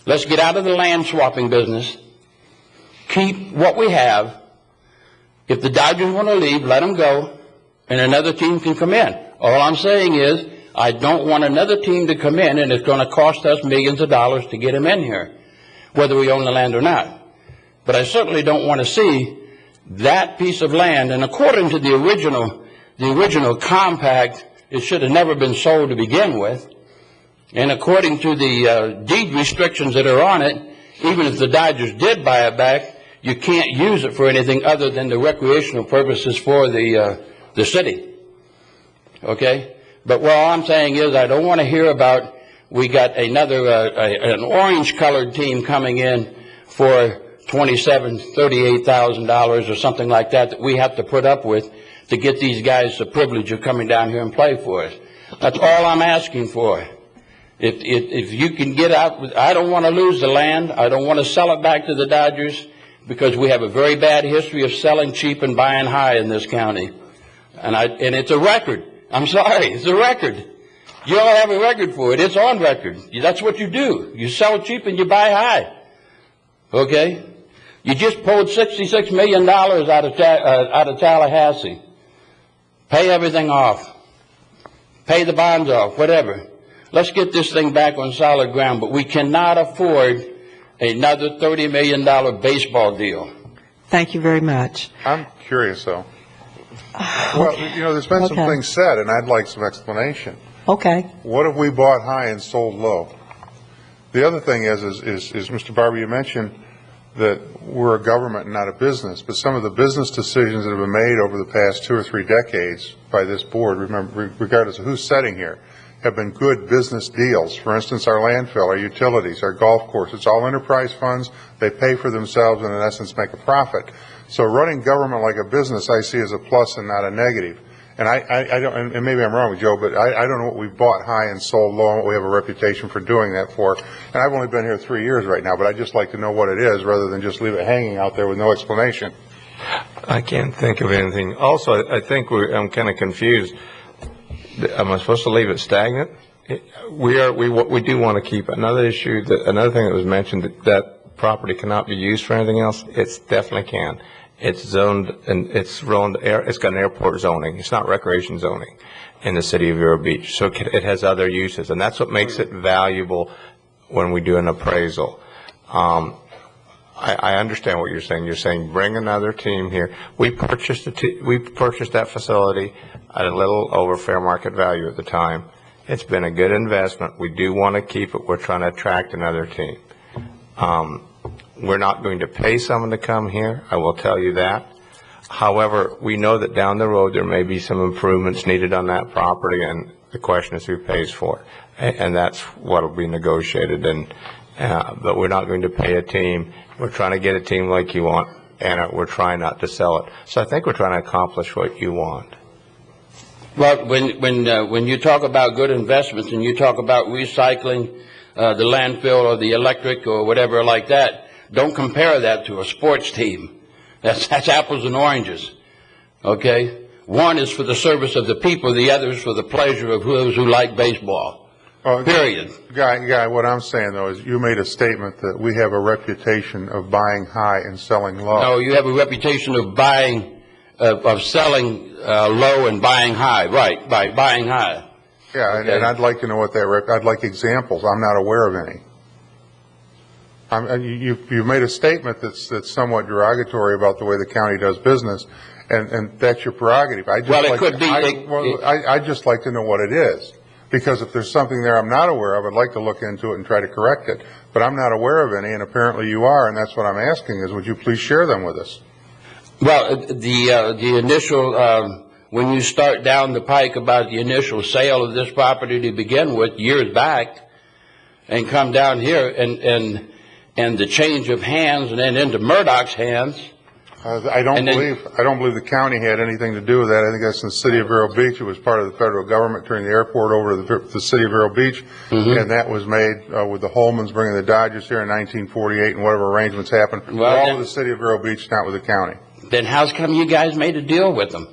Let's get out of the land swapping business. Keep what we have. If the Dodgers want to leave, let them go, and another team can come in. All I'm saying is, I don't want another team to come in, and it's going to cost us millions of dollars to get them in here, whether we own the land or not. But I certainly don't want to see that piece of land, and according to the original compact, it should have never been sold to begin with. And according to the deed restrictions that are on it, even if the Dodgers did buy it back, you can't use it for anything other than the recreational purposes for the city. Okay? But what I'm saying is I don't want to hear about we got an orange-colored team coming in for $27,000, $38,000 or something like that we have to put up with to get these guys the privilege of coming down here and play for us. That's all I'm asking for. If you can get out, I don't want to lose the land. I don't want to sell it back to the Dodgers, because we have a very bad history of selling cheap and buying high in this county. And it's a record. I'm sorry, it's a record. You all have a record for it. It's on record. That's what you do. You sell cheap and you buy high. Okay? You just pulled $66 million out of Tallahassee. Pay everything off. Pay the bonds off, whatever. Let's get this thing back on solid ground, but we cannot afford another $30 million baseball deal. Thank you very much. I'm curious, though. Well, there's been some things said, and I'd like some explanation. Okay. What if we bought high and sold low? The other thing is Mr. Barber, you mentioned that we're a government and not a business, but some of the business decisions that have been made over the past 2 or 3 decades by this board, remember, regardless of who's sitting here, have been good business deals. For instance, our landfill, our utilities, our golf course, it's all enterprise funds. They pay for themselves and in essence make a profit. So running government like a business I see as a plus and not a negative. And I don't, and maybe I'm wrong, Joe, but I don't know what we've bought high and sold low and what we have a reputation for doing that for. And I've only been here 3 years right now, but I'd just like to know what it is rather than just leave it hanging out there with no explanation. I can't think of anything. Also, I think I'm kind of confused. Am I supposed to leave it stagnant? We do want to keep another issue. Another thing that was mentioned, that property cannot be used for anything else. It definitely can. It's zoned and it's got an airport zoning. It's not recreation zoning in the city of Vero Beach. So it has other uses, and that's what makes it valuable when we do an appraisal. I understand what you're saying. You're saying bring another team here. We purchased that facility at a little over fair market value at the time. It's been a good investment. We do want to keep it. We're trying to attract another team. We're not going to pay someone to come here, I will tell you that. However, we know that down the road there may be some improvements needed on that property, and the question is who pays for it. And that's what will be negotiated. But we're not going to pay a team. We're trying to get a team like you want, and we're trying not to sell it. So I think we're trying to accomplish what you want. Well, when you talk about good investments and you talk about recycling the landfill or the electric or whatever like that, don't compare that to a sports team. That's apples and oranges. Okay? One is for the service of the people, the other is for the pleasure of those who like baseball. Period. Guy, what I'm saying, though, is you made a statement that we have a reputation of buying high and selling low. No, you have a reputation of selling low and buying high. Right, by buying high. Yeah, okay. and I'd like to know what I'd like examples. I'm not aware of any. You've made a statement that's somewhat derogatory about the way the county does business, and that's your prerogative. I'd just like to know what it is. Because if there's something there I'm not aware of, I'd like to look into it and try to correct it. But I'm not aware of any, and apparently you are, and that's what I'm asking is, would you please share them with us? Well, the initial, when you start down the pike about the initial sale of this property to begin with, years back, and come down here, and the change of hands, and then into Murdoch's hands. I don't believe the county had anything to do with that. I think that's in the city of Vero Beach. It was part of the federal government turning the airport over to the city of Vero Beach, and that was made with the Holmans bringing the Dodgers here in 1948, and whatever arrangements happened. Well, all with the city of Vero Beach, not with the county. Then how's come you guys made a deal with them?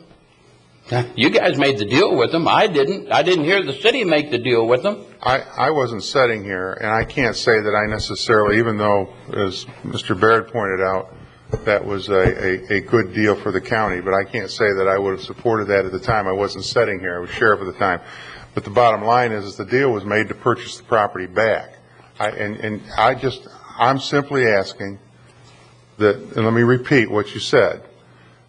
You guys made the deal with them. I didn't. I didn't hear the city make the deal with them. I wasn't sitting here, and I can't say that I necessarily, even though, as Mr. Baird pointed out, that was a good deal for the county, but I can't say that I would have supported that at the time. I wasn't sitting here. I was sheriff at the time. But the bottom line is the deal was made to purchase the property back. I'm simply asking that, and let me repeat what you said,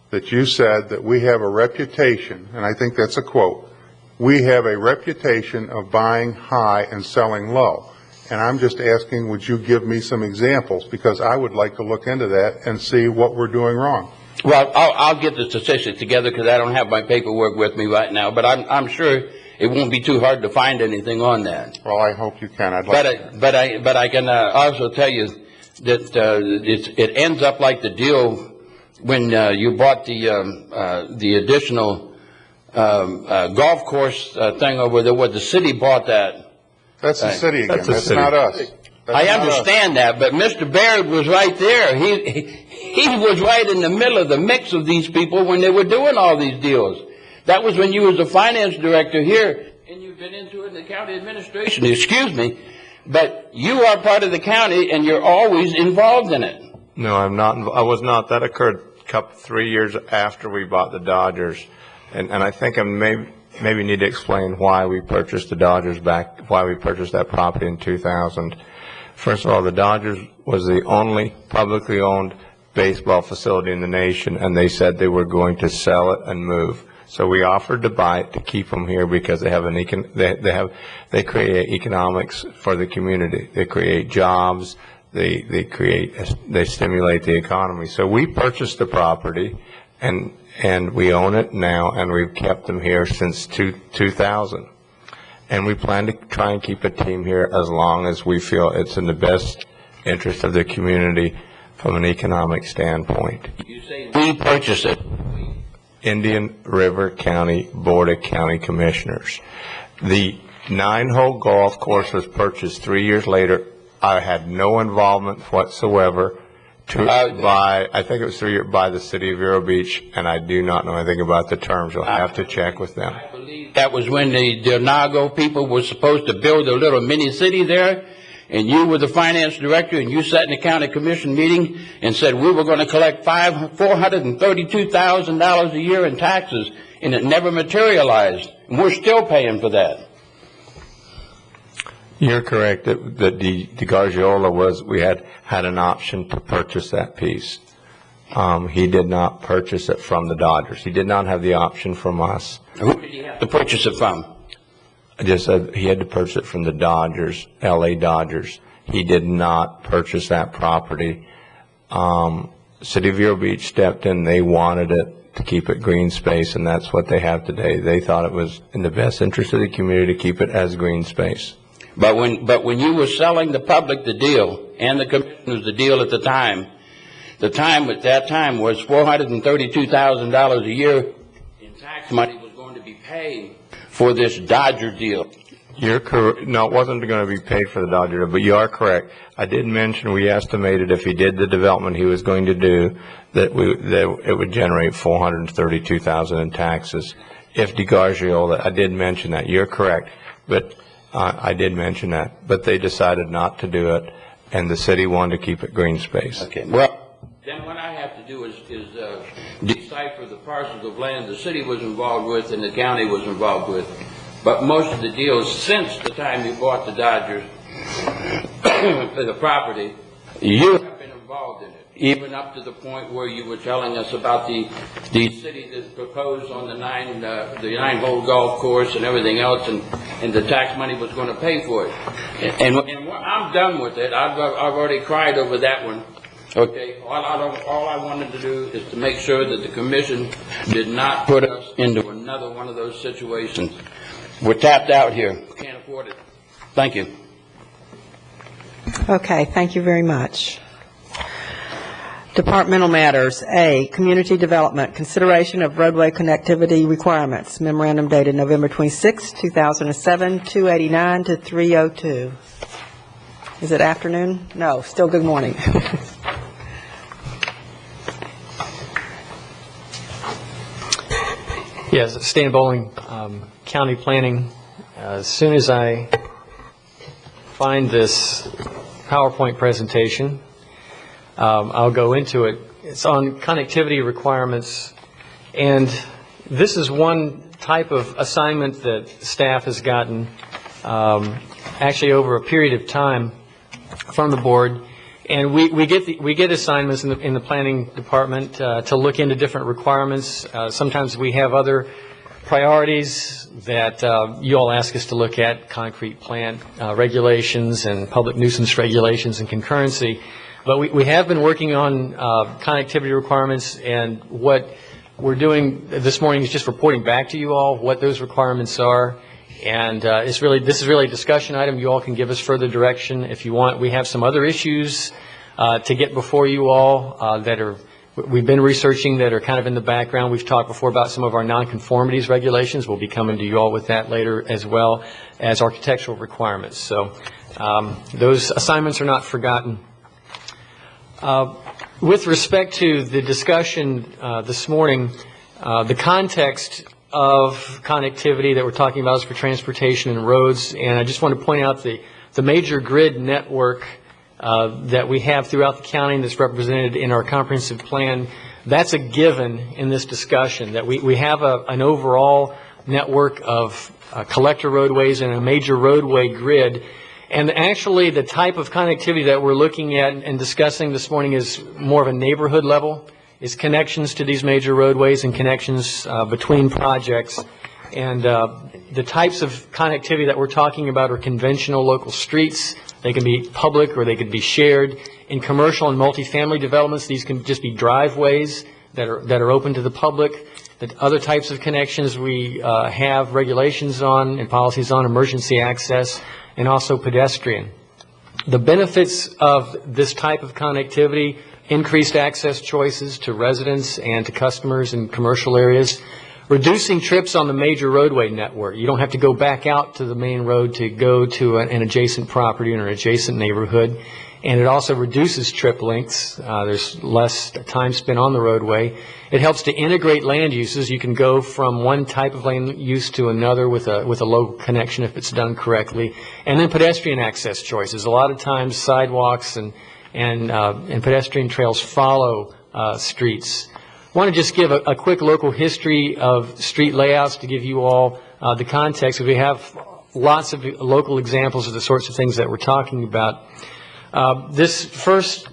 that you said that we have a reputation, and I think that's a quote, we have a reputation of buying high and selling low. And I'm just asking, would you give me some examples? Because I would like to look into that and see what we're doing wrong. Well, I'll get the statistics together because I don't have my paperwork with me right now. But I'm sure it won't be too hard to find anything on that. Well, I hope you can. But I can also tell you that it ends up like the deal when you bought the additional golf course thing over there, where the city bought that. That's the city again. That's not us. I understand that, but Mr. Baird was right there. He was right in the middle of the mix of these people when they were doing all these deals. That was when you was the finance director here, and you've been into it in the county administration. Excuse me, but you are part of the county, and you're always involved in it. No, I'm not. I was not. That occurred 3 years after we bought the Dodgers, and I think I maybe need to explain why we purchased the Dodgers back, why we purchased that property in 2000. First of all, the Dodgers was the only publicly owned baseball facility in the nation, and they said they were going to sell it and move. So we offered to buy it to keep them here because they have they create economics for the community. They create jobs. they stimulate the economy. So we purchased the property, and we own it now, and we've kept them here since 2000. And we plan to try and keep a team here as long as we feel it's in the best interest of the community from an economic standpoint. You say we purchased it. Indian River County Board of County Commissioners. The 9-hole golf course was purchased 3 years later. I had no involvement whatsoever I think it was 3 years by the city of Vero Beach, and I do not know anything about the terms. You'll have to check with them. I believe that was when the Nago people were supposed to build a little mini city there, and you were the finance director, and you sat in the county commission meeting and said we were going to collect $432,000 a year in taxes, and it never materialized. And we're still paying for that. You're correct that the Gargiola we had an option to purchase that piece. He did not purchase it from the Dodgers. He did not have the option from us. Who did he have to purchase it from? I just said he had to purchase it from the Dodgers, LA Dodgers. He did not purchase that property. City of Vero Beach stepped in. They wanted it to keep it green space, and that's what they have today. They thought it was in the best interest of the community to keep it as green space. But when you were selling the public the deal and the commissioners the deal at that time was $432,000 a year in tax money was going to be paid for this Dodger deal. You're correct. No, it wasn't going to be paid for the Dodger deal, but you are correct. I did mention we estimated if he did the development he was going to do that it would generate $432,000 in taxes. If DeGargiola, I did mention that. You're correct, but. I did mention that, but they decided not to do it, and the city wanted to keep it green space. Okay. Well, then what I have to do is decipher the parcels of land the city was involved with and the county was involved with. But most of the deals since the time you bought the Dodgers for the property, you have been involved in it, even up to the point where you were telling us about the city that proposed on the 9-hole golf course and everything else, and the tax money was going to pay for it. And I'm done with it. I've already cried over that one. Okay, all I wanted to do is to make sure that the commission did not put us into another one of those situations. We're tapped out here. Can't afford it. Thank you. Okay, thank you very much. Departmental matters. A, Community Development, consideration of roadway connectivity requirements. Memorandum dated November 26, 2007, 289 to 302. Is it afternoon? No, still good morning. Yes, Stan Bowling, County Planning. As soon as I find this PowerPoint presentation, I'll go into it. It's on connectivity requirements, and this is one type of assignment that staff has gotten actually over a period of time from the board. And we get assignments in the planning department to look into different requirements. Sometimes we have other priorities that you all ask us to look at, concrete plant regulations and public nuisance regulations and concurrency. But we have been working on connectivity requirements, and what we're doing this morning is just reporting back to you all what those requirements are. And this is really a discussion item. You all can give us further direction if you want. We have some other issues to get before you all we've been researching that are kind of in the background. We've talked before about some of our nonconformities regulations. We'll be coming to you all with that later, as well as architectural requirements. So those assignments are not forgotten. With respect to the discussion this morning, the context of connectivity that we're talking about is for transportation and roads, and I just want to point out the major grid network that we have throughout the county that's represented in our comprehensive plan. That's a given in this discussion, that we have an overall network of collector roadways and a major roadway grid. And actually the type of connectivity that we're looking at and discussing this morning is more of a neighborhood level. Is connections to these major roadways and connections between projects. And the types of connectivity that we're talking about are conventional local streets, They can be public or they can be shared. In commercial and multifamily developments, these can just be driveways that are open to the public. That other types of connections we have regulations on and policies on, emergency access, and also pedestrian. The benefits of this type of connectivity: increased access choices to residents and to customers in commercial areas, reducing trips on the major roadway network. You don't have to go back out to the main road to go to an adjacent property or an adjacent neighborhood. And it also reduces trip lengths. There's less time spent on the roadway. It helps to integrate land uses. You can go from one type of land use to another with a local connection if it's done correctly. And then pedestrian access choices. A lot of times sidewalks and pedestrian trails follow streets. I want to just give a quick local history of street layouts to give you all the context. We have lots of local examples of the sorts of things that we're talking about. This first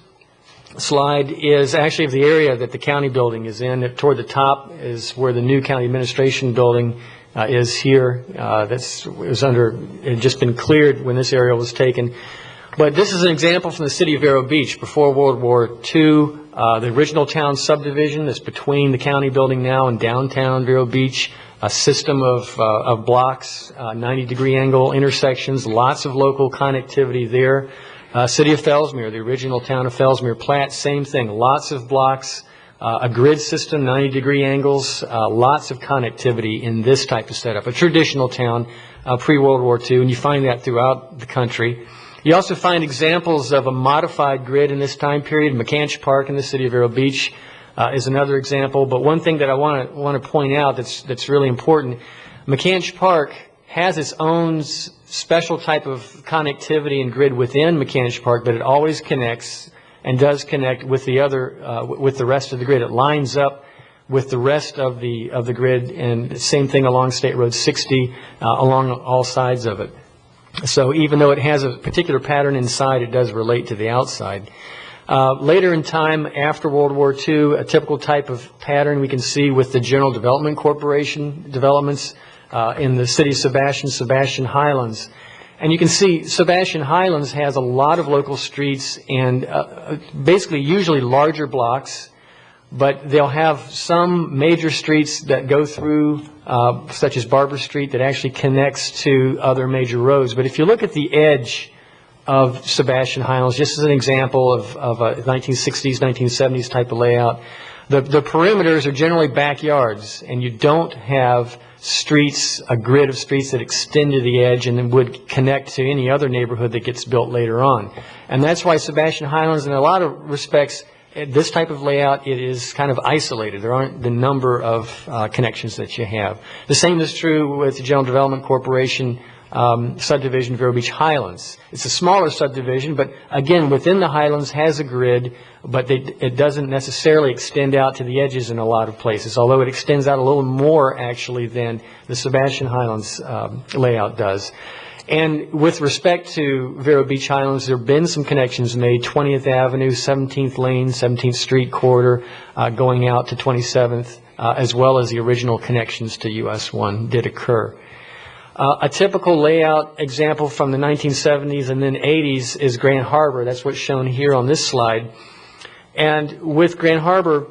slide is actually of the area that the county building is in. Toward the top is where the new county administration building is here. It had just been cleared when this area was taken. But this is an example from the city of Vero Beach before World War II. The original town subdivision is between the county building now and downtown Vero Beach. A system of blocks, 90-degree angle intersections, lots of local connectivity there. City of Fellsmere, the original town of Fellsmere plat, same thing. Lots of blocks, a grid system, 90-degree angles, lots of connectivity in this type of setup. A traditional town pre-World War II, and you find that throughout the country. You also find examples of a modified grid in this time period. McCanch Park in the city of Vero Beach is another example. But one thing that I want to point out that's really important, McCanch Park has its own special type of connectivity and grid within McCanch Park, but it always connects and does connect with the rest of the grid. It lines up with the rest of the grid, and same thing along State Road 60, along all sides of it. So even though it has a particular pattern inside, it does relate to the outside. Later in time, after World War II, a typical type of pattern we can see with the General Development Corporation developments in the city of Sebastian Highlands. And you can see Sebastian Highlands has a lot of local streets and basically usually larger blocks, but they'll have some major streets that go through, such as Barber Street, that actually connects to other major roads. But if you look at the edge of Sebastian Highlands, just as an example of a 1960s, 1970s type of layout, the perimeters are generally backyards, and you don't have streets, a grid of streets that extend to the edge and then would connect to any other neighborhood that gets built later on. And that's why Sebastian Highlands, in a lot of respects, this type of layout, it is kind of isolated. There aren't the number of connections that you have. The same is true with the General Development Corporation subdivision, Vero Beach Highlands. It's a smaller subdivision, but again, within the Highlands has a grid, but it doesn't necessarily extend out to the edges in a lot of places, although it extends out a little more, actually, than the Sebastian Highlands layout does. And with respect to Vero Beach Highlands, there have been some connections made, 20th Avenue, 17th Lane, 17th Street corridor, going out to 27th, as well as the original connections to US 1 did occur. A typical layout example from the 1970s and then 80s is Grand Harbor. That's what's shown here on this slide. And with Grand Harbor,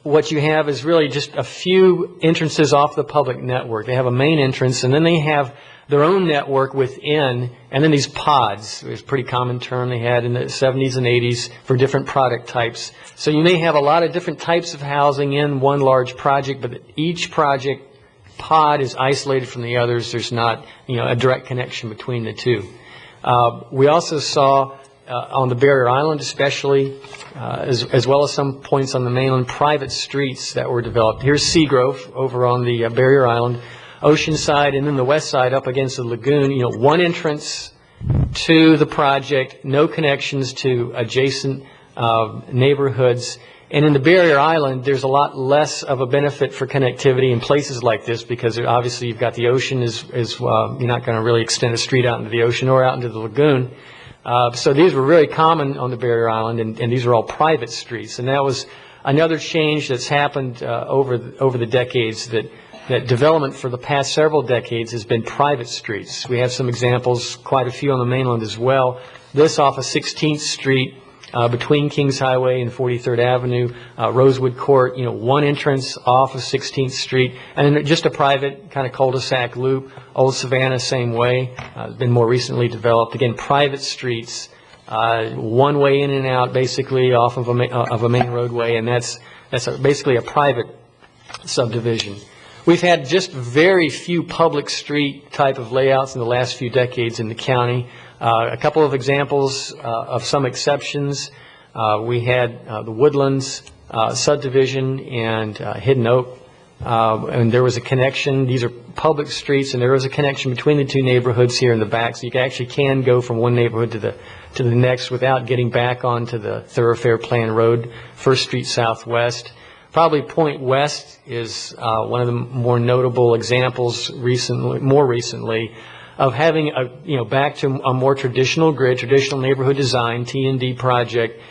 what you have is really just a few entrances off the public network. They have a main entrance, and then they have their own network within, and then these pods. It was a pretty common term they had in the 70s and 80s for different product types. So you may have a lot of different types of housing in one large project, but each project pod is isolated from the others. There's not, a direct connection between the two. We also saw on the Barrier Island especially, as well as some points on the mainland, private streets that were developed. Here's Seagrove over on the Barrier Island, Oceanside, and then the west side up against the lagoon. One entrance to the project, no connections to adjacent neighborhoods. And in the Barrier Island, there's a lot less of a benefit for connectivity in places like this, because obviously you've got the ocean you're not going to really extend a street out into the ocean or out into the lagoon. So these were very common on the Barrier Island, and these are all private streets. And that was another change that's happened over the decades, that that development for the past several decades has been private streets. We have some examples, quite a few on the mainland as well. This off of 16th Street, between Kings Highway and 43rd Avenue, Rosewood Court, one entrance off of 16th Street, and then just a private kind of cul-de-sac loop. Old Savannah, same way, been more recently developed. Again, private streets, one way in and out, basically off of a main roadway, and that's basically a private subdivision. We've had just very few public street type of layouts in the last few decades in the county. A couple of examples of some exceptions. We had the Woodlands subdivision and Hidden Oak, and there was a connection. These are public streets, and there was a connection between the two neighborhoods here in the back, so you actually can go from one neighborhood to the next without getting back onto the thoroughfare plan road, First Street Southwest. Probably Point West is one of the more notable examples more recently, of having back to a more traditional grid, traditional neighborhood design, T&D project.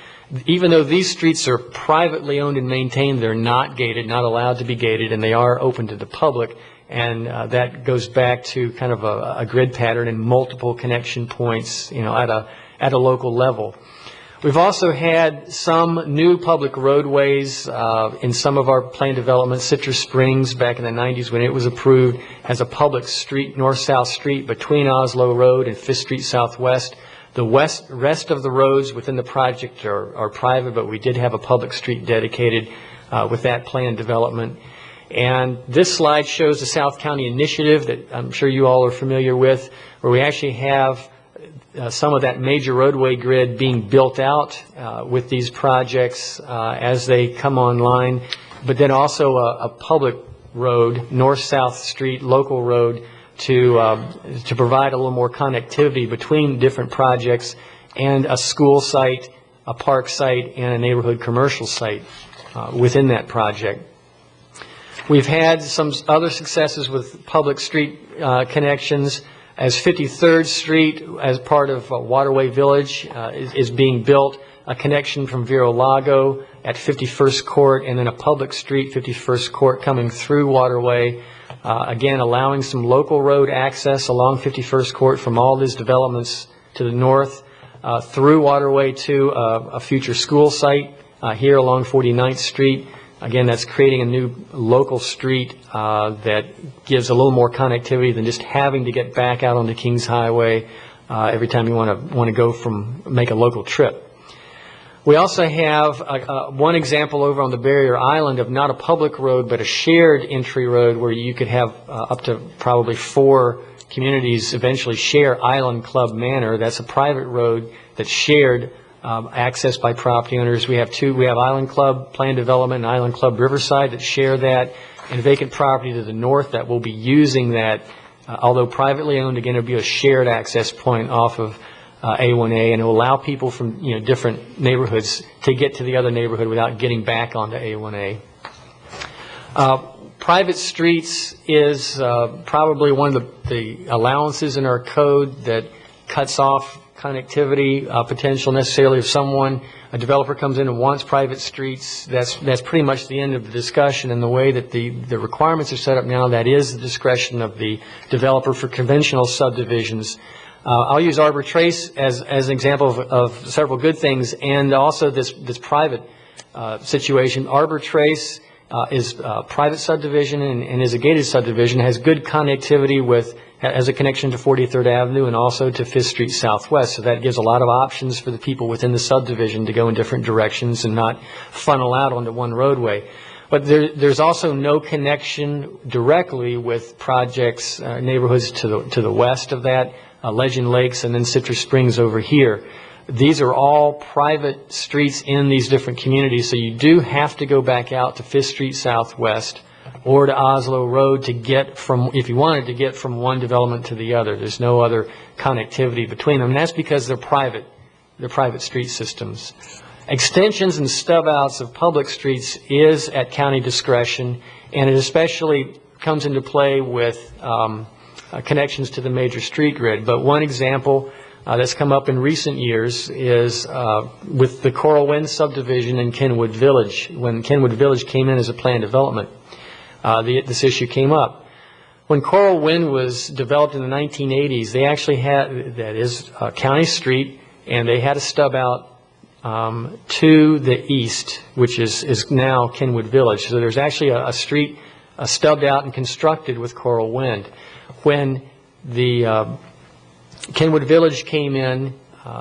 Even though these streets are privately owned and maintained, they're not gated, not allowed to be gated, and they are open to the public. And that goes back to kind of a grid pattern and multiple connection points, at a local level. We've also had some new public roadways in some of our planned developments. Citrus Springs, back in the 90s when it was approved, as a public street, north-south street between Oslo Road and 5th Street Southwest. The rest of the roads within the project are private, but we did have a public street dedicated with that planned development. And this slide shows the South County initiative that I'm sure you all are familiar with, where we actually have some of that major roadway grid being built out with these projects as they come online, but then also a public road, north-south street, local road, to provide a little more connectivity between different projects and a school site, a park site, and a neighborhood commercial site within that project. We've had some other successes with public street connections, as 53rd Street, as part of Waterway Village, is being built, a connection from Vero Lago at 51st Court, and then a public street, 51st Court, coming through Waterway, again allowing some local road access along 51st Court from all these developments to the north, through Waterway to a future school site here along 49th Street. Again, that's creating a new local street that gives a little more connectivity than just having to get back out onto Kings Highway every time you want to make a local trip. We also have one example over on the Barrier Island of not a public road, but a shared entry road where you could have up to probably 4 communities eventually share Island Club Manor. That's a private road that's shared, accessed by property owners. We have Island Club Planned Development and Island Club Riverside that share that, and vacant property to the north that will be using that, although privately owned. Again, it'll be a shared access point off of A1A, and it will allow people from different neighborhoods to get to the other neighborhood without getting back onto A1A. Private streets is probably one of the allowances in our code that cuts off connectivity potential necessarily. If a developer comes in and wants private streets, that's pretty much the end of the discussion. And the way that the requirements are set up now, that is the discretion of the developer for conventional subdivisions. I'll use Arbor Trace as an example of several good things, and also this private situation. Arbor Trace is a private subdivision and is a gated subdivision, has good connectivity has a connection to 43rd Avenue and also to 5th Street Southwest. So that gives a lot of options for the people within the subdivision to go in different directions and not funnel out onto one roadway. But there's also no connection directly with projects, neighborhoods to the west of that, Legend Lakes and then Citrus Springs over here. These are all private streets in these different communities, so you do have to go back out to 5th Street Southwest or to Oslo Road if you wanted to get from one development to the other. There's no other connectivity between them, and that's because they're private street systems. Extensions and stub outs of public streets is at county discretion, and it especially comes into play with connections to the major street grid. But one example that's come up in recent years is with the Coral Wind subdivision in Kenwood Village. When Kenwood Village came in as a planned development, this issue came up. When Coral Wind was developed in the 1980s, they actually had, that is County Street, and they had a stub out to the east, which is now Kenwood Village. So there's actually a street stubbed out and constructed with Coral Wind. When the Kenwood Village came in,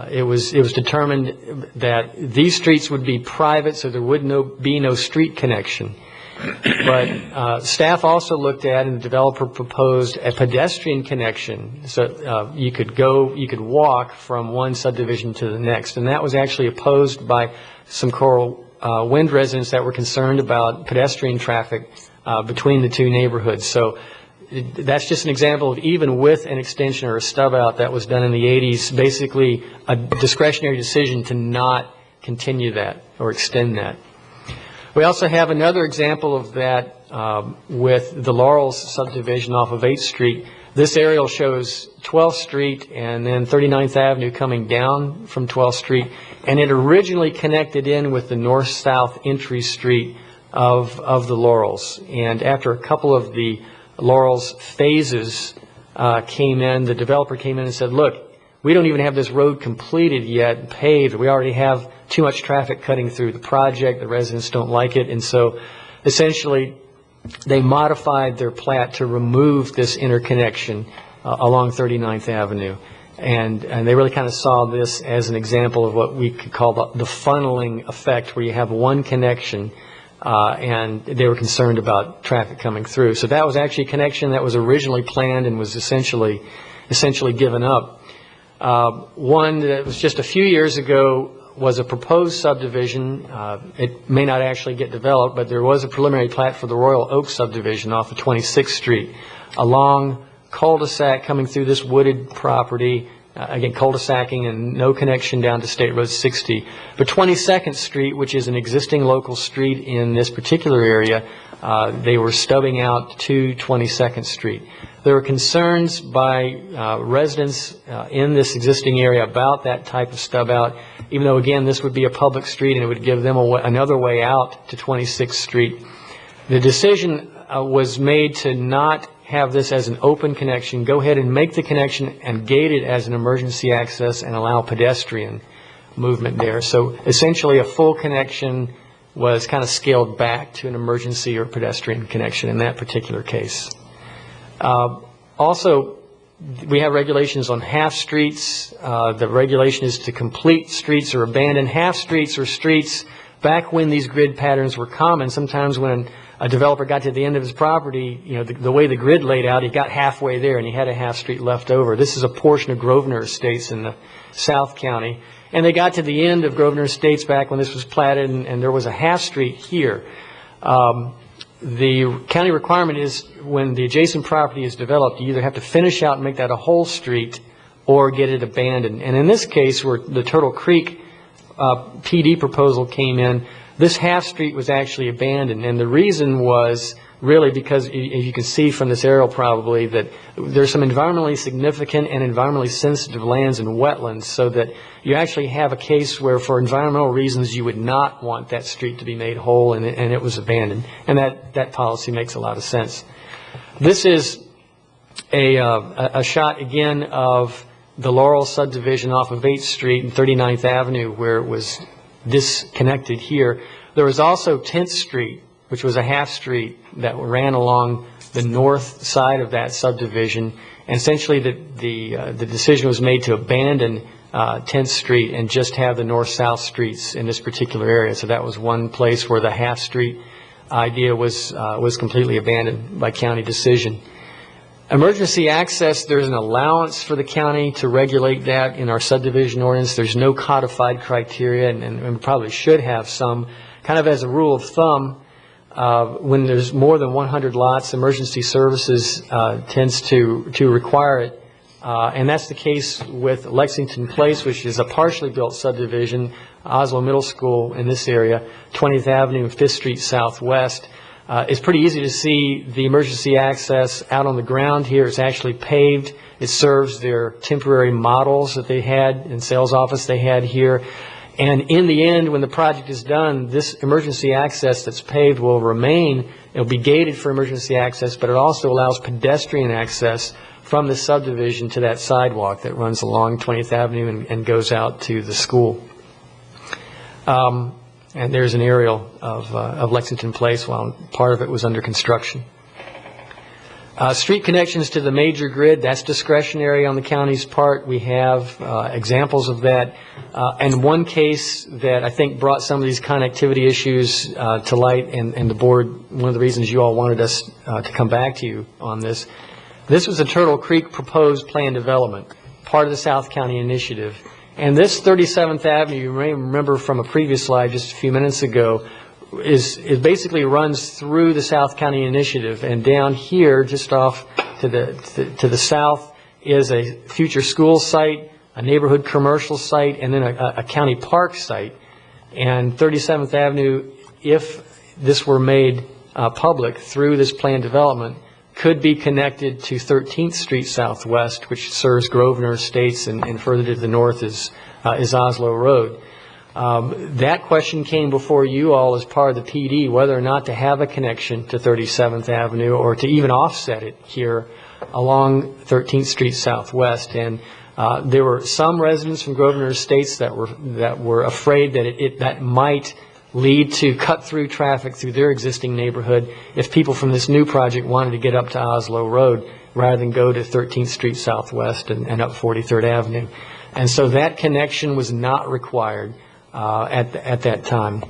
it was determined that these streets would be private, so there would be no street connection. But staff also looked at, and the developer proposed, a pedestrian connection, so you could walk from one subdivision to the next, and that was actually opposed by some Coral Wind residents that were concerned about pedestrian traffic between the two neighborhoods. So that's just an example of, even with an extension or a stub out that was done in the 80s, basically a discretionary decision to not continue that or extend that. We also have another example of that with the Laurels subdivision off of 8th Street. This aerial shows 12th Street and then 39th Avenue coming down from 12th Street, and it originally connected in with the north-south entry street of the Laurels. And after a couple of the Laurels phases came in, the developer came in and said, look, we don't even have this road completed yet, paved. We already have too much traffic cutting through the project. The residents don't like it. And so essentially they modified their plat to remove this interconnection along 39th Avenue. And they really kind of saw this as an example of what we could call the funneling effect, where you have one connection and they were concerned about traffic coming through. So that was actually a connection that was originally planned and was essentially given up. One that was just a few years ago was a proposed subdivision. It may not actually get developed, but there was a preliminary plat for the Royal Oak subdivision off of 26th Street, a long cul-de-sac coming through this wooded property, again cul-de-sacing, and no connection down to State Road 60. But 22nd Street, which is an existing local street in this particular area, they were stubbing out to 22nd Street. There were concerns by residents in this existing area about that type of stub out, even though, again, this would be a public street and it would give them another way out to 26th Street. The decision was made to not have this as an open connection, go ahead and make the connection and gate it as an emergency access and allow pedestrian movement there. So essentially a full connection was kind of scaled back to an emergency or pedestrian connection in that particular case. Also, we have regulations on half streets. The regulation is to complete streets or abandon half streets or streets. Back when these grid patterns were common, sometimes when a developer got to the end of his property, you know, the way the grid laid out, he got halfway there and he had a half street left over. This is a portion of Grosvenor Estates in the South County. And they got to the end of Grosvenor Estates back when this was platted, and there was a half street here. The county requirement is when the adjacent property is developed, you either have to finish out and make that a whole street or get it abandoned. And in this case, where the Turtle Creek PD proposal came in, this half street was actually abandoned. And the reason was really because, as you can see from this aerial probably, that there's some environmentally significant and environmentally sensitive lands and wetlands, so that you actually have a case where for environmental reasons you would not want that street to be made whole, and it was abandoned. And that policy makes a lot of sense. This is a shot again of the Laurel subdivision off of 8th Street and 39th Avenue, where it was disconnected here. There was also 10th Street, which was a half street that ran along the north side of that subdivision. And essentially the decision was made to abandon 10th Street and just have the north-south streets in this particular area. So that was one place where the half street idea was completely abandoned by county decision. Emergency access, there's an allowance for the county to regulate that in our subdivision ordinance. There's no codified criteria, and we probably should have some. Kind of as a rule of thumb, when there's more than 100 lots, emergency services tends to require it. And that's the case with Lexington Place, which is a partially built subdivision, Oslo Middle School in this area, 20th Avenue and 5th Street Southwest. It's pretty easy to see the emergency access out on the ground here. It's actually paved. It serves their temporary models that they had in sales office they had here. And in the end, when the project is done, this emergency access that's paved will remain. It'll be gated for emergency access, but it also allows pedestrian access from the subdivision to that sidewalk that runs along 20th Avenue and goes out to the school. And there's an aerial of Lexington Place while part of it was under construction. Street connections to the major grid, that's discretionary on the county's part. We have examples of that. And one case that I think brought some of these connectivity issues to light, and the board, one of the reasons you all wanted us to come back to you on this, this was a Turtle Creek proposed plan development, part of the South County Initiative. And this 37th Avenue, you may remember from a previous slide just a few minutes ago, it basically runs through the South County Initiative, and down here, just off to the south, is a future school site, a neighborhood commercial site, and then a county park site. And 37th Avenue, if this were made public through this planned development, could be connected to 13th Street Southwest, which serves Grosvenor Estates, and further to the north is Oslo Road. That question came before you all as part of the PD, whether or not to have a connection to 37th Avenue or to even offset it here along 13th Street Southwest. And there were some residents from Grosvenor Estates that were afraid that that might lead to cut-through traffic through their existing neighborhood if people from this new project wanted to get up to Oslo Road rather than go to 13th Street Southwest and up 43rd Avenue. And so that connection was not required at that time.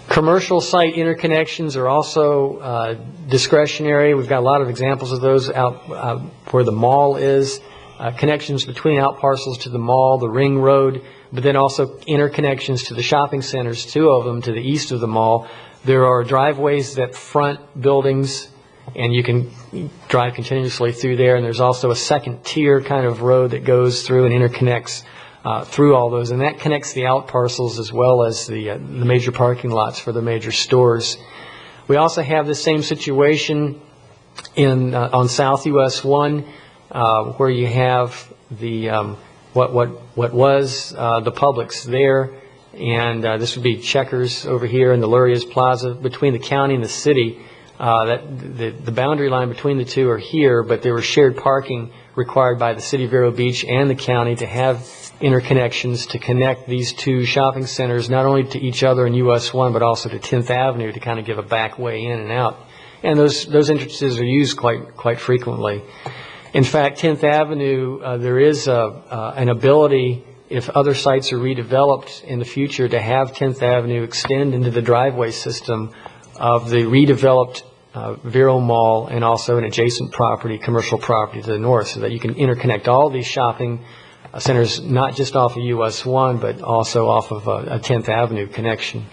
Commercial site interconnections are also discretionary. We've got a lot of examples of those out where the mall is, connections between out parcels to the mall, the ring road, but then also interconnections to the shopping centers, two of them to the east of the mall. There are driveways that front buildings, and you can drive continuously through there, and there's also a second tier kind of road that goes through and interconnects through all those, and that connects the out parcels as well as the major parking lots for the major stores. We also have the same situation on South US 1, where you have the what was the Publix there, and this would be Checkers over here in the Luria's Plaza between the county and the city. The boundary line between the two are here, but there was shared parking required by the city of Vero Beach and the county to have interconnections to connect these two shopping centers not only to each other in US 1 but also to 10th Avenue to kind of give a back way in and out. And those entrances are used quite frequently. In fact, 10th Avenue, there is an ability, if other sites are redeveloped in the future, to have 10th Avenue extend into the driveway system of the redeveloped Vero Mall and also an adjacent property, commercial property to the north, so that you can interconnect all these shopping centers, not just off of US 1, but also off of a 10th Avenue connection.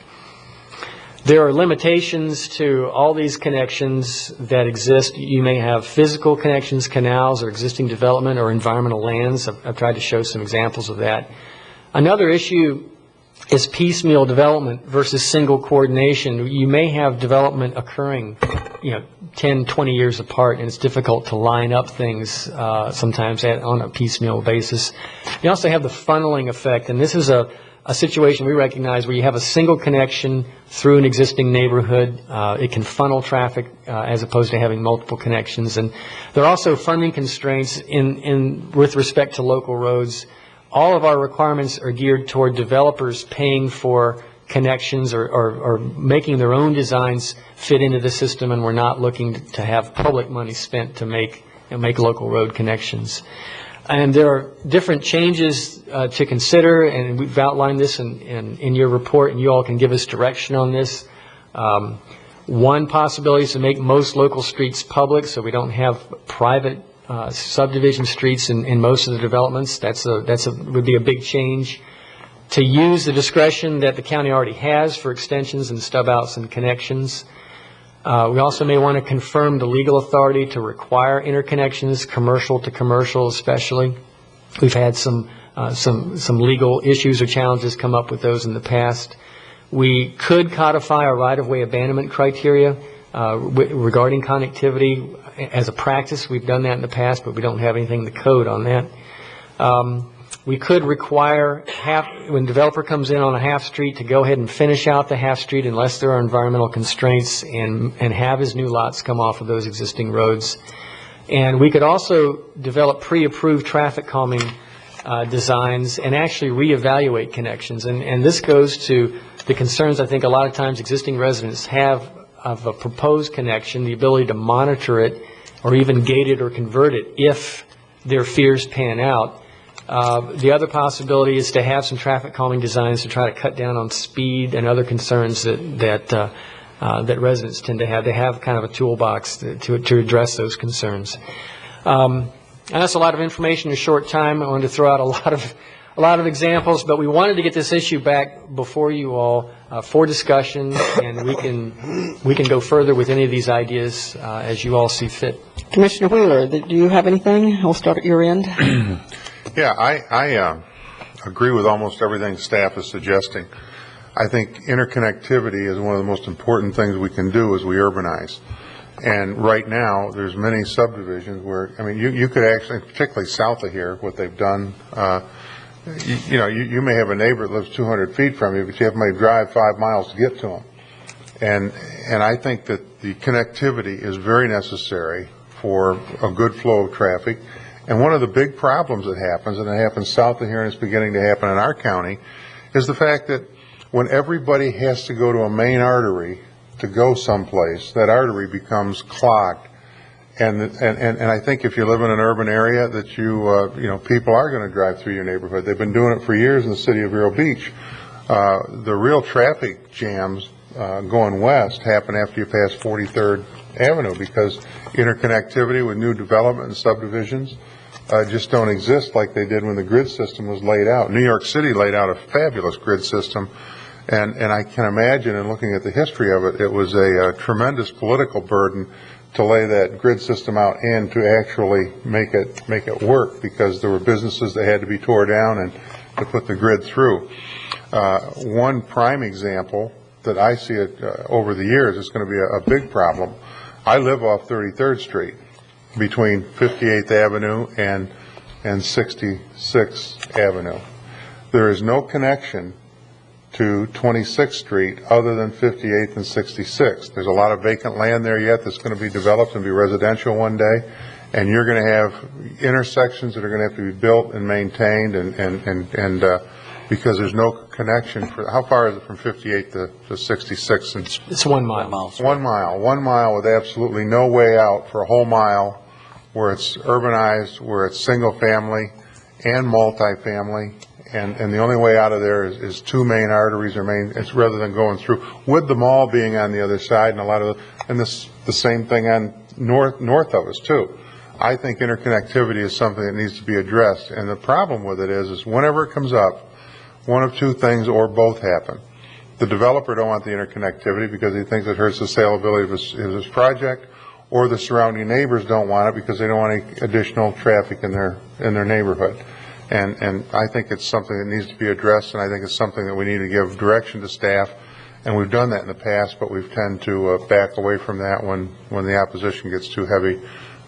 There are limitations to all these connections that exist. You may have physical connections, canals, or existing development, or environmental lands. I've tried to show some examples of that. Another issue is piecemeal development versus single coordination. You may have development occurring, 10, 20 years apart, and it's difficult to line up things sometimes on a piecemeal basis. You also have the funneling effect, and this is a situation we recognize where you have a single connection through an existing neighborhood. It can funnel traffic as opposed to having multiple connections. And there are also funding constraints with respect to local roads. All of our requirements are geared toward developers paying for connections or making their own designs fit into the system, and we're not looking to have public money spent to make local road connections. And there are different changes to consider, and we've outlined this in your report, and you all can give us direction on this. One possibility is to make most local streets public, so we don't have private subdivision streets in most of the developments. Would be a big change. To use the discretion that the county already has for extensions and stub outs and connections. We also may want to confirm the legal authority to require interconnections, commercial to commercial especially. We've had some legal issues or challenges come up with those in the past. We could codify our right-of-way abandonment criteria regarding connectivity. As a practice, we've done that in the past, but we don't have anything in the code on that. We could require when developer comes in on a half street to go ahead and finish out the half street unless there are environmental constraints and have his new lots come off of those existing roads. And we could also develop pre-approved traffic calming designs and actually reevaluate connections. And this goes to the concerns I think a lot of times existing residents have of a proposed connection, the ability to monitor it or even gate it or convert it if their fears pan out. The other possibility is to have some traffic calming designs to try to cut down on speed and other concerns that residents tend to have. They have kind of a toolbox to address those concerns. And that's a lot of information in a short time. I wanted to throw out a lot of examples, but we wanted to get this issue back before you all for discussion, and we can go further with any of these ideas as you all see fit. Commissioner Wheeler, do you have anything? I'll start at your end. Yeah, I agree with almost everything staff is suggesting. I think interconnectivity is one of the most important things we can do as we urbanize. And right now, there's many subdivisions where, I mean, you could actually, particularly south of here, what they've done, you may have a neighbor that lives 200 feet from you, but you have to drive 5 miles to get to them. And I think that the connectivity is very necessary for a good flow of traffic. And one of the big problems that happens, and it happens south of here and it's beginning to happen in our county, is the fact that when everybody has to go to a main artery to go someplace, that artery becomes clogged. And I think if you live in an urban area that people are going to drive through your neighborhood. They've been doing it for years in the city of Vero Beach. The real traffic jams going west happen after you pass 43rd Avenue because interconnectivity with new development and subdivisions just don't exist like they did when the grid system was laid out. New York City laid out a fabulous grid system, and I can imagine, in looking at the history of it, it was a tremendous political burden to lay that grid system out and to actually make it work because there were businesses that had to be tore down and to put the grid through. One prime example that I see it over the years is going to be a big problem. I live off 33rd Street between 58th Avenue and 66th Avenue. There is no connection to 26th Street other than 58th and 66th. There's a lot of vacant land there yet that's going to be developed and be residential one day, and you're going to have intersections that are going to have to be built and maintained and because there's no connection for, how far is it from 58 to 66? It's 1 mile. 1 mile. 1 mile with absolutely no way out for a whole mile where it's urbanized, where it's single family and multifamily. And the only way out of there is two main arteries or it's rather than going through, with the mall being on the other side and a lot of the same thing on north of us too. I think interconnectivity is something that needs to be addressed, and the problem with it is whenever it comes up, one of two things or both happen. The developer don't want the interconnectivity because he thinks it hurts the saleability of his project, or the surrounding neighbors don't want it because they don't want any additional traffic in their neighborhood. And I think it's something that needs to be addressed, and I think it's something that we need to give direction to staff, and we've done that in the past, but we've tend to back away from that when the opposition gets too heavy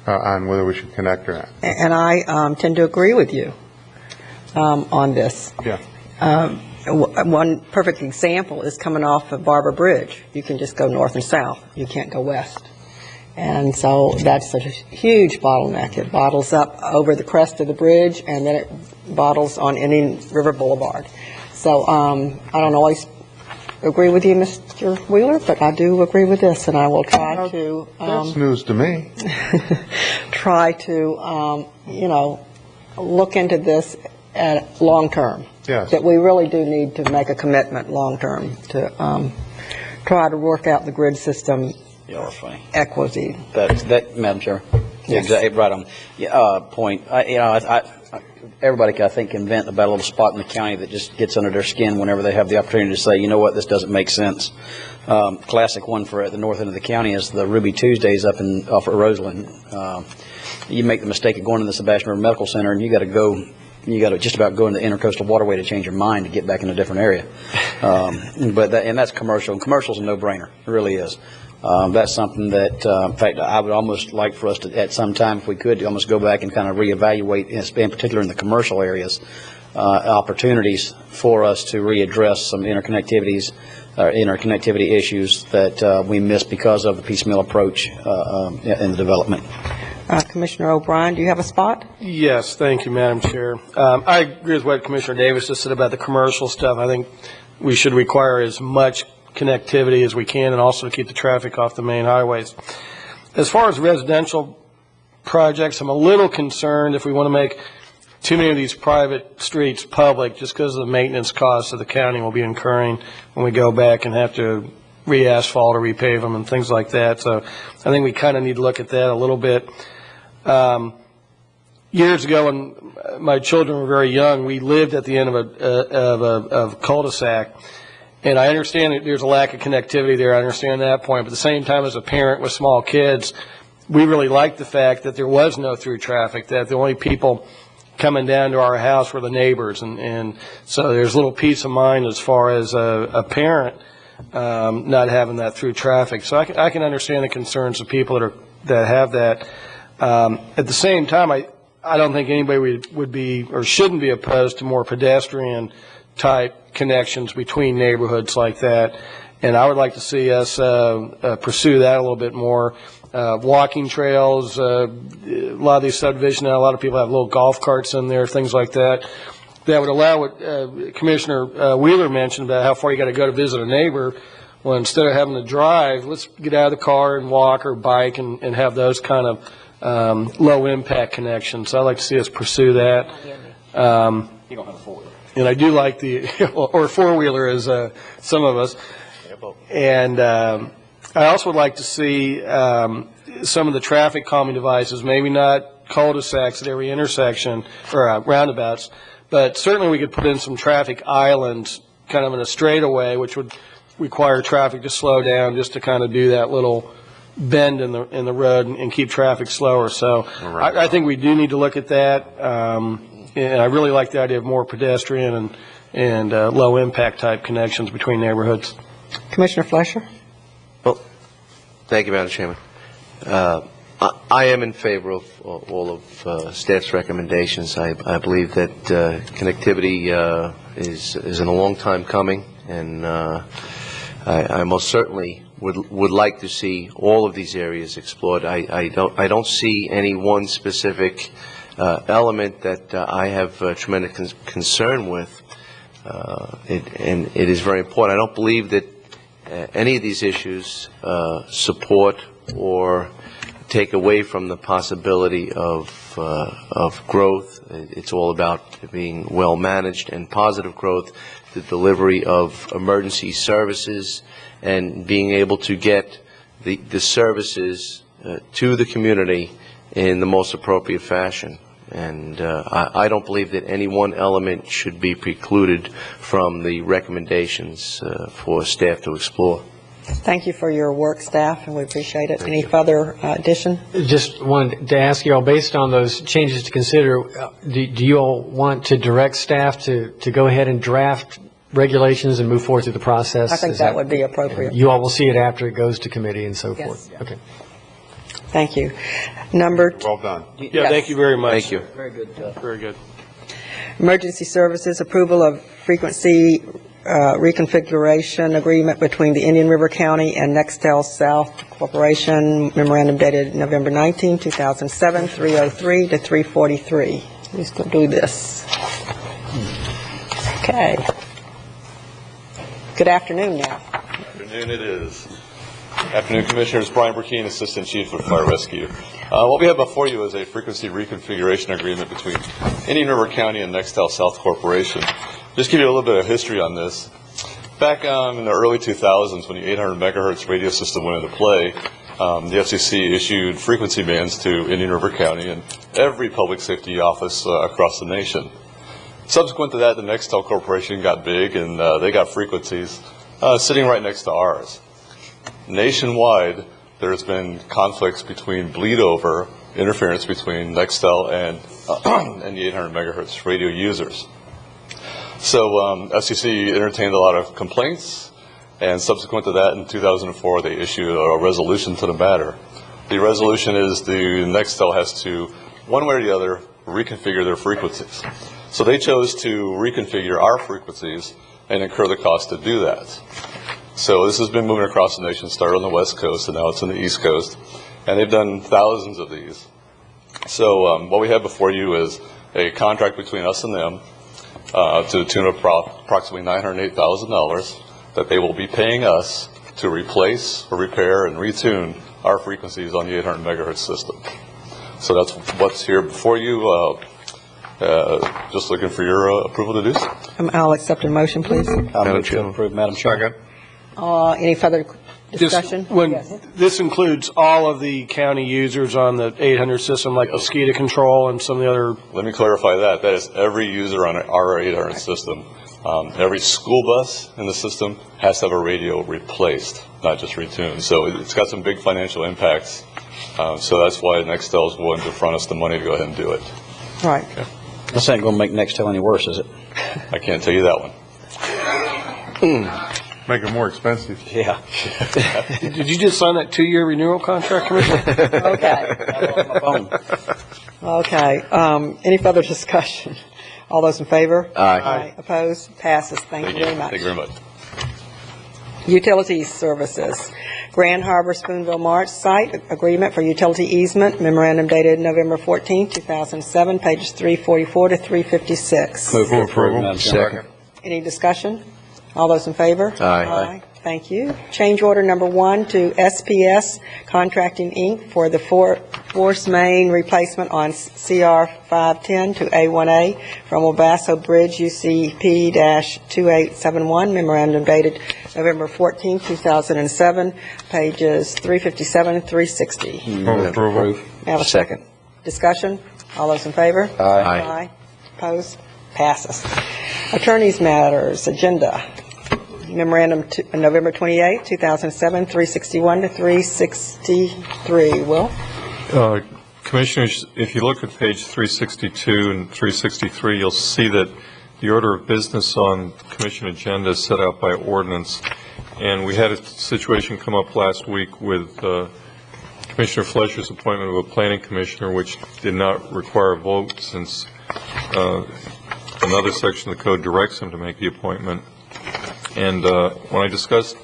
on whether we should connect or not. And I tend to agree with you on this. Yeah. One perfect example is coming off of Barber Bridge. You can just go north and south. You can't go west. And so that's a huge bottleneck. It bottles up over the crest of the bridge, and then it bottles on Indian River Boulevard. So I don't always agree with you, Mr. Wheeler, but I do agree with this, and I will try to... That's news to me. Try to, look into this at long term. Yes. That we really do need to make a commitment long term to try to work out the grid system equity. That, Madam Chair. Yes. Exactly, right on. Point. Everybody, I think, can vent about a little spot in the county that just gets under their skin whenever they have the opportunity to say, you know what, this doesn't make sense. Classic one for at the north end of the county is the Ruby Tuesdays off at Roseland. You make the mistake of going to the Sebastian River Medical Center, and you got to just about go into the Intercoastal Waterway to change your mind to get back in a different area. And that's commercial, and commercial's a no-brainer. It really is. That's something that, in fact, I would almost like for us to, at some time, if we could, almost go back and kind of reevaluate, in particular in the commercial areas, opportunities for us to readdress some interconnectivity issues that we missed because of the piecemeal approach in the development. Commissioner O'Brien, do you have a spot? Yes, thank you, Madam Chair. I agree with what Commissioner Davis just said about the commercial stuff. I think we should require as much connectivity as we can and also to keep the traffic off the main highways. As far as residential projects, I'm a little concerned if we want to make too many of these private streets public just because of the maintenance costs that the county will be incurring when we go back and have to re-asphalt or repave them and things like that. So I think we kind of need to look at that a little bit. Years ago, when my children were very young, we lived at the end of a cul-de-sac, and I understand that there's a lack of connectivity there. I understand that point, but at the same time, as a parent with small kids, we really liked the fact that there was no through traffic, that the only people coming down to our house were the neighbors, and so there's a little peace of mind as far as a parent not having that through traffic. So I can understand the concerns of people that have that. At the same time, I don't think anybody would be or shouldn't be opposed to more pedestrian type connections between neighborhoods like that. And I would like to see us pursue that a little bit more. Walking trails, a lot of these subdivisions now, a lot of people have little golf carts in there, things like that. That would allow what Commissioner Wheeler mentioned about how far you got to go to visit a neighbor. Well, instead of having to drive, let's get out of the car and walk or bike and have those kind of low impact connections. So I'd like to see us pursue that. You don't have a four-wheeler. And I do like or four-wheeler as some of us. And I also would like to see some of the traffic calming devices, maybe not cul-de-sacs at every intersection or roundabouts, but certainly we could put in some traffic islands kind of in a straightaway, which would require traffic to slow down just to kind of do that little bend in the road and keep traffic slower. So I think we do need to look at that. And I really like the idea of more pedestrian and low impact type connections between neighborhoods. Commissioner Fleischer? Well, thank you, Madam Chairman. I am in favor of all of staff's recommendations. I believe that connectivity is in a long time coming, and I most certainly would like to see all of these areas explored. I don't see any one specific element that I have tremendous concern with. And it is very important. I don't believe that any of these issues support or take away from the possibility of growth. It's all about being well managed and positive growth, the delivery of emergency services, and being able to get the services to the community in the most appropriate fashion. And I don't believe that any one element should be precluded from the recommendations for staff to explore. Thank you for your work, staff, and we appreciate it. Any further addition? Just wanted to ask you all, based on those changes to consider, do you all want to direct staff to go ahead and draft regulations and move forward through the process? I think that would be appropriate. You all will see it after it goes to committee and so forth? Okay. Thank you. Well done. Yeah, thank you very much. Thank you. Very good. Very good. Emergency Services, approval of frequency reconfiguration agreement between the Indian River County and Nextel South Corporation, memorandum dated November 19, 2007, 303 to 343. Let's go do this. Okay. Good afternoon now. Afternoon it is. Afternoon, Commissioners. Brian Burkeen, Assistant Chief of Fire Rescue. What we have before you is a frequency reconfiguration agreement between Indian River County and Nextel South Corporation. Just give you a little bit of history on this. Back in the early 2000s, when the 800 megahertz radio system went into play, the FCC issued frequency bands to Indian River County and every public safety office across the nation. Subsequent to that, the Nextel Corporation got big, and they got frequencies sitting right next to ours. Nationwide, there's been conflicts between bleed-over interference between Nextel and the 800 megahertz radio users. So FCC entertained a lot of complaints, and subsequent to that, in 2004, they issued a resolution to the matter. The resolution is the Nextel has to, one way or the other, reconfigure their frequencies. So they chose to reconfigure our frequencies and incur the cost to do that. So this has been moving across the nation, started on the West Coast, and now it's on the East Coast. And they've done thousands of these. So what we have before you is a contract between us and them to the tune of approximately $908,000 that they will be paying us to replace or repair and retune our frequencies on the 800 megahertz system. So that's what's here before you. Just looking for your approval to do so. I'll accept a motion, please. I'll move to approve, Madam Chair. Any further discussion? This includes all of the county users on the 800 system, like mosquito control and some of the other. Let me clarify that. That is every user on our 800 system. Every school bus in the system has to have a radio replaced, not just retuned. So it's got some big financial impacts. So that's why Nextel is willing to front us the money to go ahead and do it. Right. Okay. This ain't going to make Nextel any worse, is it? I can't tell you that one. Make it more expensive. Yeah. Did you just sign that 2-year renewal contract, Commissioner? Okay. Any further discussion? All those in favor? Aye. Opposed? Passes. Thank you very much. Thank you very much. Utilities services. Grand Harbor Spoonville March Site Agreement for Utility Easement, memorandum dated November 14, 2007, pages 344 to 356. Move for approval, Madam Chair. Second. Any discussion? All those in favor? Aye. Thank you. Change order number 1 to SPS Contracting, Inc. for the force main replacement on CR 510 to A1A from El Paso Bridge UCP-2871, memorandum dated November 14, 2007, pages 357 and 360. Move approval. Have a Second. discussion? All those in favor? Aye. Opposed? Passes. Attorney's matters, agenda. Memorandum November 28, 2007, 361 to 363. Will? Commissioners, if you look at page 362 and 363, you'll see that the order of business on commission agenda is set out by ordinance. And we had a situation come up last week with Commissioner Fletcher's appointment of a planning commissioner, which did not require a vote since another section of the code directs him to make the appointment. And when I discussed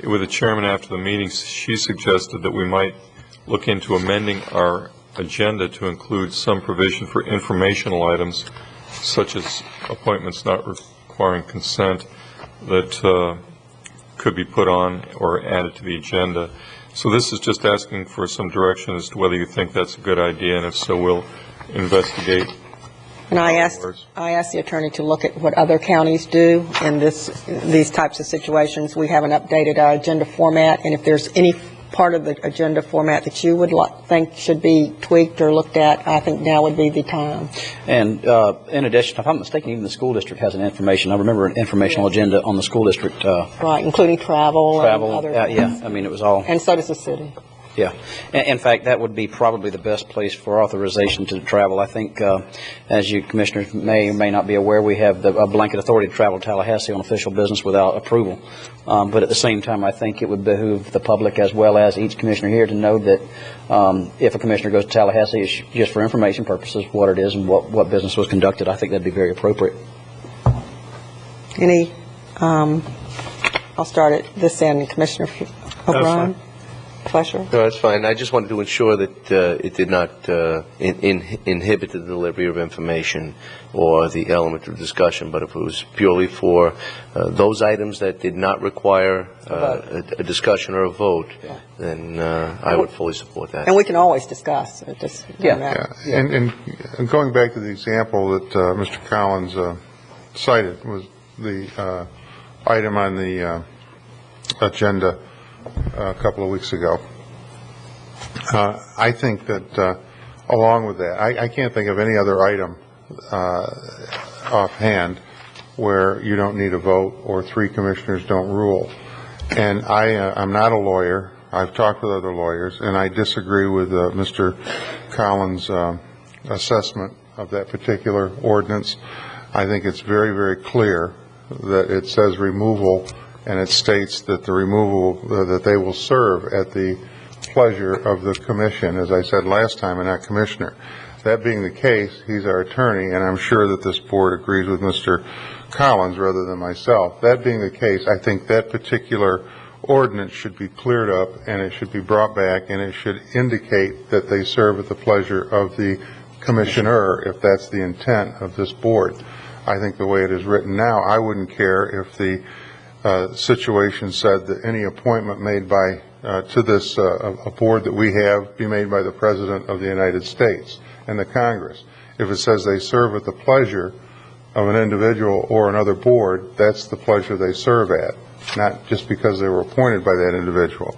it with the chairman after the meeting, she suggested that we might look into amending our agenda to include some provision for informational items, such as appointments not requiring consent, that could be put on or added to the agenda. So this is just asking for some direction as to whether you think that's a good idea, and if so, we'll investigate. And I asked the attorney to look at what other counties do in these types of situations. We haven't updated our agenda format, and if there's any part of the agenda format that you would think should be tweaked or looked at, I think now would be the time. And in addition, if I'm mistaken, even the school district has an information. I remember an informational agenda on the school district. Right, including travel and other. Yeah, I mean, it was all. And so does the city. Yeah. In fact, that would be probably the best place for authorization to travel. I think, as you commissioners may or may not be aware, we have a blanket authority to travel to Tallahassee on official business without approval. But at the same time, I think it would behoove the public as well as each commissioner here to know that if a commissioner goes to Tallahassee, it's just for information purposes, what it is and what business was conducted. I think that'd be very appropriate. I'll start at this end, Commissioner O'Brien. Pleasure. No, that's fine. I just wanted to ensure that it did not inhibit the delivery of information or the element of discussion, but if it was purely for those items that did not require a discussion or a vote, then I would fully support that. And we can always discuss. It just doesn't matter. And going back to the example that Mr. Collins cited was the item on the agenda a couple of weeks ago. I think that along with that, I can't think of any other item offhand where you don't need a vote or 3 commissioners don't rule. And I'm not a lawyer. I've talked with other lawyers, and I disagree with Mr. Collins' assessment of that particular ordinance. I think it's very, very clear that it says removal, and it states that the removal, that they will serve at the pleasure of the commission, as I said last time, and not commissioner. That being the case, he's our attorney, and I'm sure that this board agrees with Mr. Collins rather than myself. That being the case, I think that particular ordinance should be cleared up, and it should be brought back, and it should indicate that they serve at the pleasure of the commissioner, if that's the intent of this board. I think the way it is written now, I wouldn't care if the situation said that any appointment made by to this a board that we have be made by the President of the United States and the Congress. If it says they serve at the pleasure of an individual or another board, that's the pleasure they serve at, not just because they were appointed by that individual.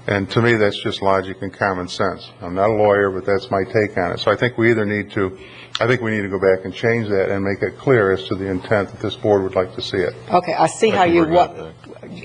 And to me, that's just logic and common sense. I'm not a lawyer, but that's my take on it. So I think we need to go back and change that and make it clear as to the intent that this board would like to see it. Okay, I see how you,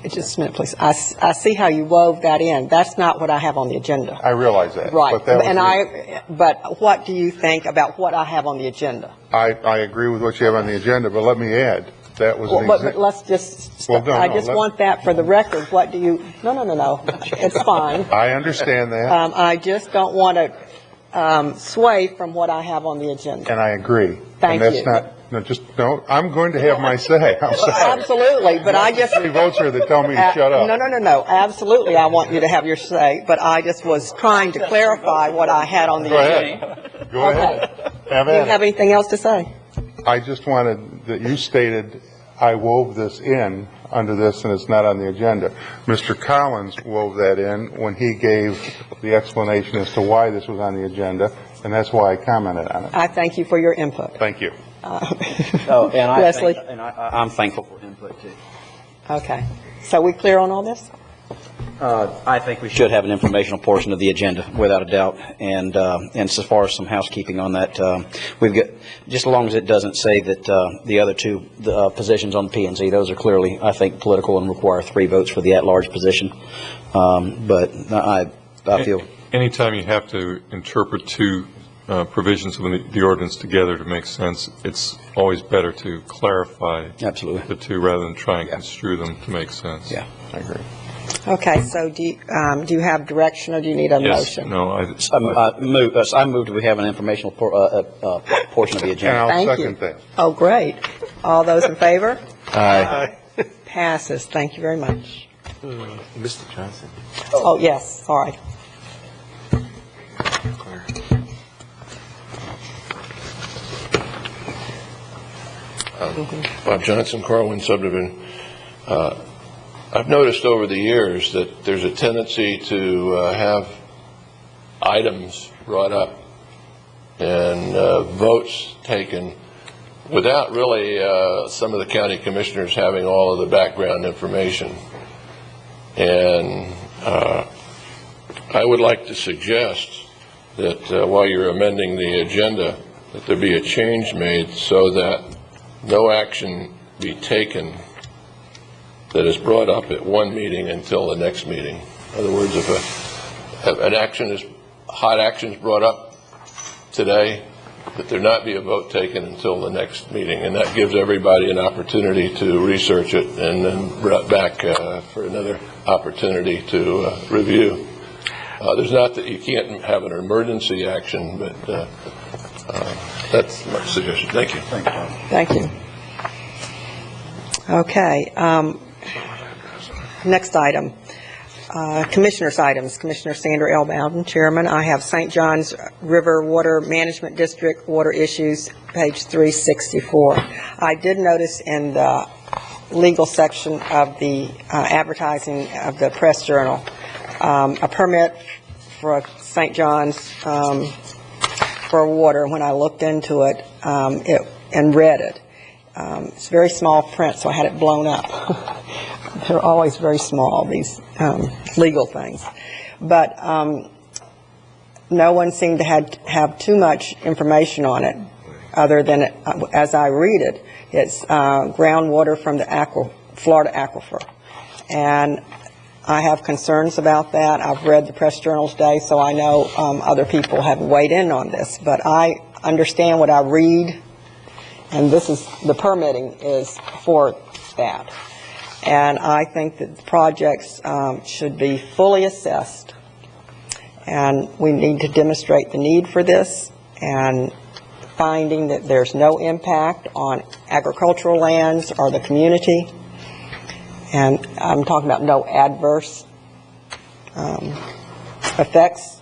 just a minute, please. I see how you wove that in. That's not what I have on the agenda. I realize that. Right, But that was but what do you think about what I have on the agenda? I agree with what you have on the agenda, but let me add, that was an But let's just, I just want that for the record. What do you, no, it's fine. I understand that. I just don't want to sway from what I have on the agenda. And I agree. Thank and that's you. No, I'm going to have my say. I'm sorry. Absolutely, but I just... Three votes here that tell me to shut up. No. Absolutely, I want you to have your say, but I just was trying to clarify what I had on the agenda. Go ahead. Do you have anything else to say? I just wanted that you stated I wove this in under this and it's not on the agenda. Mr. Collins wove that in when he gave the explanation as to why this was on the agenda, and that's why I commented on it. I thank you for your input. Thank you. Leslie? I'm thankful for input too. Okay. So we clear on all this? I think we should have an informational portion of the agenda, without a doubt. And as far as some housekeeping on that, we've got, just as long as it doesn't say that the other two positions on the P&Z, those are clearly, I think, political and require 3 votes for the at-large position. But I feel... Anytime you have to interpret 2 provisions of the ordinance together to make sense, it's always better to clarify the 2 rather than try and construe them to make sense. Yeah, I agree. Okay, so do you have direction or do you need a motion? No, I moved we have an informational portion of the agenda. And I'll Thank second you. that. Oh, great. All those in favor? Aye. Passes. Thank you very much. Mr. Johnson. Oh, yes, sorry. Bob Johnson, Corwin subdivision. I've noticed over the years that there's a tendency to have items brought up and votes taken without really some of the county commissioners having all of the background information. And I would like to suggest that while you're amending the agenda, that there be a change made so that no action be taken that is brought up at one meeting until the next meeting. In other words, if hot action is brought up today, that there not be a vote taken until the next meeting, and that gives everybody an opportunity to research it and then brought back for another opportunity to review. There's not that you can't have an emergency action, but that's my suggestion. Thank you. Thank you. Okay. Next item, Commissioners' items. Commissioner Sandra L. Bowden, Chairman. I have St. Johns River Water Management District water issues, page 364. I did notice in the legal section of the advertising of the Press Journal, a permit for St. John's for water. When I looked into it, and read it, it's very small print, so I had it blown up. They're always very small, these legal things. But no one seemed to have too much information on it, other than, as I read it, it's groundwater from the Florida aquifer. And I have concerns about that. I've read the Press Journal today, so I know other people have weighed in on this. But I understand what I read, and this is, the permitting is for that. And I think that the projects should be fully assessed, and we need to demonstrate the need for this, and finding that there's no impact on agricultural lands or the community. And I'm talking about no adverse effects.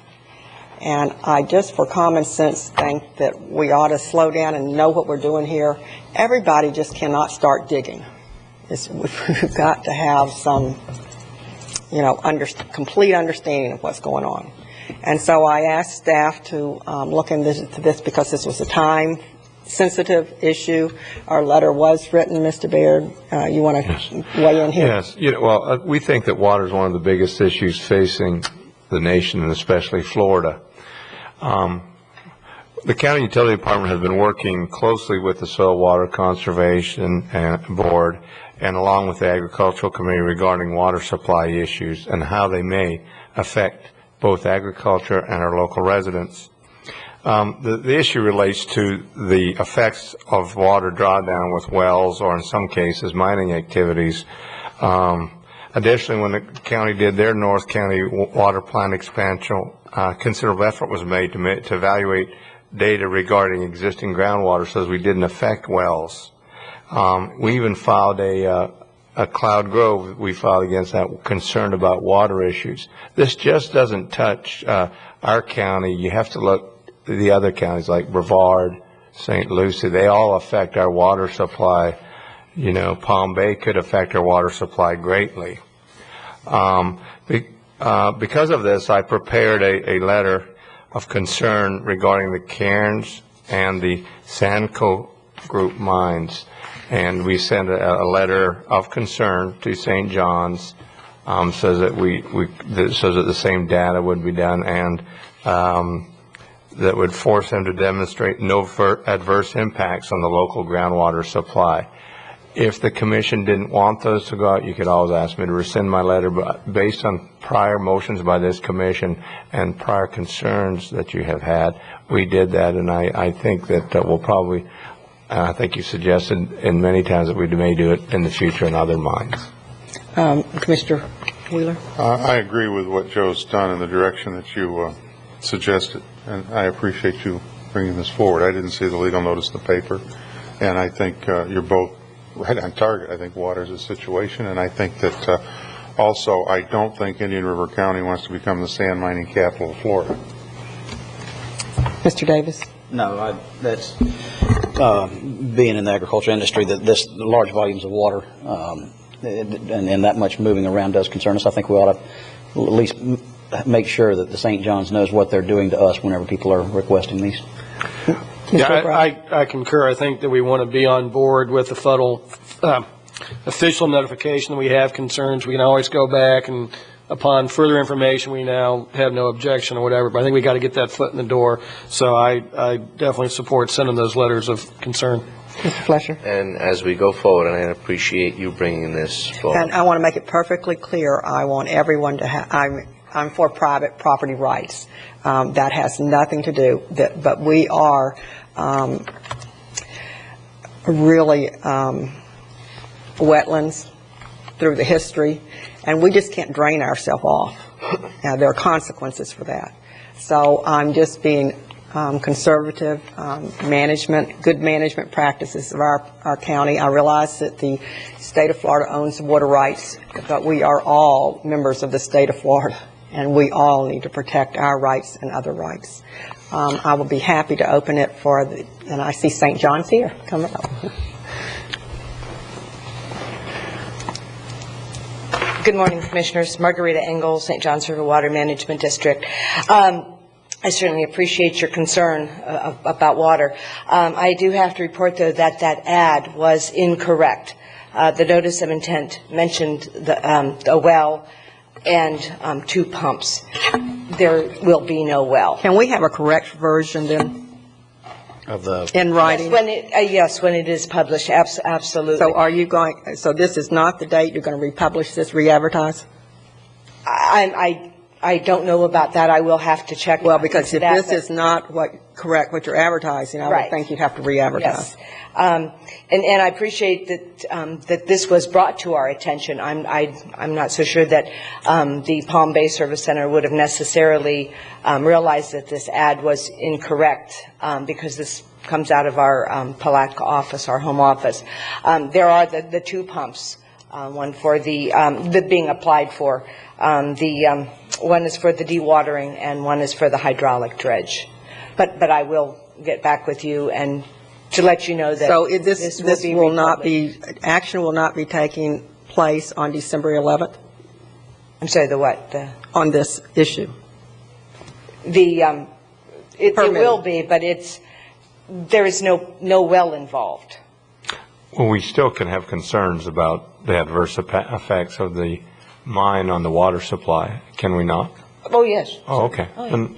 And I just, for common sense, think that we ought to slow down and know what we're doing here. Everybody just cannot start digging. We've got to have some, complete understanding of what's going on. And so I asked staff to look into this because this was a time-sensitive issue. Our letter was written, Mr. Baird. You want to weigh in here? Yes. We think that water is one of the biggest issues facing the nation, and especially Florida. The County Utility Department has been working closely with the Soil Water Conservation Board and along with the Agricultural Committee regarding water supply issues and how they may affect both agriculture and our local residents. The issue relates to the effects of water drawdown with wells or in some cases mining activities. Additionally, when the county did their North County water plant expansion, considerable effort was made to evaluate data regarding existing groundwater so that we didn't affect wells. We even filed a Cloud Grove, we filed against that, concerned about water issues. This just doesn't touch our county. You have to look at the other counties like Brevard, St. Lucie. They all affect our water supply. Palm Bay could affect our water supply greatly. Because of this, I prepared a letter of concern regarding the Cairns and the Sanco Group mines. And we sent a letter of concern to St. John's, so that the same data would be done, and that would force them to demonstrate no adverse impacts on the local groundwater supply. If the commission didn't want those to go out, you could always ask me to rescind my letter, but based on prior motions by this commission and prior concerns that you have had, we did that, and I think that we'll probably, I think you suggested in many times that we may do it in the future in other mines. Commissioner Wheeler? I agree with what Joe's done in the direction that you suggested, and I appreciate you bringing this forward. I didn't see the legal notice in the paper, and I think you're both right on target. I think water is a situation, and I think that also I don't think Indian River County wants to become the sand mining capital of Florida. Mr. Davis? No, that's being in the agriculture industry, that this large volumes of water and that much moving around does concern us. I think we ought to at least make sure that the St. John's knows what they're doing to us whenever people are requesting these. Yeah, I concur. I think that we want to be on board with the federal official notification that we have concerns. We can always go back and upon further information, we now have no objection or whatever, but I think we got to get that foot in the door. So I definitely support sending those letters of concern. Mr. Fletcher? And as we go forward, and I appreciate you bringing this forward. And I want to make it perfectly clear, I want everyone to have, I'm for private property rights. That has nothing to do, but we are really wetlands through the history, and we just can't drain ourselves off. Now, there are consequences for that. So I'm just being conservative good management practices of our county. I realize that the state of Florida owns water rights, but we are all members of the state of Florida, and we all need to protect our rights and other rights. I will be happy to open it for and I see St. John's here coming up. Good morning, Commissioners. Margarita Engel, St. John's River Water Management District. I certainly appreciate your concern about water. I do have to report, though, that that ad was incorrect. The notice of intent mentioned a well and 2 pumps. There will be no well. Can we have a correct version then? Of the in writing? Yes, when it is published, absolutely. So are you going? So this is not the date you're going to republish this, re-advertise? I I don't know about that. I will have to check. Well, because if that, this but- is not correct what you're advertising, I would Right. think you'd have to re-advertise. Yes. And I appreciate that this was brought to our attention. I'm not so sure that the Palm Bay Service Center would have necessarily realized that this ad was incorrect, because this comes out of our Palatka office, our home office. There are the two pumps, one for the being applied for. One is for the dewatering and one is for the hydraulic dredge. But I will get back with you and to let you know that So this will not republished. be, action will not be taking place on December 11th? I'm sorry, the what? On this issue? It will be, but there is no well involved. Well, we still can have concerns about the adverse effects of the mine on the water supply, can we not? Oh, yes. Oh, okay. Oh, yeah. Then-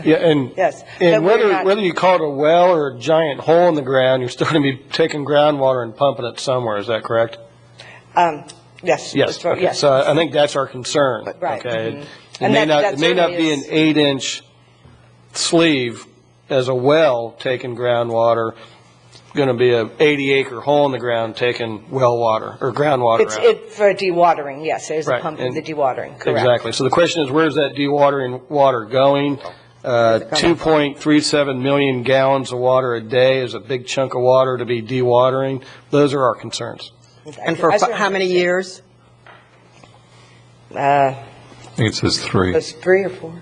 Yeah, and, Yes. and But we're not- whether you call it a well or a giant hole in the ground, you're still going to be taking groundwater and pumping it somewhere, is that correct? Yes. Yes, okay. Yes. So I think that's our concern. Right. Okay. Mhm. It And may that not certainly be an is- 8-inch sleeve as a well taking groundwater, going to be a 80-acre hole in the ground taking well water or groundwater It's out. for dewatering, yes, there's a Right, pump for and- the dewatering, correct. Exactly. So the question is, where's that dewatering water going? 2.37 million gallons of water a day is a big chunk of water to be dewatering. Those are our concerns. And for how many years? I think it says 3. It's 3 or 4.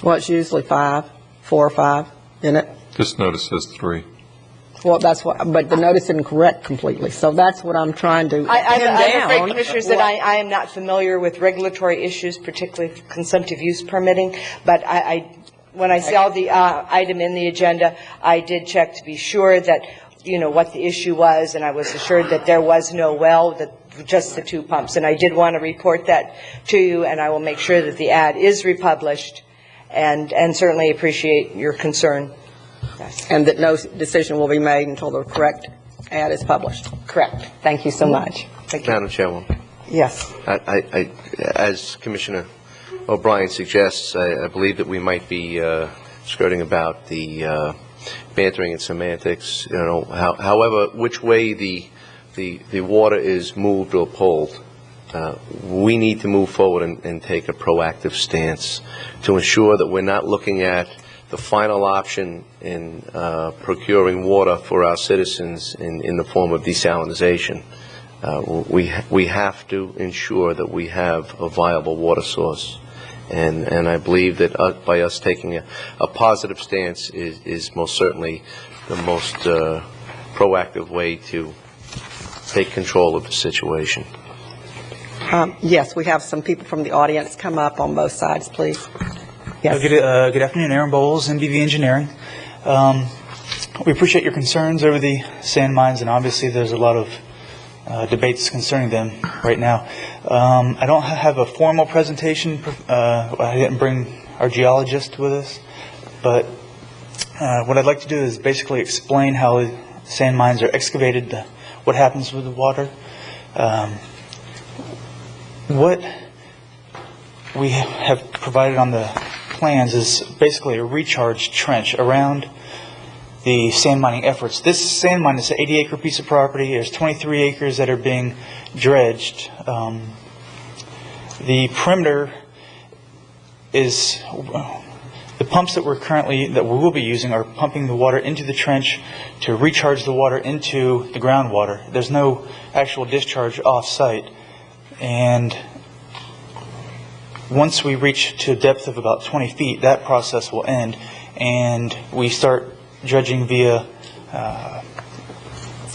Well, it's usually 4 or 5, isn't it? This notice says 3. Well, that's what, but the notice isn't correct completely, so that's what I'm trying to pin I'm afraid, down. Commissioners, that I am not familiar with regulatory issues, particularly consumptive use permitting, but when I saw the item in the agenda, I did check to be sure that, what the issue was, and I was assured that there was no well, that just the 2 pumps. And I did want to report that to you, and I will make sure that the ad is republished, and certainly appreciate your concern. Yes. And that no decision will be made until the correct ad is published. Correct. Thank you so much. Thank you. Madam Chairwoman, Yes. as Commissioner O'Brien suggests, I believe that we might be skirting about the bantering and semantics. However, which way the water is moved or pulled, we need to move forward and take a proactive stance to ensure that we're not looking at the final option in procuring water for our citizens in the form of desalinization. We have to ensure that we have a viable water source. And I believe that by us taking a positive stance is most certainly the most proactive way to take control of the situation. Yes, we have some people from the audience come up on both sides, please. Yes. Good afternoon, Aaron Bowles, MBV Engineering. We appreciate your concerns over the sand mines, and obviously there's a lot of debates concerning them right now. I don't have a formal presentation. I didn't bring our geologist with us, but what I'd like to do is basically explain how sand mines are excavated, what happens with the water. What we have provided on the plans is basically a recharge trench around the sand mining efforts. This sand mine is an 80-acre piece of property. There's 23 acres that are being dredged. The perimeter is the pumps that we will be using are pumping the water into the trench to recharge the water into the groundwater. There's no actual discharge off-site, and once we reach to a depth of about 20 feet, that process will end, and we start dredging via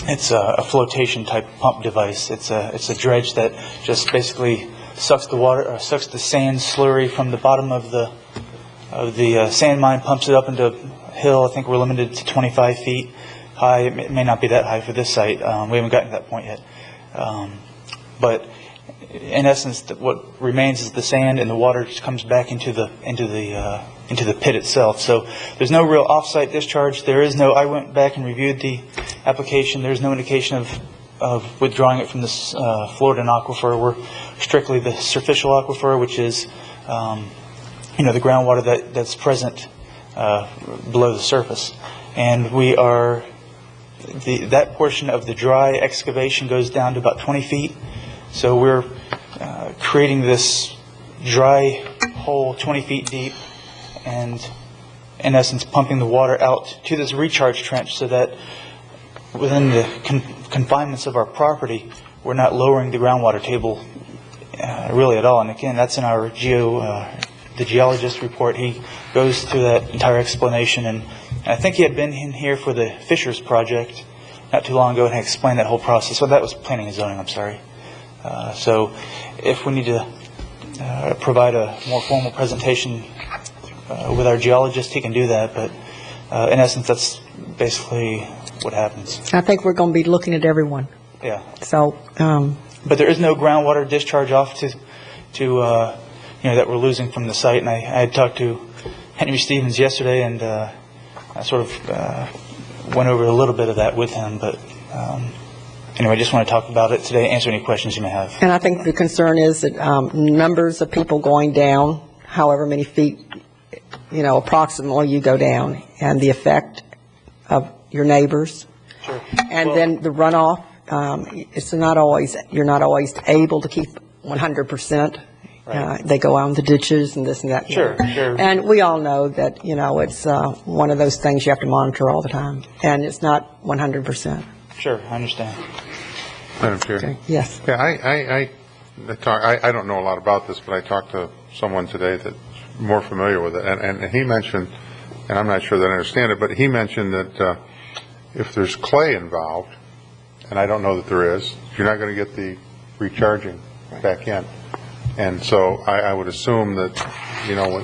it's a flotation type pump device. It's a dredge that just basically sucks the sand slurry from the bottom of the sand mine, pumps it up into a hill. I think we're limited to 25 feet high. It may not be that high for this site. We haven't gotten to that point yet, but in essence, what remains is the sand, and the water just comes back into the pit itself. So there's no real off-site discharge. I went back and reviewed the application. There's no indication of withdrawing it from this Floridan aquifer. We're strictly the superficial aquifer, which is the groundwater that's present below the surface. And we are, that portion of the dry excavation goes down to about 20 feet. So we're creating this dry hole 20 feet deep and in essence pumping the water out to this recharge trench so that within the confinements of our property, we're not lowering the groundwater table really at all. And again, that's in our the geologist report. He goes through that entire explanation, and I think he had been in here for the Fishers project not too long ago and had explained that whole process. So that was planning and zoning, I'm sorry. So if we need to provide a more formal presentation with our geologist, he can do that, but in essence, that's basically what happens. I think we're going to be looking at everyone. Yeah. So, but there is no groundwater discharge off to that we're losing from the site. And I had talked to Henry Stevens yesterday, and I sort of went over a little bit of that with him. But anyway, I just want to talk about it today, answer any questions you may have. and I think the concern is that numbers of people going down, however many feet, approximately you go down, and the effect of your neighbors. Sure. And then the runoff, you're not always able to keep 100%. Right. They go out in the ditches and this and that. Sure. And we all know that, it's one of those things you have to monitor all the time, and it's not 100%. Sure, I understand. Madam Chair. Okay. Yes. Yeah, I don't know a lot about this, but I talked to someone today that's more familiar with it, and he mentioned, and I'm not sure that I understand it, but he mentioned that if there's clay involved, and I don't know that there is, you're not going to get the recharging back in. And so I would assume that,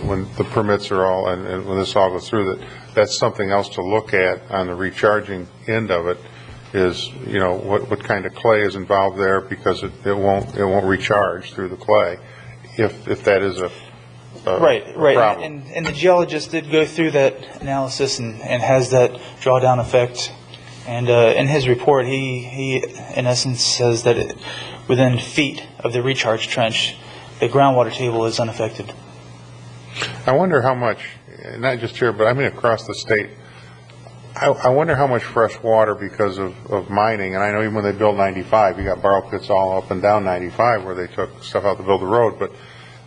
when the permits are all, and when this all goes through, that's something else to look at on the recharging end of it, is, what kind of clay is involved there, because it won't recharge through the clay, if that is a Right. problem. And the geologist did go through that analysis and has that drawdown effect. And in his report, he in essence says that within feet of the recharge trench, the groundwater table is unaffected. I wonder how much, not just here, but I mean across the state, I wonder how much fresh water, because of mining, and I know even when they built 95, you got borrow pits all up and down 95 where they took stuff out to build the road, but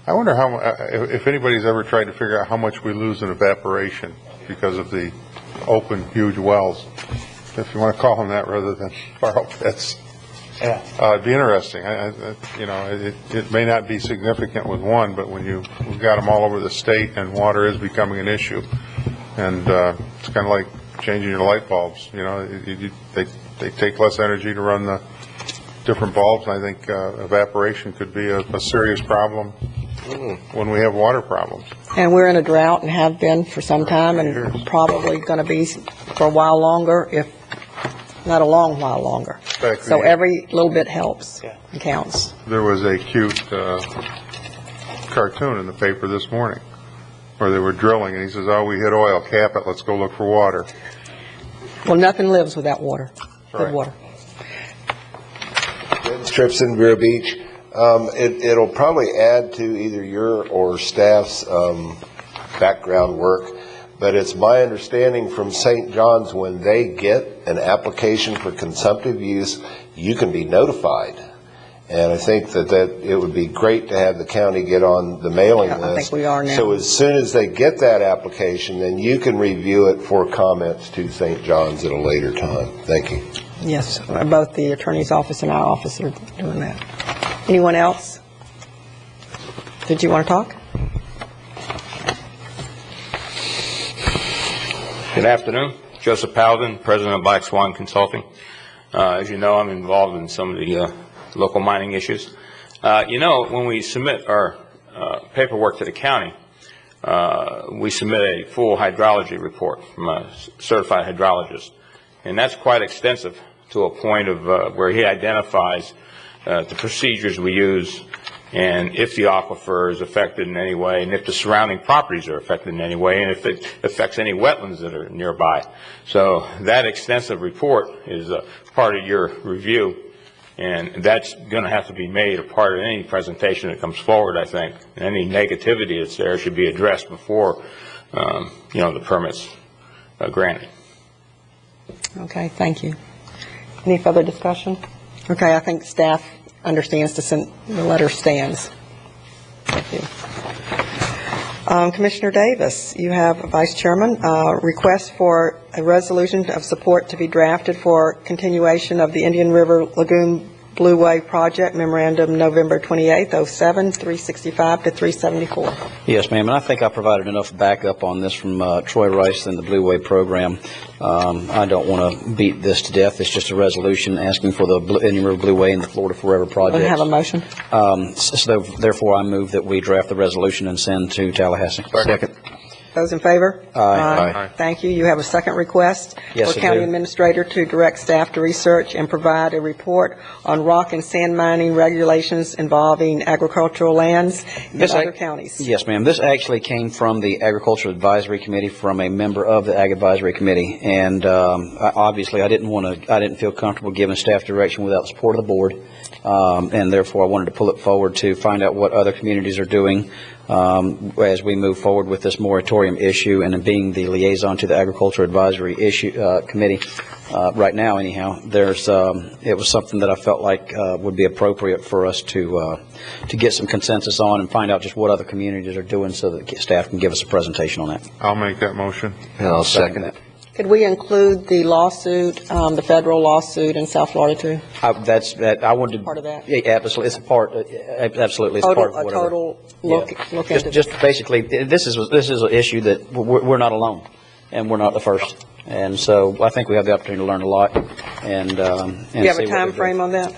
I wonder if anybody's ever tried to figure out how much we lose in evaporation because of the open, huge wells, if you want to call them that rather than borrow pits. Yeah. It'd be interesting. It may not be significant with one, but when we've got them all over the state, and water is becoming an issue, and it's kind of like changing your light bulbs. They take less energy to run the different bulbs, and I think evaporation could be a serious problem when we have water problems. And we're in a drought and have been for some time, and probably going to be for a while longer, if not a long while longer. So every little bit helps and counts. There was a cute cartoon in the paper this morning where they were drilling, and he says, "Oh, we hit oil, cap it, let's go look for water." Well, nothing lives without water. Right. Good water. Trips in Vero Beach. It'll probably add to either your or staff's background work, but it's my understanding from St. John's, when they get an application for consumptive use, you can be notified. And I think that it would be great to have the county get on the mailing list. I think we are now. So as soon as they get that application, then you can review it for comments to St. John's at a later time. Thank you. Yes, both the attorney's office and our office are doing that. Anyone else? Did you want to talk? Good afternoon. Joseph Paladin, President of Black Swan Consulting. As you know, I'm involved in some of the local mining issues. When we submit our paperwork to the county, we submit a full hydrology report from a certified hydrologist. And that's quite extensive, to a point of where he identifies the procedures we use, and if the aquifer is affected in any way, and if the surrounding properties are affected in any way, and if it affects any wetlands that are nearby. So that extensive report is part of your review. And that's going to have to be made a part of any presentation that comes forward, I think. And any negativity that's there should be addressed before, the permit's granted. Okay, thank you. Any further discussion? Okay, I think staff understands the letter stands. Thank you. Commissioner Davis, you have, Vice Chairman, request for a resolution of support to be drafted for continuation of the Indian River Lagoon Blue Way Project Memorandum, November 28th, 07, 365 to 374. Yes, ma'am, and I think I provided enough backup on this from Troy Rice and the Blue Way program. I don't want to beat this to death. It's just a resolution asking for the Indian River Blue Way and the Florida Forever project. Do I have a motion? So therefore, I move that we draft the resolution and send to Tallahassee. Second. Those in favor? Aye. Thank you. You have a second request Yes, for I County do. Administrator to direct staff to research and provide a report on rock and sand mining regulations involving agricultural lands in other counties. Yes, ma'am. This actually came from the Agricultural Advisory Committee, from a member of the Ag Advisory Committee, and obviously I didn't feel comfortable giving staff direction without the support of the board, and therefore I wanted to pull it forward to find out what other communities are doing as we move forward with this moratorium issue, and being the liaison to the Agricultural Advisory Committee right now, anyhow, it was something that I felt like would be appropriate for us to get some consensus on and find out just what other communities are doing, so that staff can give us a presentation on that. I'll make that motion. And I'll second it. Could we include the lawsuit, the federal lawsuit in South Florida too? I wanted to Part of that? Yeah, absolutely. It's a part. Absolutely, it's part of whatever. A total look into Just basically, this is an issue that we're not alone, and we're not the first. And so I think we have the opportunity to learn a lot. And Do you have a time frame on that?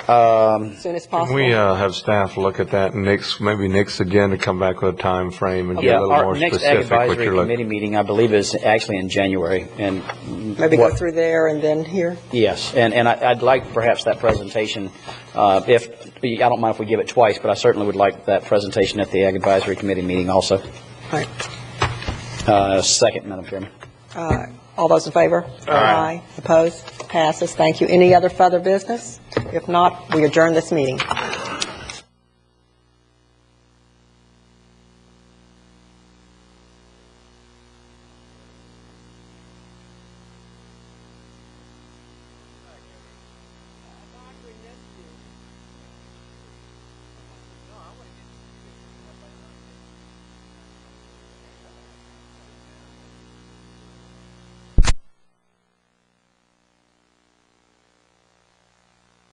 As soon as possible? Can we have staff look at that, and maybe Nick's again to come back with a time frame and get a little our more next specific what advisory you're looking. committee meeting, I believe, is actually in January. And Maybe go through there and then here? Yes, and I'd like perhaps that presentation, if, I don't mind if we give it twice, but I certainly would like that presentation at the Ag Advisory Committee meeting also. All right. Second, Madam Chairman. All those in favor? Aye. Opposed? Passes. Thank you. Any other further business? If not, we adjourn this meeting.